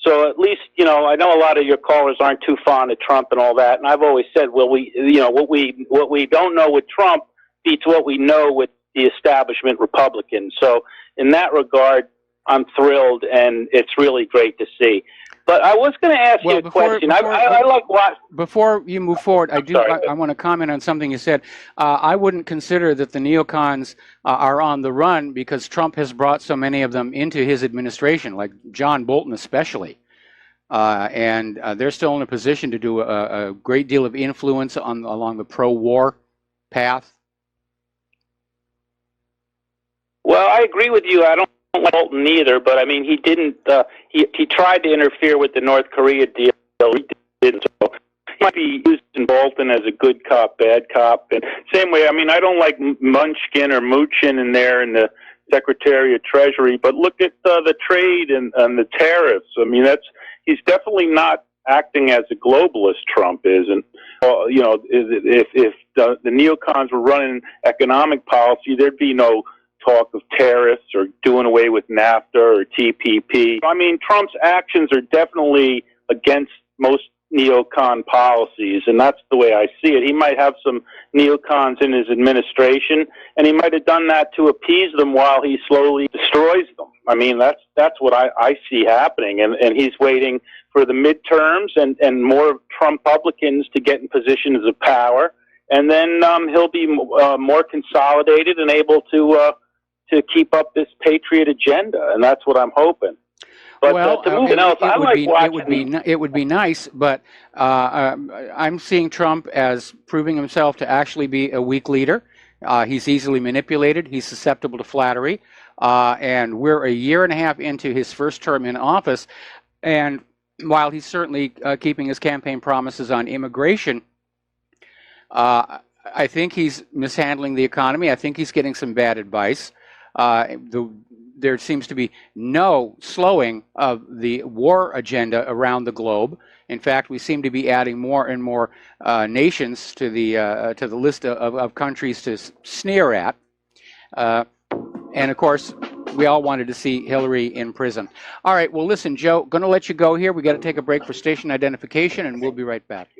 So at least, I know a lot of your callers aren't too fond of Trump and all that. And I've always said, well, what we don't know with Trump beats what we know with the establishment Republicans. So in that regard, I'm thrilled, and it's really great to see. But I was going to ask you a question. I like what. Before you move forward, I want to comment on something you said. I wouldn't consider that the neocons are on the run because Trump has brought so many of them into his administration, like John Bolton especially. And they're still in a position to do a great deal of influence along the pro-war path. Well, I agree with you. I don't like Bolton either, but I mean, he didn't. He tried to interfere with the North Korea deal. He didn't. So he might be using Bolton as a good cop, bad cop. And same way, I mean, I don't like Munchkin or Muchin in there in the Secretary of Treasury, but look at the trade and the tariffs. I mean, he's definitely not acting as a globalist. Trump is, and if the neocons were running economic policy, there'd be no talk of tariffs or doing away with NAFTA or TPP. I mean, Trump's actions are definitely against most neocon policies, and that's the way I see it. He might have some neocons in his administration, and he might have done that to appease them while he slowly destroys them. I mean, that's what I see happening, and he's waiting for the midterms and more Trump Republicans to get in positions of power, and then he'll be more consolidated and able to keep up this patriot agenda, and that's what I'm hoping. But well, to move else, I like watching. It would be nice, but I'm seeing Trump as proving himself to actually be a weak leader. He's easily manipulated. He's susceptible to flattery, and we're a year and a half into his first term in office. And while he's certainly keeping his campaign promises on immigration, I think he's mishandling the economy. I think he's getting some bad advice. There seems to be no slowing of the war agenda around the globe. In fact, we seem to be adding more and more nations to the list of countries to sneer at. And of course, we all wanted to see Hillary in prison. All right, well, listen, Joe, going to let you go here. We got to take a break for station identification, and we'll be right back.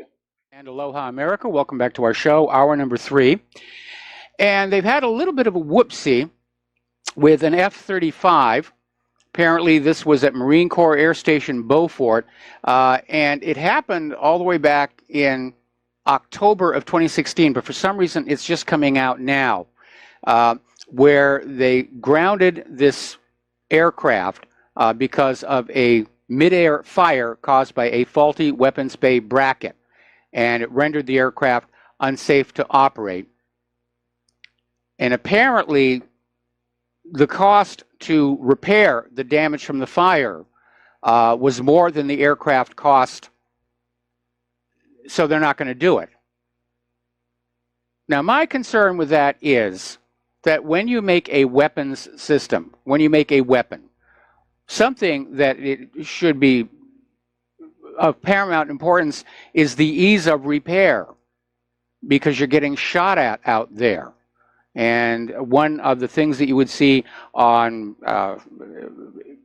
And aloha, America. Welcome back to our show, hour number 3. And they've had a little bit of a whoopsie with an F-35. Apparently, this was at Marine Corps Air Station Beaufort, and it happened all the way back in October of 2016, but for some reason, it's just coming out now, where they grounded this aircraft because of a mid-air fire caused by a faulty weapons bay bracket, and it rendered the aircraft unsafe to operate. And apparently, the cost to repair the damage from the fire was more than the aircraft cost, so they're not going to do it. Now, my concern with that is that when you make a weapons system, when you make a weapon, something that it should be of paramount importance is the ease of repair, because you're getting shot at out there. And one of the things that you would see on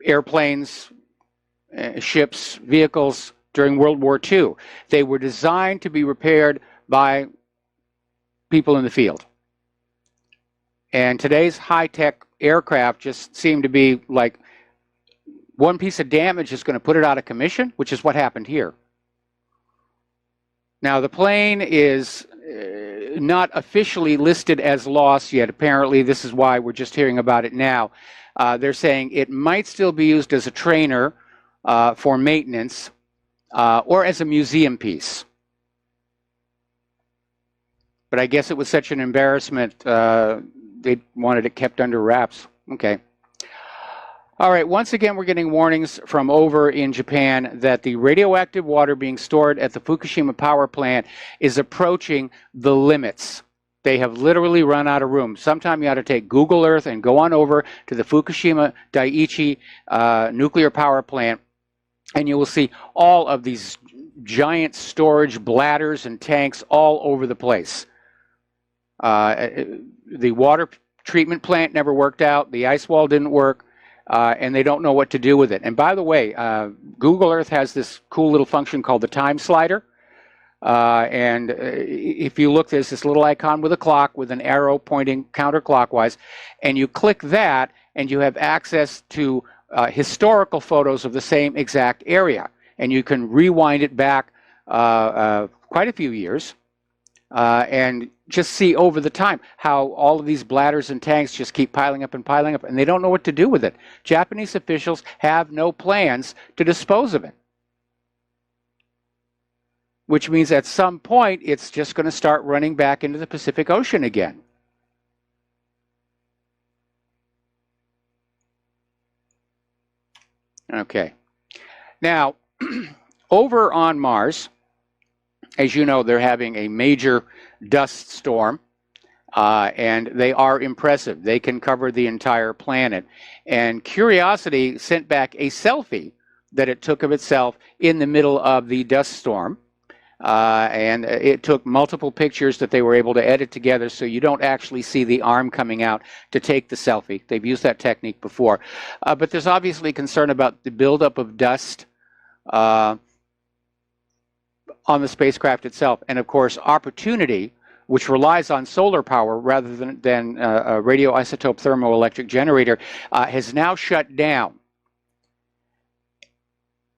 airplanes, ships, vehicles during World War II, they were designed to be repaired by people in the field. And today's high-tech aircraft just seem to be like one piece of damage is going to put it out of commission, which is what happened here. Now, the plane is not officially listed as lost yet. Apparently, this is why we're just hearing about it now. They're saying it might still be used as a trainer for maintenance, or as a museum piece. But I guess it was such an embarrassment, they wanted it kept under wraps. Okay. All right, once again, we're getting warnings from over in Japan that the radioactive water being stored at the Fukushima power plant is approaching the limits. They have literally run out of room. Sometime you ought to take Google Earth and go on over to the Fukushima Daiichi nuclear power plant, and you will see all of these giant storage bladders and tanks all over the place. The water treatment plant never worked out. The ice wall didn't work. And they don't know what to do with it. And by the way, Google Earth has this cool little function called the time slider. And if you look, there's this little icon with a clock with an arrow pointing counterclockwise. And you click that, and you have access to historical photos of the same exact area. And you can rewind it back quite a few years. And just see over the time how all of these bladders and tanks just keep piling up, and they don't know what to do with it. Japanese officials have no plans to dispose of it, which means at some point it's just going to start running back into the Pacific Ocean again. Okay. Now, over on Mars, as you know, they're having a major dust storm, and they are impressive. They can cover the entire planet. And Curiosity sent back a selfie that it took of itself in the middle of the dust storm. And it took multiple pictures that they were able to edit together so you don't actually see the arm coming out to take the selfie. They've used that technique before. But there's obviously concern about the buildup of dust on the spacecraft itself. And of course, Opportunity, which relies on solar power rather than a radioisotope thermoelectric generator, has now shut down.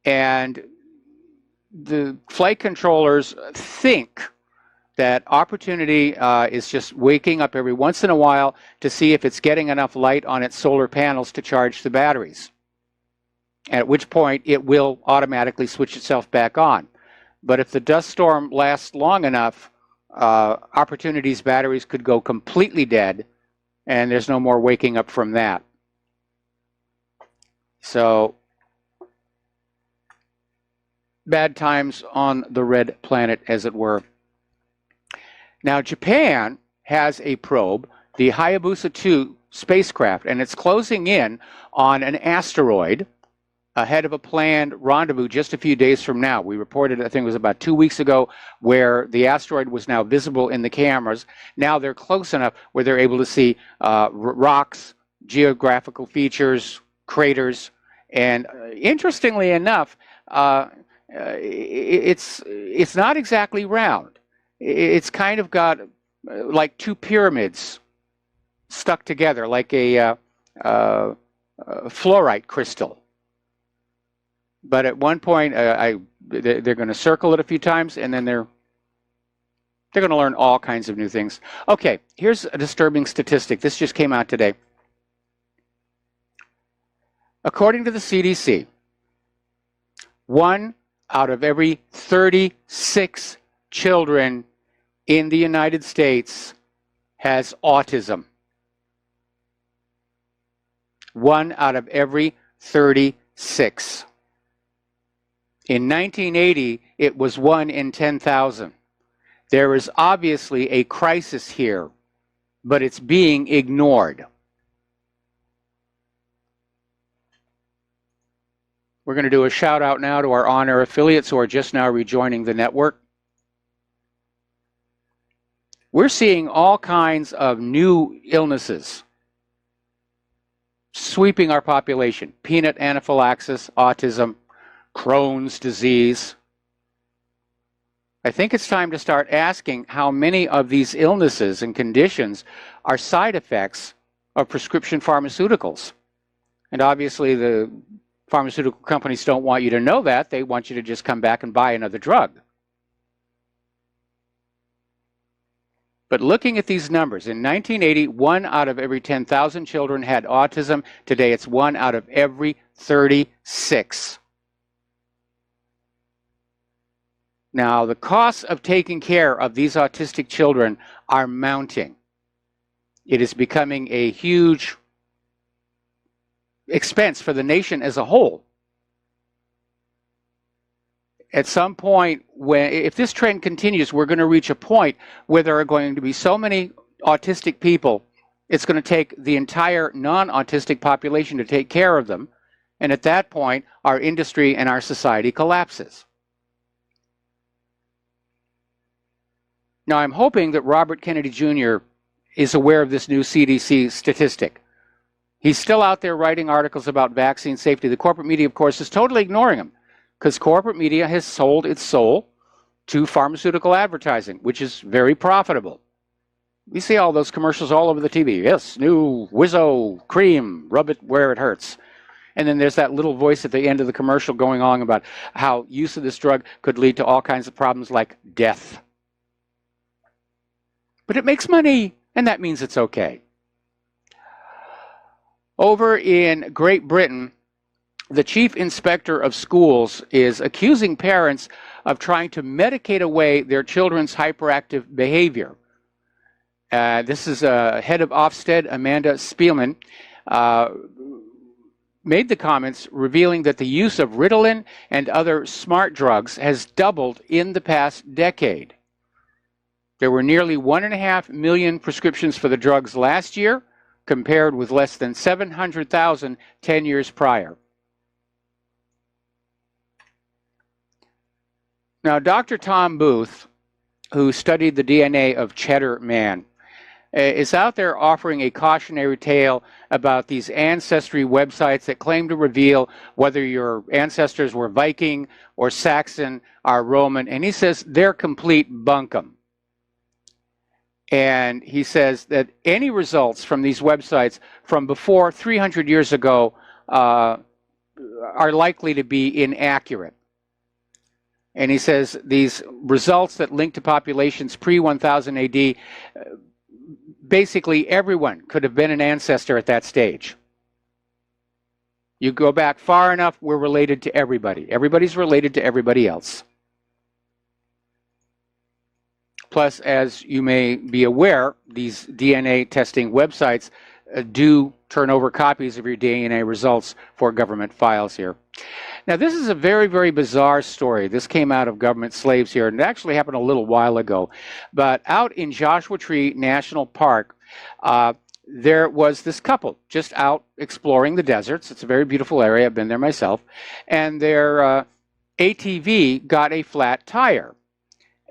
And the flight controllers think that Opportunity is just waking up every once in a while to see if it's getting enough light on its solar panels to charge the batteries, at which point it will automatically switch itself back on. But if the dust storm lasts long enough, Opportunity's batteries could go completely dead, and there's no more waking up from that. So, bad times on the red planet, as it were. Now, Japan has a probe, the Hayabusa 2 spacecraft, and it's closing in on an asteroid ahead of a planned rendezvous just a few days from now. We reported, I think it was about 2 weeks ago, where the asteroid was now visible in the cameras. Now they're close enough where they're able to see rocks, geographical features, craters, and interestingly enough, it's not exactly round. It's kind of got like two pyramids stuck together, like a fluorite crystal. But at one point, they're going to circle it a few times, and then they're going to learn all kinds of new things. Okay, here's a disturbing statistic. This just came out today. According to the CDC, 1 out of every 36 children in the United States has autism. 1 out of every 36. In 1980, it was 1 in 10,000. There is obviously a crisis here, but it's being ignored. We're going to do a shout out now to our on-air affiliates who are just now rejoining the network. We're seeing all kinds of new illnesses sweeping our population. Peanut anaphylaxis, autism, Crohn's disease. I think it's time to start asking how many of these illnesses and conditions are side effects of prescription pharmaceuticals. And obviously the pharmaceutical companies don't want you to know that. They want you to just come back and buy another drug. But looking at these numbers, in 1980, 1 out of every 10,000 children had autism. Today it's 1 out of every 36. Now, the costs of taking care of these autistic children are mounting. It is becoming a huge expense for the nation as a whole. At some point, if this trend continues, we're going to reach a point where there are going to be so many autistic people, it's going to take the entire non-autistic population to take care of them. And at that point, our industry and our society collapses. Now, I'm hoping that Robert Kennedy Jr. is aware of this new CDC statistic. He's still out there writing articles about vaccine safety. The corporate media, of course, is totally ignoring him because corporate media has sold its soul to pharmaceutical advertising, which is very profitable. We see all those commercials all over the TV. Yes, new Wizzo cream, rub it where it hurts. And then there's that little voice at the end of the commercial going on about how use of this drug could lead to all kinds of problems like death. But it makes money, and that means it's okay. Over in Great Britain, the chief inspector of schools is accusing parents of trying to medicate away their children's hyperactive behavior. This is head of Ofsted, Amanda Spielman, made the comments revealing that the use of Ritalin and other smart drugs has doubled in the past decade. There were nearly 1.5 million prescriptions for the drugs last year, compared with less than 700,000 10 years prior. Now, Dr. Tom Booth, who studied the DNA of Cheddar Man, is out there offering a cautionary tale about these ancestry websites that claim to reveal whether your ancestors were Viking or Saxon or Roman, and he says they're complete bunkum. And he says that any results from these websites from before 300 years ago are likely to be inaccurate. And he says these results that link to populations pre-1000 AD, basically everyone could have been an ancestor at that stage. You go back far enough, we're related to everybody. Everybody's related to everybody else. Plus, as you may be aware, these DNA testing websites do turn over copies of your DNA results for government files here. Now, this is a very, very bizarre story. This came out of government slaves here, and it actually happened a little while ago. But out in Joshua Tree National Park, there was this couple just out exploring the deserts. It's a very beautiful area. I've been there myself. And their ATV got a flat tire.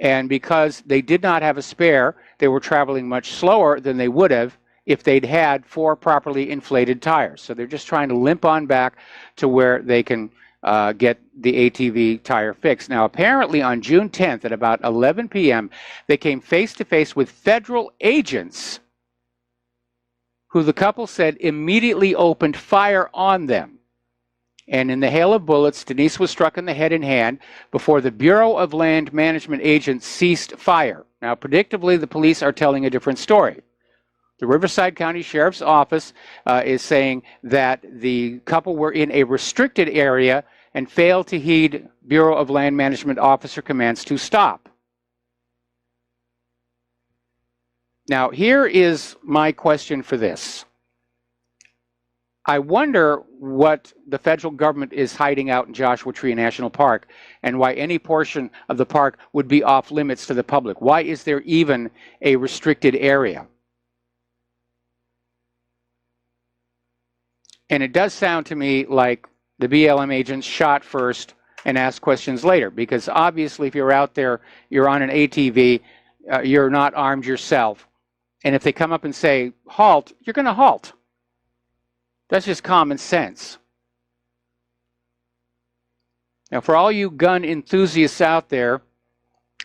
And because they did not have a spare, they were traveling much slower than they would have if they'd had 4 properly inflated tires. So they're just trying to limp on back to where they can get the ATV tire fixed. Now, apparently on June 10th at about 11 p.m., they came face to face with federal agents who the couple said immediately opened fire on them. And in the hail of bullets, Denise was struck in the head and hand before the Bureau of Land Management agents ceased fire. Now, predictably, the police are telling a different story. The Riverside County Sheriff's Office is saying that the couple were in a restricted area and failed to heed Bureau of Land Management officer commands to stop. Now, here is my question for this. I wonder what the federal government is hiding out in Joshua Tree National Park and why any portion of the park would be off limits to the public. Why is there even a restricted area? And it does sound to me like the BLM agents shot first and asked questions later, because obviously if you're out there, you're on an ATV, you're not armed yourself. And if they come up and say, halt, you're going to halt. That's just common sense. Now, for all you gun enthusiasts out there,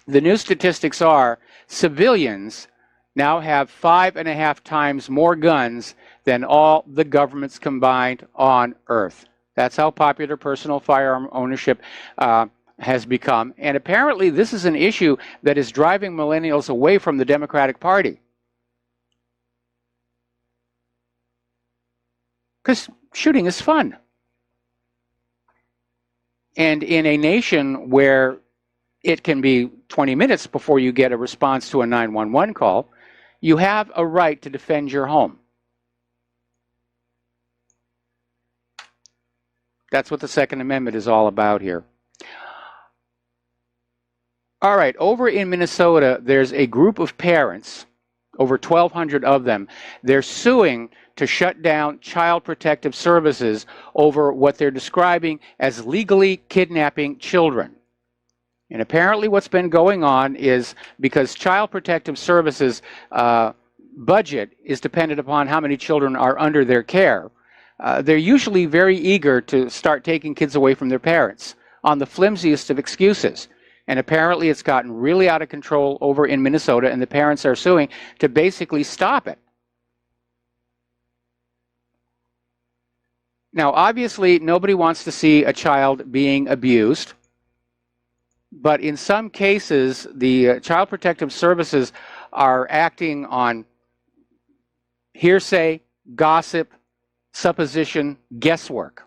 the new statistics are civilians now have 5.5 times more guns than all the governments combined on Earth. That's how popular personal firearm ownership has become. And apparently this is an issue that is driving millennials away from the Democratic Party. Because shooting is fun. And in a nation where it can be 20 minutes before you get a response to a 911 call. You have a right to defend your home. That's what the Second Amendment is all about here. All right, over in Minnesota, there's a group of parents, over 1,200 of them. They're suing to shut down Child Protective Services over what they're describing as legally kidnapping children. And apparently what's been going on is because Child Protective Services budget is dependent upon how many children are under their care, they're usually very eager to start taking kids away from their parents on the flimsiest of excuses. And apparently it's gotten really out of control over in Minnesota, and the parents are suing to basically stop it. Now, obviously, nobody wants to see a child being abused. But in some cases, the Child Protective Services are acting on hearsay, gossip, supposition, guesswork.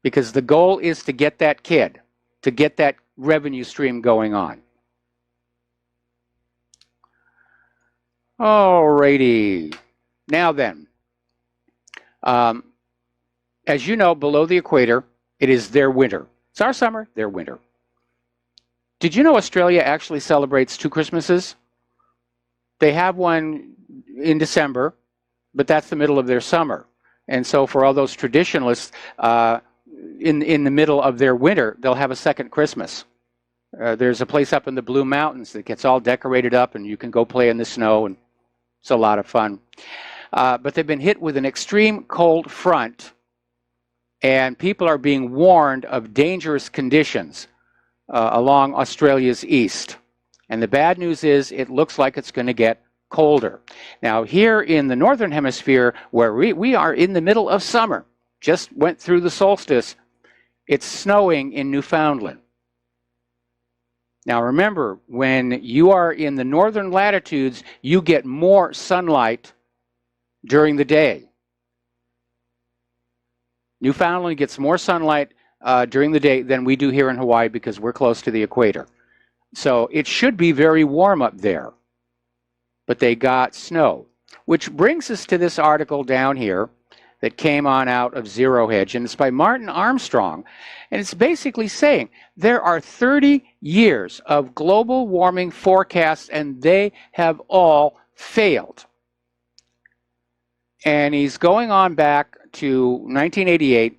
Because the goal is to get that kid, to get that revenue stream going on. Alrighty. Now then, as you know, below the equator, it is their winter. It's our summer, their winter. Did you know Australia actually celebrates 2 Christmases? They have one in December, but that's the middle of their summer. And so for all those traditionalists, in the middle of their winter, they'll have a second Christmas. There's a place up in the Blue Mountains that gets all decorated up, and you can go play in the snow, and it's a lot of fun. But they've been hit with an extreme cold front, and people are being warned of dangerous conditions along Australia's east. And the bad news is it looks like it's going to get colder. Now, here in the northern hemisphere, where we are in the middle of summer, just went through the solstice, it's snowing in Newfoundland. Now remember, when you are in the northern latitudes, you get more sunlight during the day. Newfoundland gets more sunlight during the day than we do here in Hawaii because we're close to the equator. So it should be very warm up there. But they got snow. Which brings us to this article down here that came on out of Zero Hedge, and it's by Martin Armstrong. And it's basically saying there are 30 years of global warming forecasts, and they have all failed. And he's going on back to 1988,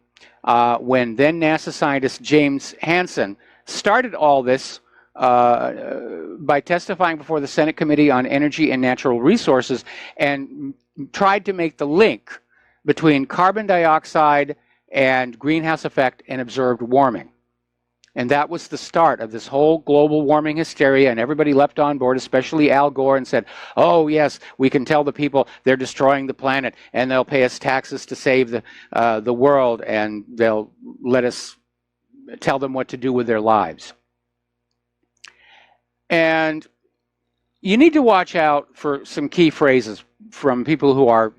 when then NASA scientist James Hansen started all this by testifying before the Senate Committee on Energy and Natural Resources, and tried to make the link between carbon dioxide and greenhouse effect and observed warming. And that was the start of this whole global warming hysteria, and everybody leapt on board, especially Al Gore, and said, oh yes, we can tell the people they're destroying the planet, and they'll pay us taxes to save the world, and they'll let us tell them what to do with their lives. And you need to watch out for some key phrases from people who are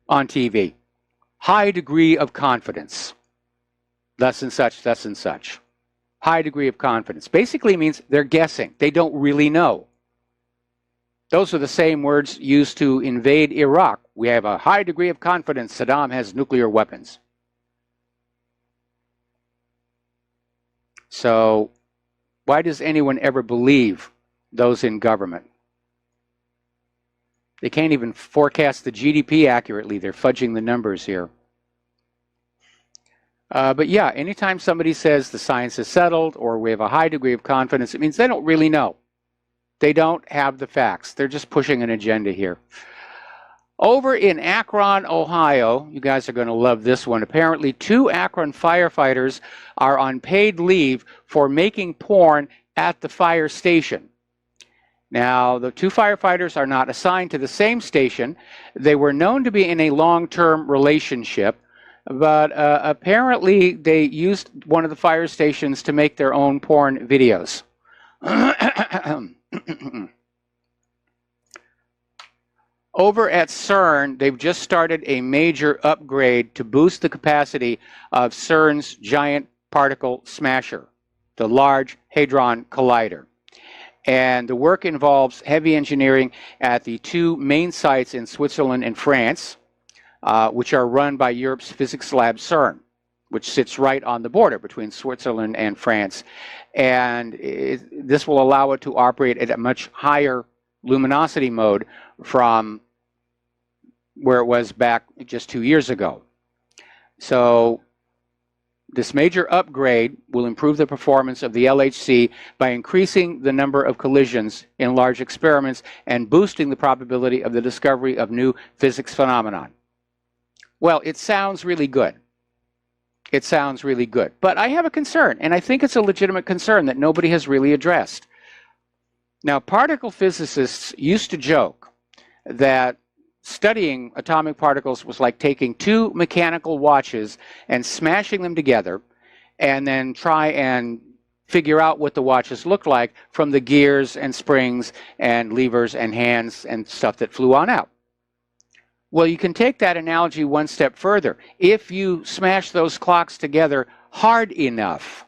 on TV. High degree of confidence. Thus and such, thus and such. High degree of confidence. Basically means they're guessing. They don't really know. Those are the same words used to invade Iraq. We have a high degree of confidence Saddam has nuclear weapons. So, why does anyone ever believe those in government? They can't even forecast the GDP accurately. They're fudging the numbers here. But yeah, anytime somebody says the science is settled or we have a high degree of confidence, it means they don't really know. They don't have the facts. They're just pushing an agenda here. Over in Akron, Ohio, you guys are going to love this one. Apparently, 2 Akron firefighters are on paid leave for making porn at the fire station. Now, the 2 firefighters are not assigned to the same station. They were known to be in a long-term relationship, but apparently they used one of the fire stations to make their own porn videos. Over at CERN, they've just started a major upgrade to boost the capacity of CERN's giant particle smasher. the Large Hadron Collider. And the work involves heavy engineering at the two main sites in Switzerland and France, which are run by Europe's physics lab CERN, which sits right on the border between Switzerland and France. And this will allow it to operate at a much higher luminosity mode from where it was back just 2 years ago. So this major upgrade will improve the performance of the LHC by increasing the number of collisions in large experiments and boosting the probability of the discovery of new physics phenomenon. Well, it sounds really good. It sounds really good. But I have a concern, and I think it's a legitimate concern that nobody has really addressed. Now, particle physicists used to joke that studying atomic particles was like taking two mechanical watches and smashing them together and then try and figure out what the watches looked like from the gears and springs and levers and hands and stuff that flew on out. Well, you can take that analogy one step further. If you smash those clocks together hard enough,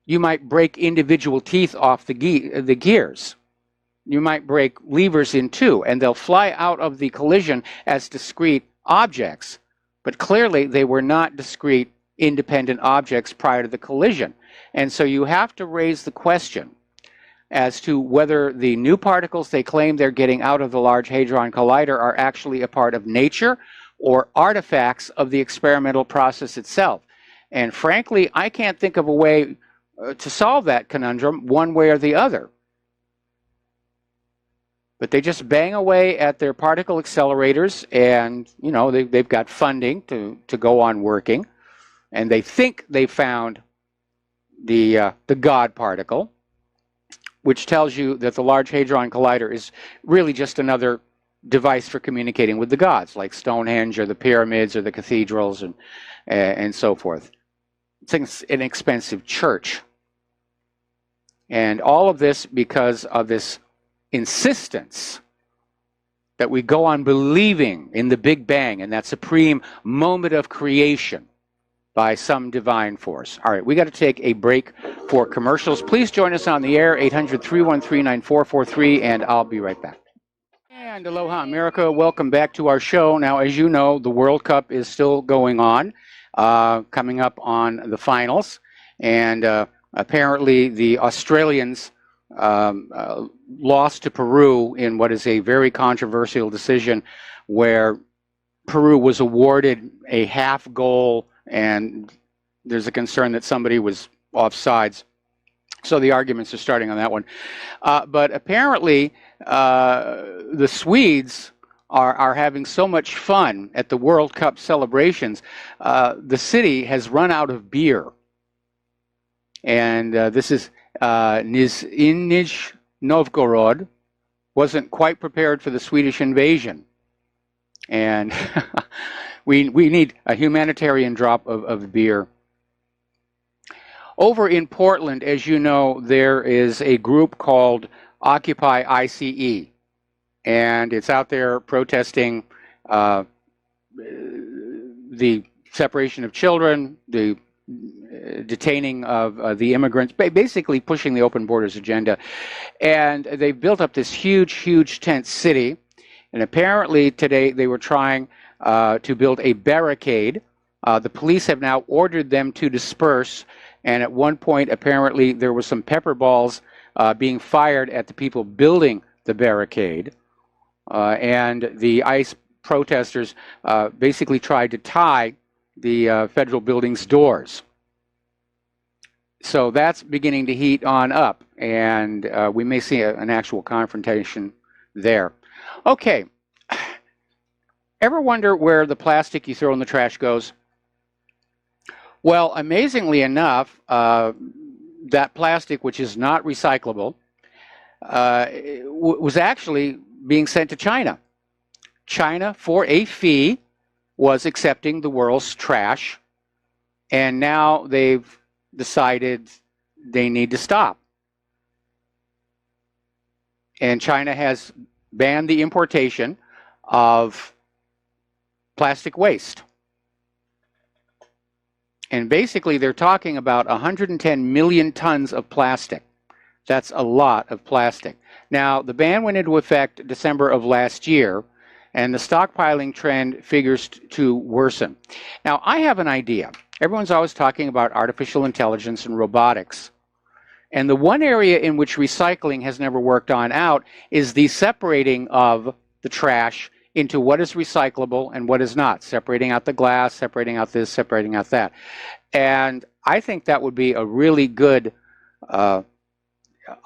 you might break individual teeth off the gears. You might break levers in two, and they'll fly out of the collision as discrete objects. But clearly, they were not discrete, independent objects prior to the collision. And so you have to raise the question as to whether the new particles they claim they're getting out of the Large Hadron Collider are actually a part of nature or artifacts of the experimental process itself. And frankly, I can't think of a way to solve that conundrum one way or the other. But they just bang away at their particle accelerators, and you know they've got funding to go on working, and they think they found the God particle, which tells you that the Large Hadron Collider is really just another device for communicating with the gods, like Stonehenge or the pyramids or the cathedrals and so forth. It's an expensive church. And all of this because of this insistence that we go on believing in the Big Bang and that supreme moment of creation by some divine force. All right, we got to take a break for commercials. Please join us on the air, 800-313-9443, and I'll be right back. And aloha, America. Welcome back to our show. Now, as you know, the World Cup is still going on, coming up on the finals. And apparently the Australians lost to Peru in what is a very controversial decision where Peru was awarded a half goal, and there's a concern that somebody was offsides. So the arguments are starting on that one. But apparently the Swedes are having so much fun at the World Cup celebrations. The city has run out of beer. And this is Nizhny Novgorod wasn't quite prepared for the Swedish invasion. And we need a humanitarian drop of beer. Over in Portland, as you know, there is a group called Occupy ICE. And it's out there protesting the separation of children, the detaining of the immigrants, basically pushing the open borders agenda. And they've built up this huge tent city. And apparently today they were trying to build a barricade. The police have now ordered them to disperse. And at one point, apparently, there was some pepper balls being fired at the people building the barricade. And the ICE protesters basically tried to tie the federal building's doors. So that's beginning to heat on up, and we may see an actual confrontation there. Okay, ever wonder where the plastic you throw in the trash goes? Well, amazingly enough, that plastic, which is not recyclable, was actually being sent to China. China, for a fee, was accepting the world's trash, and now they've decided they need to stop. And China has banned the importation of plastic waste. And basically, they're talking about 110 million tons of plastic. That's a lot of plastic. Now, the ban went into effect December of last year, and the stockpiling trend figures to worsen. Now, I have an idea. Everyone's always talking about artificial intelligence and robotics. And the one area in which recycling has never worked on out is the separating of the trash into what is recyclable and what is not, separating out the glass, separating out this, separating out that. And I think that would be a really good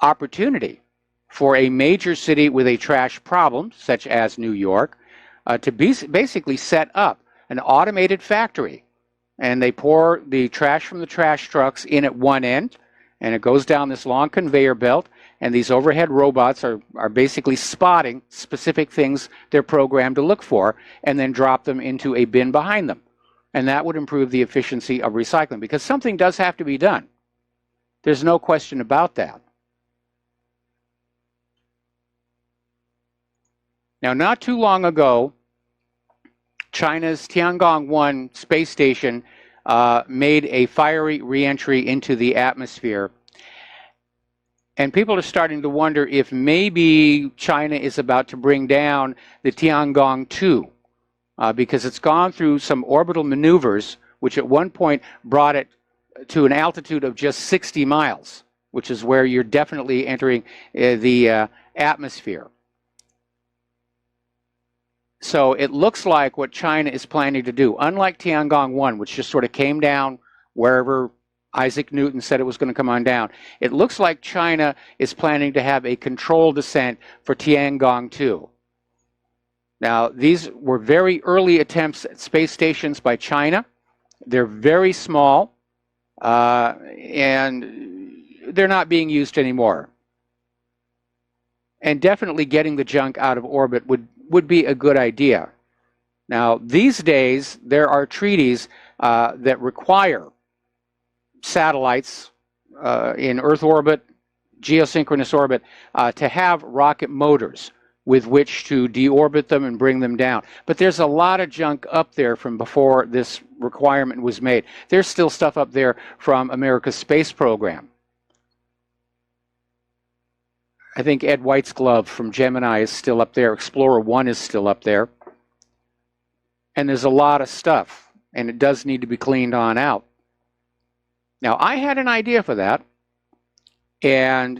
opportunity for a major city with a trash problem, such as New York, to basically set up an automated factory. And they pour the trash from the trash trucks in at one end, and it goes down this long conveyor belt, and these overhead robots are basically spotting specific things they're programmed to look for, and then drop them into a bin behind them. And that would improve the efficiency of recycling, because something does have to be done. There's no question about that. Now, not too long ago, China's Tiangong-1 space station made a fiery re-entry into the atmosphere. And people are starting to wonder if maybe China is about to bring down the Tiangong-2 because it's gone through some orbital maneuvers, which at one point brought it to an altitude of just 60 miles, which is where you're definitely entering the atmosphere. So it looks like what China is planning to do, unlike Tiangong-1, which just sort of came down wherever Isaac Newton said it was going to come on down, it looks like China is planning to have a controlled descent for Tiangong-2. Now, these were very early attempts at space stations by China. They're very small, and they're not being used anymore. And definitely getting the junk out of orbit would be a good idea. Now, these days, there are treaties that require satellites in Earth orbit, geosynchronous orbit, to have rocket motors with which to deorbit them and bring them down. But there's a lot of junk up there from before this requirement was made. There's still stuff up there from America's space program. I think Ed White's glove from Gemini is still up there. Explorer 1 is still up there. And there's a lot of stuff, and it does need to be cleaned on out. Now, I had an idea for that, and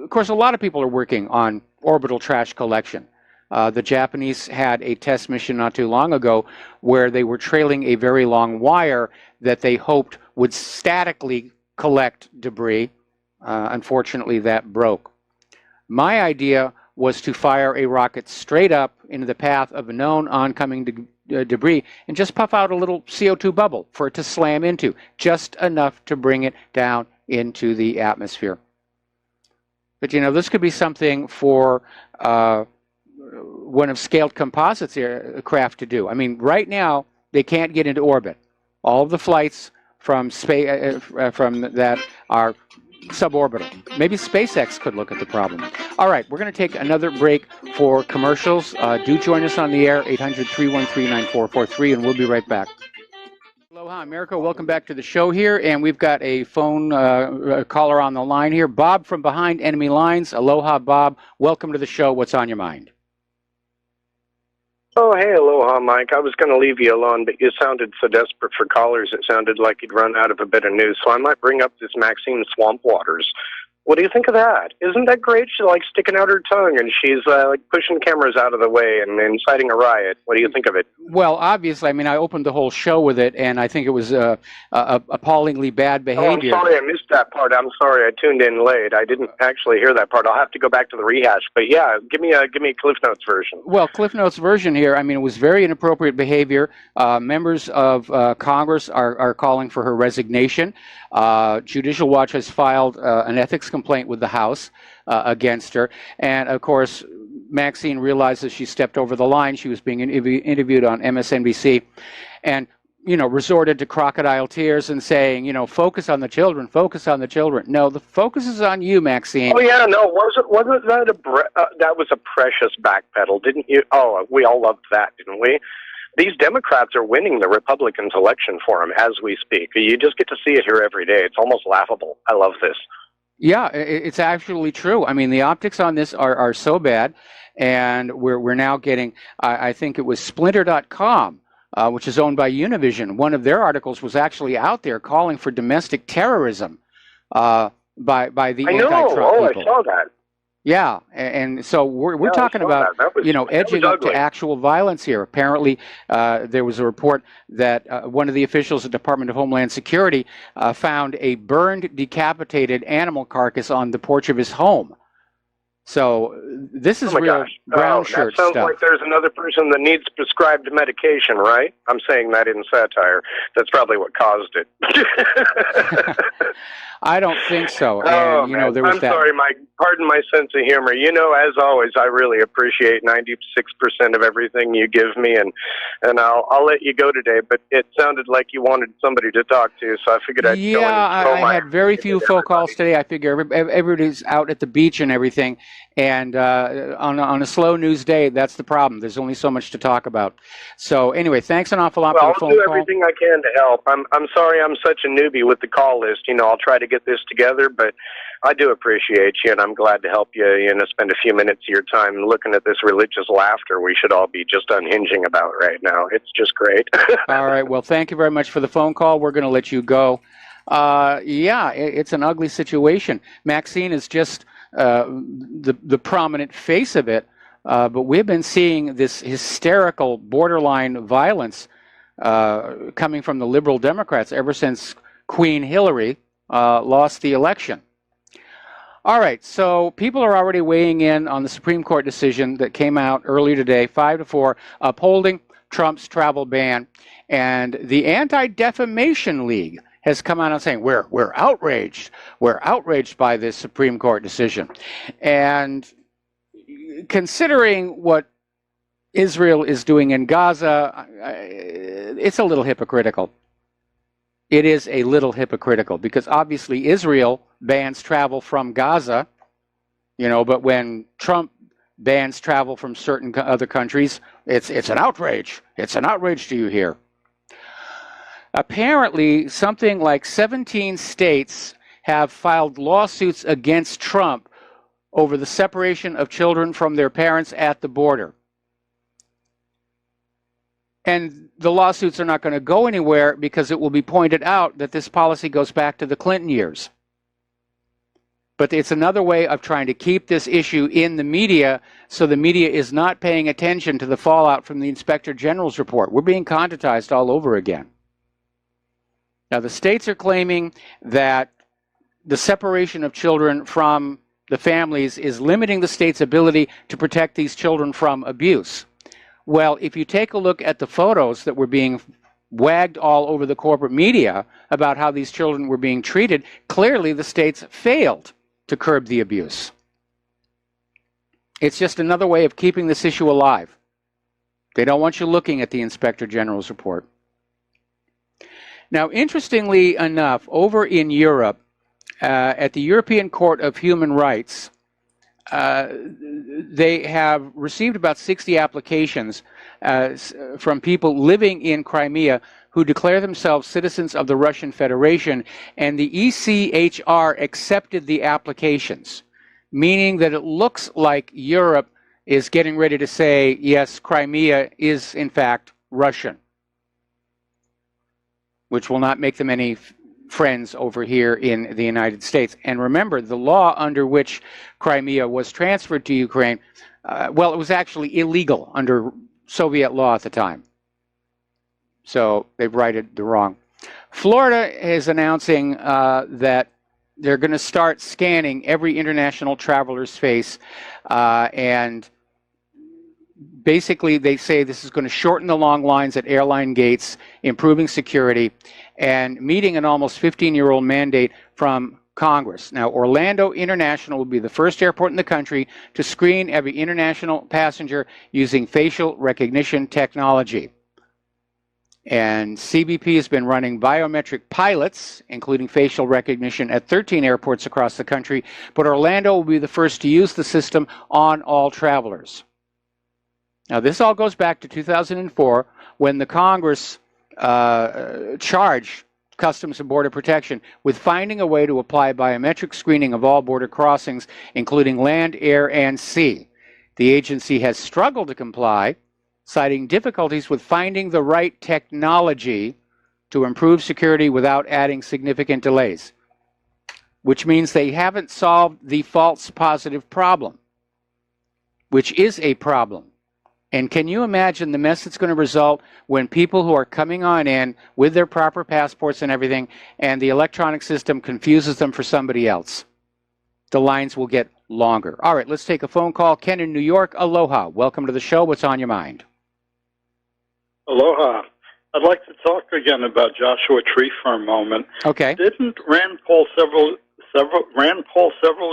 of course, a lot of people are working on orbital trash collection. The Japanese had a test mission not too long ago where they were trailing a very long wire that they hoped would statically collect debris. Unfortunately, that broke. My idea was to fire a rocket straight up into the path of a known oncoming debris and just puff out a little CO2 bubble for it to slam into, just enough to bring it down into the atmosphere. But you know, this could be something for one of Scaled Composites aircraft to do. I mean, right now, they can't get into orbit. All of the flights from space from that are suborbital. Maybe SpaceX could look at the problem. All right, we're going to take another break for commercials. Do join us on the air, 800-313-9443, and we'll be right back. Aloha, America. Welcome back to the show here, and we've got a phone caller on the line here. Bob from Behind Enemy Lines. Aloha, Bob. Welcome to the show. What's on your mind? Oh, hey, aloha, Mike. I was going to leave you alone, but you sounded so desperate for callers, it sounded like you'd run out of a bit of news, so I might bring up this Maxine Swamp Waters. What do you think of that? Isn't that great? She's like sticking out her tongue, and she's like pushing cameras out of the way and inciting a riot. What do you think of it? Well, obviously, I mean, I opened the whole show with it, and I think it was appallingly bad behavior. Oh, I'm sorry, I missed that part. I'm sorry, I tuned in late. I didn't actually hear that part. I'll have to go back to the rehash. But yeah, give me a Cliff Notes version. Well, Cliff Notes version here. I mean, it was very inappropriate behavior. Members of Congress are calling for her resignation. Judicial Watch has filed an ethics complaint with the House against her. And, of course, Maxine realizes she stepped over the line. She was being interviewed on MSNBC and, you know, resorted to crocodile tears and saying, you know, focus on the children, focus on the children. No, the focus is on you, Maxine. Oh, yeah, no, wasn't that that was a precious backpedal, didn't you? Oh, we all loved that, didn't we? these Democrats are winning the Republicans' election for them as we speak. You just get to see it here every day. It's almost laughable. I love this. Yeah, it's actually true. I mean, the optics on this are so bad, and we're now getting, I think it was Splinter.com, which is owned by Univision. One of their articles was actually out there calling for domestic terrorism by the anti-Trump people. I saw that. Yeah, and so we're talking about, edging up to actual violence here. Apparently, there was a report that one of the officials at the Department of Homeland Security found a burned, decapitated animal carcass on the porch of his home. So this is real brown shirt stuff. That sounds stuff. like there's another person that needs prescribed medication, right? I'm saying that in satire. That's probably what caused it. I don't think so. Oh, and, man. there was sorry, Mike. Pardon my sense of humor. As always, I really appreciate 96% of everything you give me, and I'll let you go today. But it sounded like you wanted somebody to talk to, so I figured I'd go and throw I had very few phone calls today. I figure everybody's out at the beach and everything, and on a slow news day, that's the problem. There's only so much to talk about. So anyway, thanks an awful lot for the phone call. I'll do everything I can to help. I'm sorry I'm such a newbie with the call list. I'll try to get this together, but I do appreciate you, and I'm glad to help you, spend a few minutes of your time looking at this religious laughter we should all be just unhinging about right now. It's just great. All right. Well, thank you very much for the phone call. We're going to let you go. It's an ugly situation. Maxine is just the prominent face of it, but we've been seeing this hysterical borderline violence coming from the liberal Democrats ever since Queen Hillary lost the election. All right, so people are already weighing in on the Supreme Court decision that came out earlier today, 5-4, upholding Trump's travel ban. And the Anti-Defamation League has come out and saying, we're outraged. We're outraged by this Supreme Court decision. And considering what Israel is doing in Gaza, it's a little hypocritical. It is a little hypocritical because obviously Israel bans travel from Gaza, but when Trump bans travel from certain other countries, it's an outrage. It's an outrage to you here. Apparently, something like 17 states have filed lawsuits against Trump over the separation of children from their parents at the border. And the lawsuits are not going to go anywhere because it will be pointed out that this policy goes back to the Clinton years. But it's another way of trying to keep this issue in the media so the media is not paying attention to the fallout from the Inspector General's report. We're being conditized all over again. Now, the states are claiming that the separation of children from the families is limiting the state's ability to protect these children from abuse. Well, if you take a look at the photos that were being wagged all over the corporate media about how these children were being treated, clearly the states failed to curb the abuse. It's just another way of keeping this issue alive. They don't want you looking at the Inspector General's report. Now, interestingly enough, over in Europe, at the European Court of Human Rights, they have received about 60 applications from people living in Crimea who declare themselves citizens of the Russian Federation, and the ECHR accepted the applications, meaning that it looks like Europe is getting ready to say, yes, Crimea is in fact Russian, which will not make them any friends over here in the United States. And remember, the law under which Crimea was transferred to Ukraine, it was actually illegal under Soviet law at the time. So they've righted the wrong. Florida is announcing that they're going to start scanning every international traveler's face, and basically they say this is going to shorten the long lines at airline gates, improving security, and meeting an almost 15-year-old mandate from Congress. Now, Orlando International will be the first airport in the country to screen every international passenger using facial recognition technology. And CBP has been running biometric pilots, including facial recognition, at 13 airports across the country, but Orlando will be the first to use the system on all travelers. Now, this all goes back to 2004, when the Congress charged Customs and Border Protection with finding a way to apply biometric screening of all border crossings, including land, air, and sea. The agency has struggled to comply, citing difficulties with finding the right technology to improve security without adding significant delays, which means they haven't solved the false positive problem, which is a problem. And can you imagine the mess that's going to result when people who are coming on in with their proper passports and everything, and the electronic system confuses them for somebody else? The lines will get longer. All right, let's take a phone call. Ken in New York, aloha. Welcome to the show. What's on your mind? Aloha. I'd like to talk again about Joshua Tree for a moment. Okay. Didn't Rand Paul several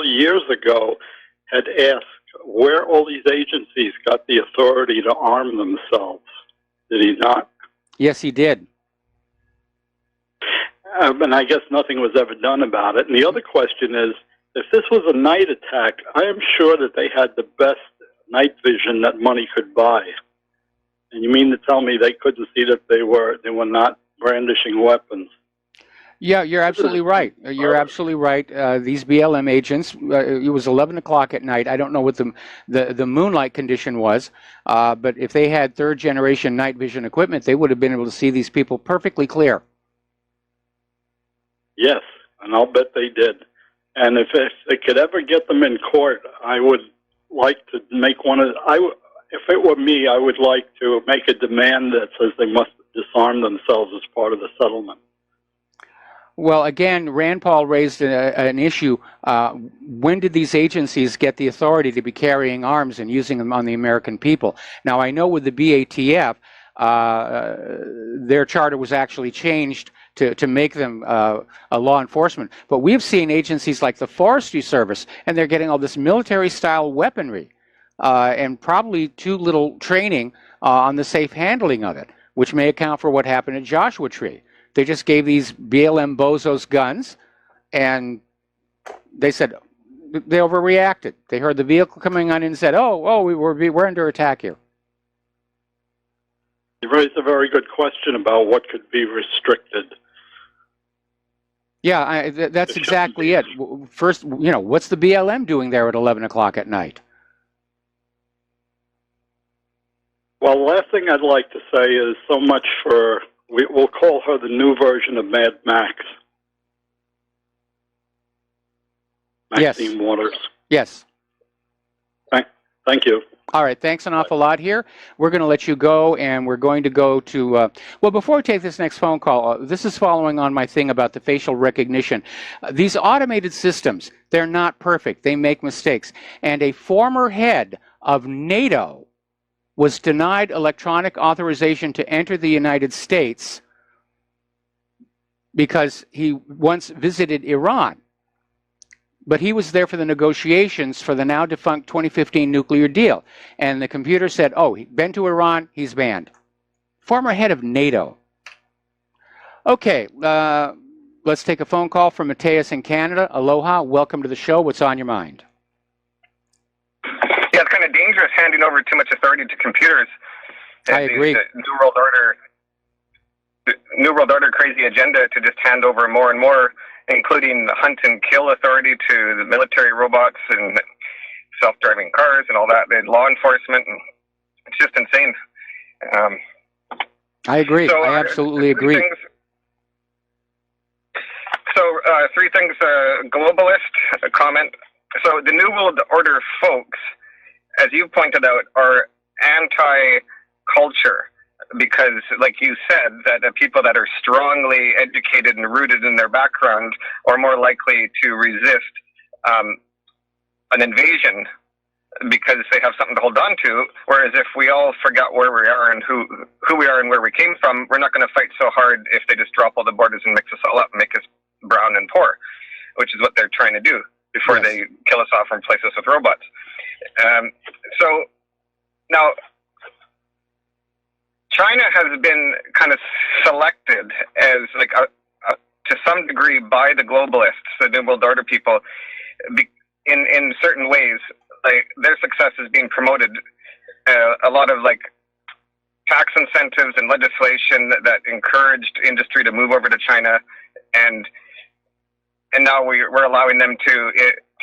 years ago had asked where all these agencies got the authority to arm themselves? Did he not? Yes, he did. And I guess nothing was ever done about it. And the other question is, if this was a night attack, I am sure that they had the best night vision that money could buy. And you mean to tell me they couldn't see that they were not brandishing weapons? Yeah, you're absolutely right. You're absolutely right. These BLM agents, it was 11 o'clock at night. I don't know what the moonlight condition was, but if they had third-generation night vision equipment, they would have been able to see these people perfectly clear. Yes, and I'll bet they did. And if they could ever get them in court, I would like to make if it were me, I would like to make a demand that says they must disarm themselves as part of the settlement. Well, again, Rand Paul raised an issue. When did these agencies get the authority to be carrying arms and using them on the American people? Now, I know with the BATF, their charter was actually changed to make them a law enforcement. But we've seen agencies like the Forestry Service, and they're getting all this military-style weaponry and probably too little training on the safe handling of it, which may account for what happened at Joshua Tree. They just gave these BLM bozos guns, and they said they overreacted. They heard the vehicle coming on and said, we're under attack here. You raised a very good question about what could be restricted. Yeah, that's exactly it. First, what's the BLM doing there at 11 o'clock at night? Well, the last thing I'd like to say is so much for, we'll call her the new version of Mad Max. Maxine Waters. Yes. Thank you. All right, thanks an awful lot here. We're going to let you go, and we're going to go to, well, before we take this next phone call, this is following on my thing about the facial recognition. These automated systems, they're not perfect. They make mistakes. And a former head of NATO was denied electronic authorization to enter the United States because he once visited Iran. But he was there for the negotiations for the now defunct 2015 nuclear deal. And the computer said, he's been to Iran, he's banned. Former head of NATO. Okay, let's take a phone call from Mateus in Canada. Aloha, welcome to the show. What's on your mind? Yeah, it's kind of dangerous handing over too much authority to computers. I agree. New World Order crazy agenda to just hand over more and more, including hunt and kill authority to the military robots and self-driving cars and all that, and law enforcement. And it's just insane. I agree. So, I absolutely agree. Three things. Globalist comment. So the New World Order folks, as you pointed out, are anti-culture. Because, like you said, that the people that are strongly educated and rooted in their background are more likely to resist an invasion because they have something to hold on to. Whereas if we all forget where we are and who we are and where we came from, we're not going to fight so hard if they just drop all the borders and mix us all up and make us brown and poor, which is what they're trying to do before they kill us off and replace us with robots. So now, China has been kind of selected as like to some degree by the globalists, the New World Order people, in certain ways. Like their success is being promoted. A lot of like tax incentives and legislation that encouraged industry to move over to China, and now we're allowing them to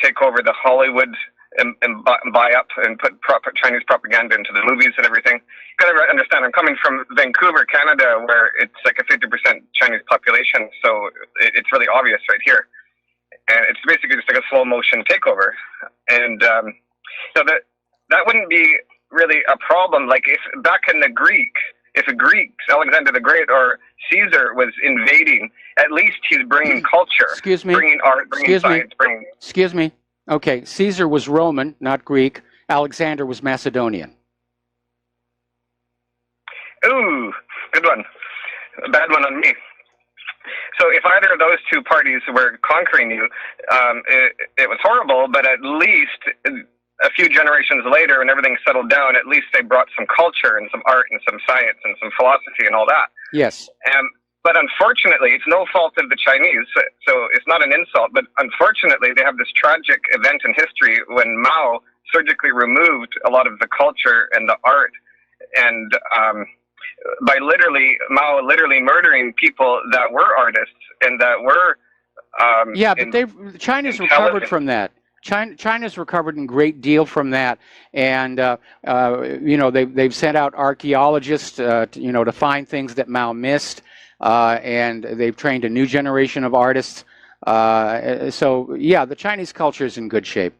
take over the Hollywood and buy up and put Chinese propaganda into the movies and everything. You got to understand, I'm coming from Vancouver, Canada, where it's like a 50% Chinese population, so it's really obvious right here. And it's basically just like a slow motion takeover. And so that wouldn't be really a problem. Like if back in the if the Greeks, Alexander the Great or Caesar was invading, at least he's bringing culture, bringing art, bringing science, Excuse me. Okay, Caesar was Roman, not Greek. Alexander was Macedonian. Ooh, good one. A bad one on me. So if either of those two parties were conquering you, it was horrible, but at least a few generations later, when everything settled down, at least they brought some culture and some art and some science and some philosophy and all that. Yes. But unfortunately, it's no fault of the Chinese, so it's not an insult, but unfortunately, they have this tragic event in history when Mao surgically removed a lot of the culture and the art, and by Mao literally murdering people that were artists and that were but China's recovered from that. China's recovered a great deal from that, and they've sent out archaeologists to find things that Mao missed, and they've trained a new generation of artists. So yeah, the Chinese culture is in good shape.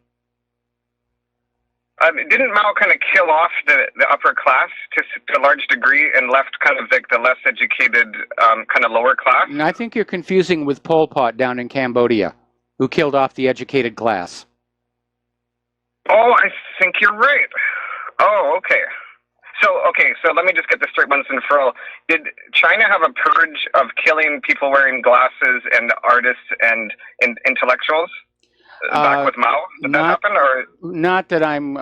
Didn't Mao kind of kill off the upper class to a large degree and left kind of like the less educated kind of lower class? And I think you're confusing with Pol Pot down in Cambodia, who killed off the educated class. Oh, I think you're right. Oh, okay. So let me just get this straight once and for all. Did China have a purge of killing people wearing glasses and artists and intellectuals back with Mao? Did that happen? Or? Not that I'm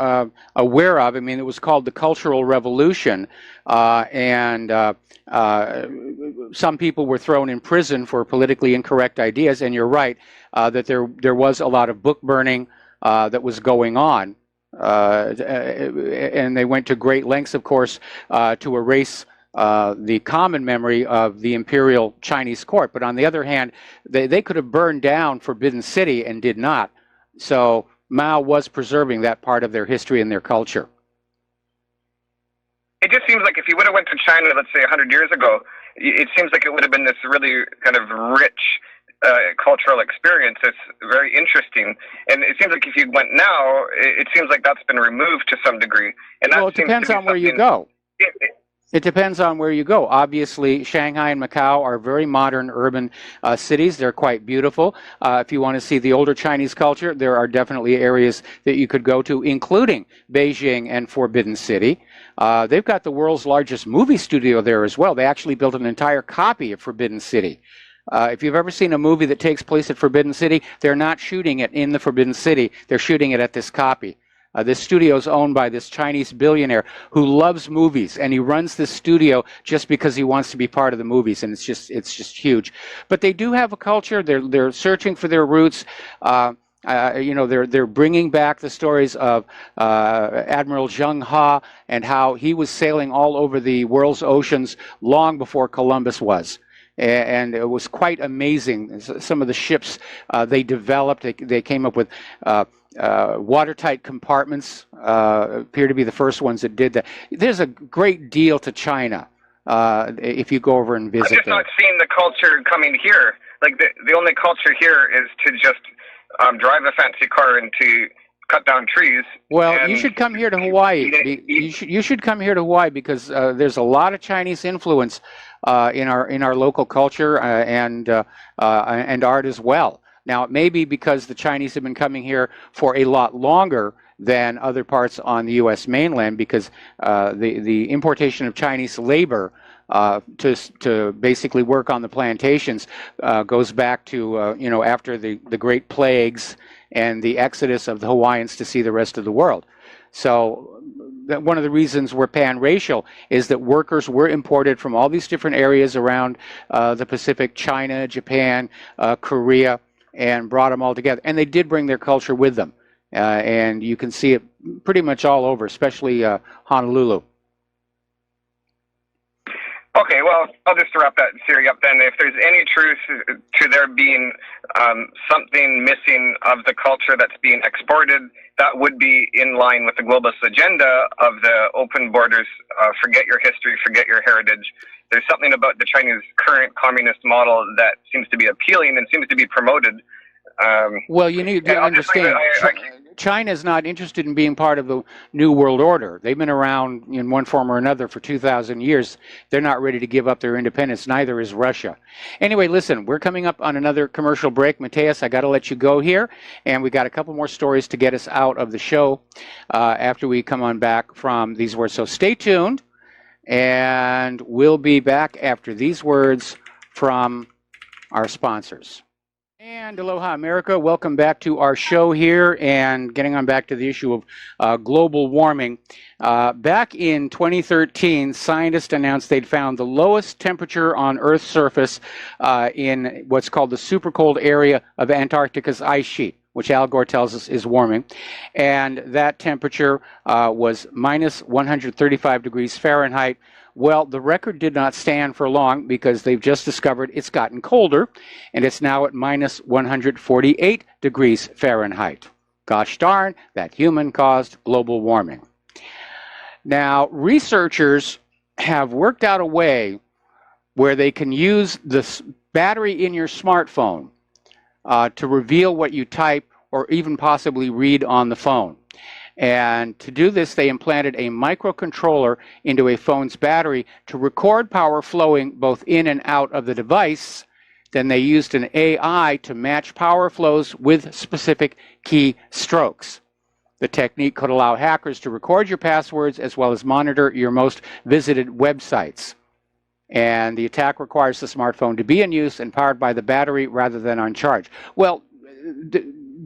aware of. I mean, it was called the Cultural Revolution, and some people were thrown in prison for politically incorrect ideas, and you're right that there was a lot of book burning that was going on. And they went to great lengths, of course, to erase the common memory of the imperial Chinese court. But on the other hand, they could have burned down Forbidden City and did not. So Mao was preserving that part of their history and their culture. It just seems like if you would have went to China, let's say 100 years ago, it seems like it would have been this really kind of rich cultural experience. It's very interesting, and it seems like if you went now, it seems like that's been removed to some degree. And that it depends on where you go. It depends on where you go. Obviously, Shanghai and Macau are very modern urban cities. They're quite beautiful. If you want to see the older Chinese culture, there are definitely areas that you could go to, including Beijing and Forbidden City. They've got the world's largest movie studio there as well. They actually built an entire copy of Forbidden City. If you've ever seen a movie that takes place at Forbidden City, they're not shooting it in the Forbidden City. They're shooting it at this copy. This studio is owned by this Chinese billionaire who loves movies, and he runs this studio just because he wants to be part of the movies, and it's just huge. But they do have a culture. They're searching for their roots. They're bringing back the stories of Admiral Zheng He and how he was sailing all over the world's oceans long before Columbus was. And it was quite amazing. Some of the ships they developed, they came up with watertight compartments, appear to be the first ones that did that. There's a great deal to China if you go over and visit. I'm just not seeing the culture coming here. Like the only culture here is to just drive a fancy car and to cut down trees. Well, you should come here to Hawaii. You should come here to Hawaii because there's a lot of Chinese influence in our local culture and art as well. Now, it may be because the Chinese have been coming here for a lot longer than other parts on the U.S. mainland, because the importation of Chinese labor to basically work on the plantations goes back to after the Great Plagues and the exodus of the Hawaiians to see the rest of the world. So one of the reasons we're pan-racial is that workers were imported from all these different areas around the Pacific, China, Japan, Korea, and brought them all together. And they did bring their culture with them. And you can see it pretty much all over, especially Honolulu. Okay, well, I'll just wrap that theory up then. If there's any truth to there being something missing of the culture that's being exported, that would be in line with the globalist agenda of the open borders, forget your history, forget your heritage. There's something about the Chinese current communist model that seems to be appealing and seems to be promoted. Well, you need to understand, China is not interested in being part of the New World Order. They've been around in one form or another for 2,000 years. They're not ready to give up their independence. Neither is Russia. Anyway, listen, we're coming up on another commercial break. Mateus, I got to let you go here. And we got a couple more stories to get us out of the show after we come on back from these words. So stay tuned. And we'll be back after these words from our sponsors. And aloha, America. Welcome back to our show here and getting on back to the issue of global warming. Back in 2013, scientists announced they'd found the lowest temperature on Earth's surface in what's called the supercold area of Antarctica's ice sheet, which Al Gore tells us is warming. And that temperature was minus 135 degrees Fahrenheit. Well, the record did not stand for long because they've just discovered it's gotten colder, and it's now at minus 148 degrees Fahrenheit. Gosh darn, that human-caused global warming. Now, researchers have worked out a way where they can use the battery in your smartphone to reveal what you type or even possibly read on the phone. And to do this, they implanted a microcontroller into a phone's battery to record power flowing both in and out of the device. Then they used an AI to match power flows with specific key strokes. The technique could allow hackers to record your passwords as well as monitor your most visited websites. And the attack requires the smartphone to be in use and powered by the battery rather than on charge. Well,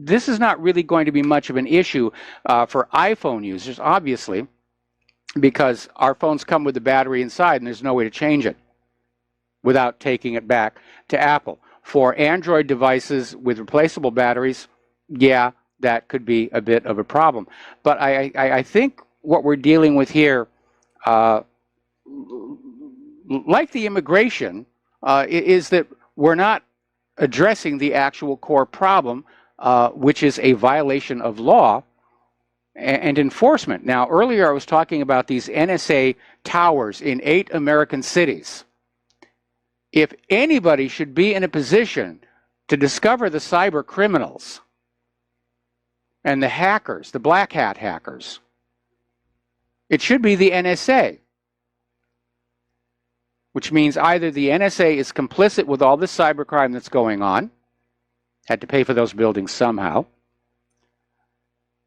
this is not really going to be much of an issue for iPhone users, obviously, because our phones come with the battery inside and there's no way to change it without taking it back to Apple. For Android devices with replaceable batteries, yeah, that could be a bit of a problem. But I think what we're dealing with here, like the immigration, is that we're not addressing the actual core problem, which is a violation of law and enforcement. Now, earlier I was talking about these NSA towers in 8 American cities. If anybody should be in a position to discover the cyber criminals and the hackers, the black hat hackers, it should be the NSA. Which means either the NSA is complicit with all this cybercrime that's going on, had to pay for those buildings somehow,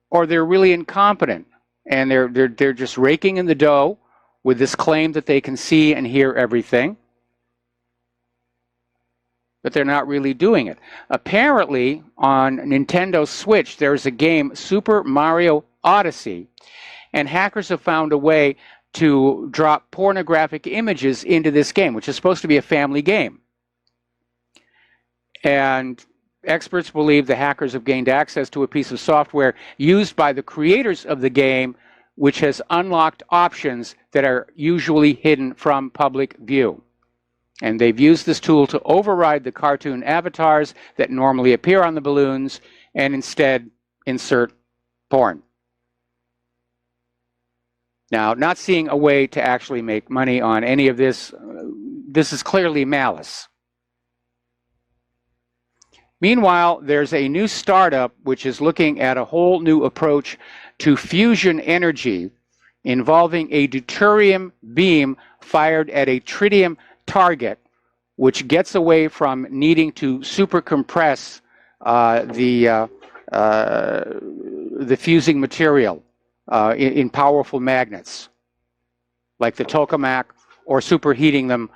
or they're really incompetent and they're just raking in the dough with this claim that they can see and hear everything, but they're not really doing it. Apparently, on Nintendo Switch, there's a game, Super Mario Odyssey, and hackers have found a way to drop pornographic images into this game, which is supposed to be a family game. And experts believe the hackers have gained access to a piece of software used by the creators of the game, which has unlocked options that are usually hidden from public view. And they've used this tool to override the cartoon avatars that normally appear on the balloons and instead insert porn. Now, not seeing a way to actually make money on any of this, this is clearly malice. Meanwhile, there's a new startup which is looking at a whole new approach to fusion energy involving a deuterium beam fired at a tritium target, which gets away from needing to super compress the fusing material in powerful magnets, like the tokamak, or superheating them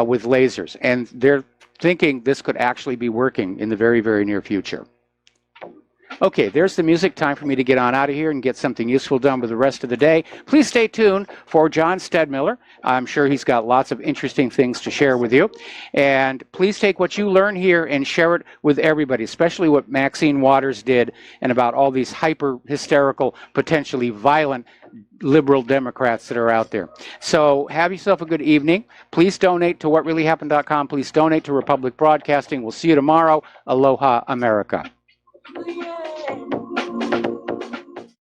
with lasers. And they're thinking this could actually be working in the very, very near future. Okay, there's the music. Time for me to get on out of here and get something useful done with the rest of the day. Please stay tuned for John Stedmiller. I'm sure he's got lots of interesting things to share with you. And please take what you learn here and share it with everybody, especially what Maxine Waters did and about all these hyper-hysterical, potentially violent liberal Democrats that are out there. So have yourself a good evening. Please donate to whatreallyhappened.com. Please donate to Republic Broadcasting. We'll see you tomorrow. Aloha, America.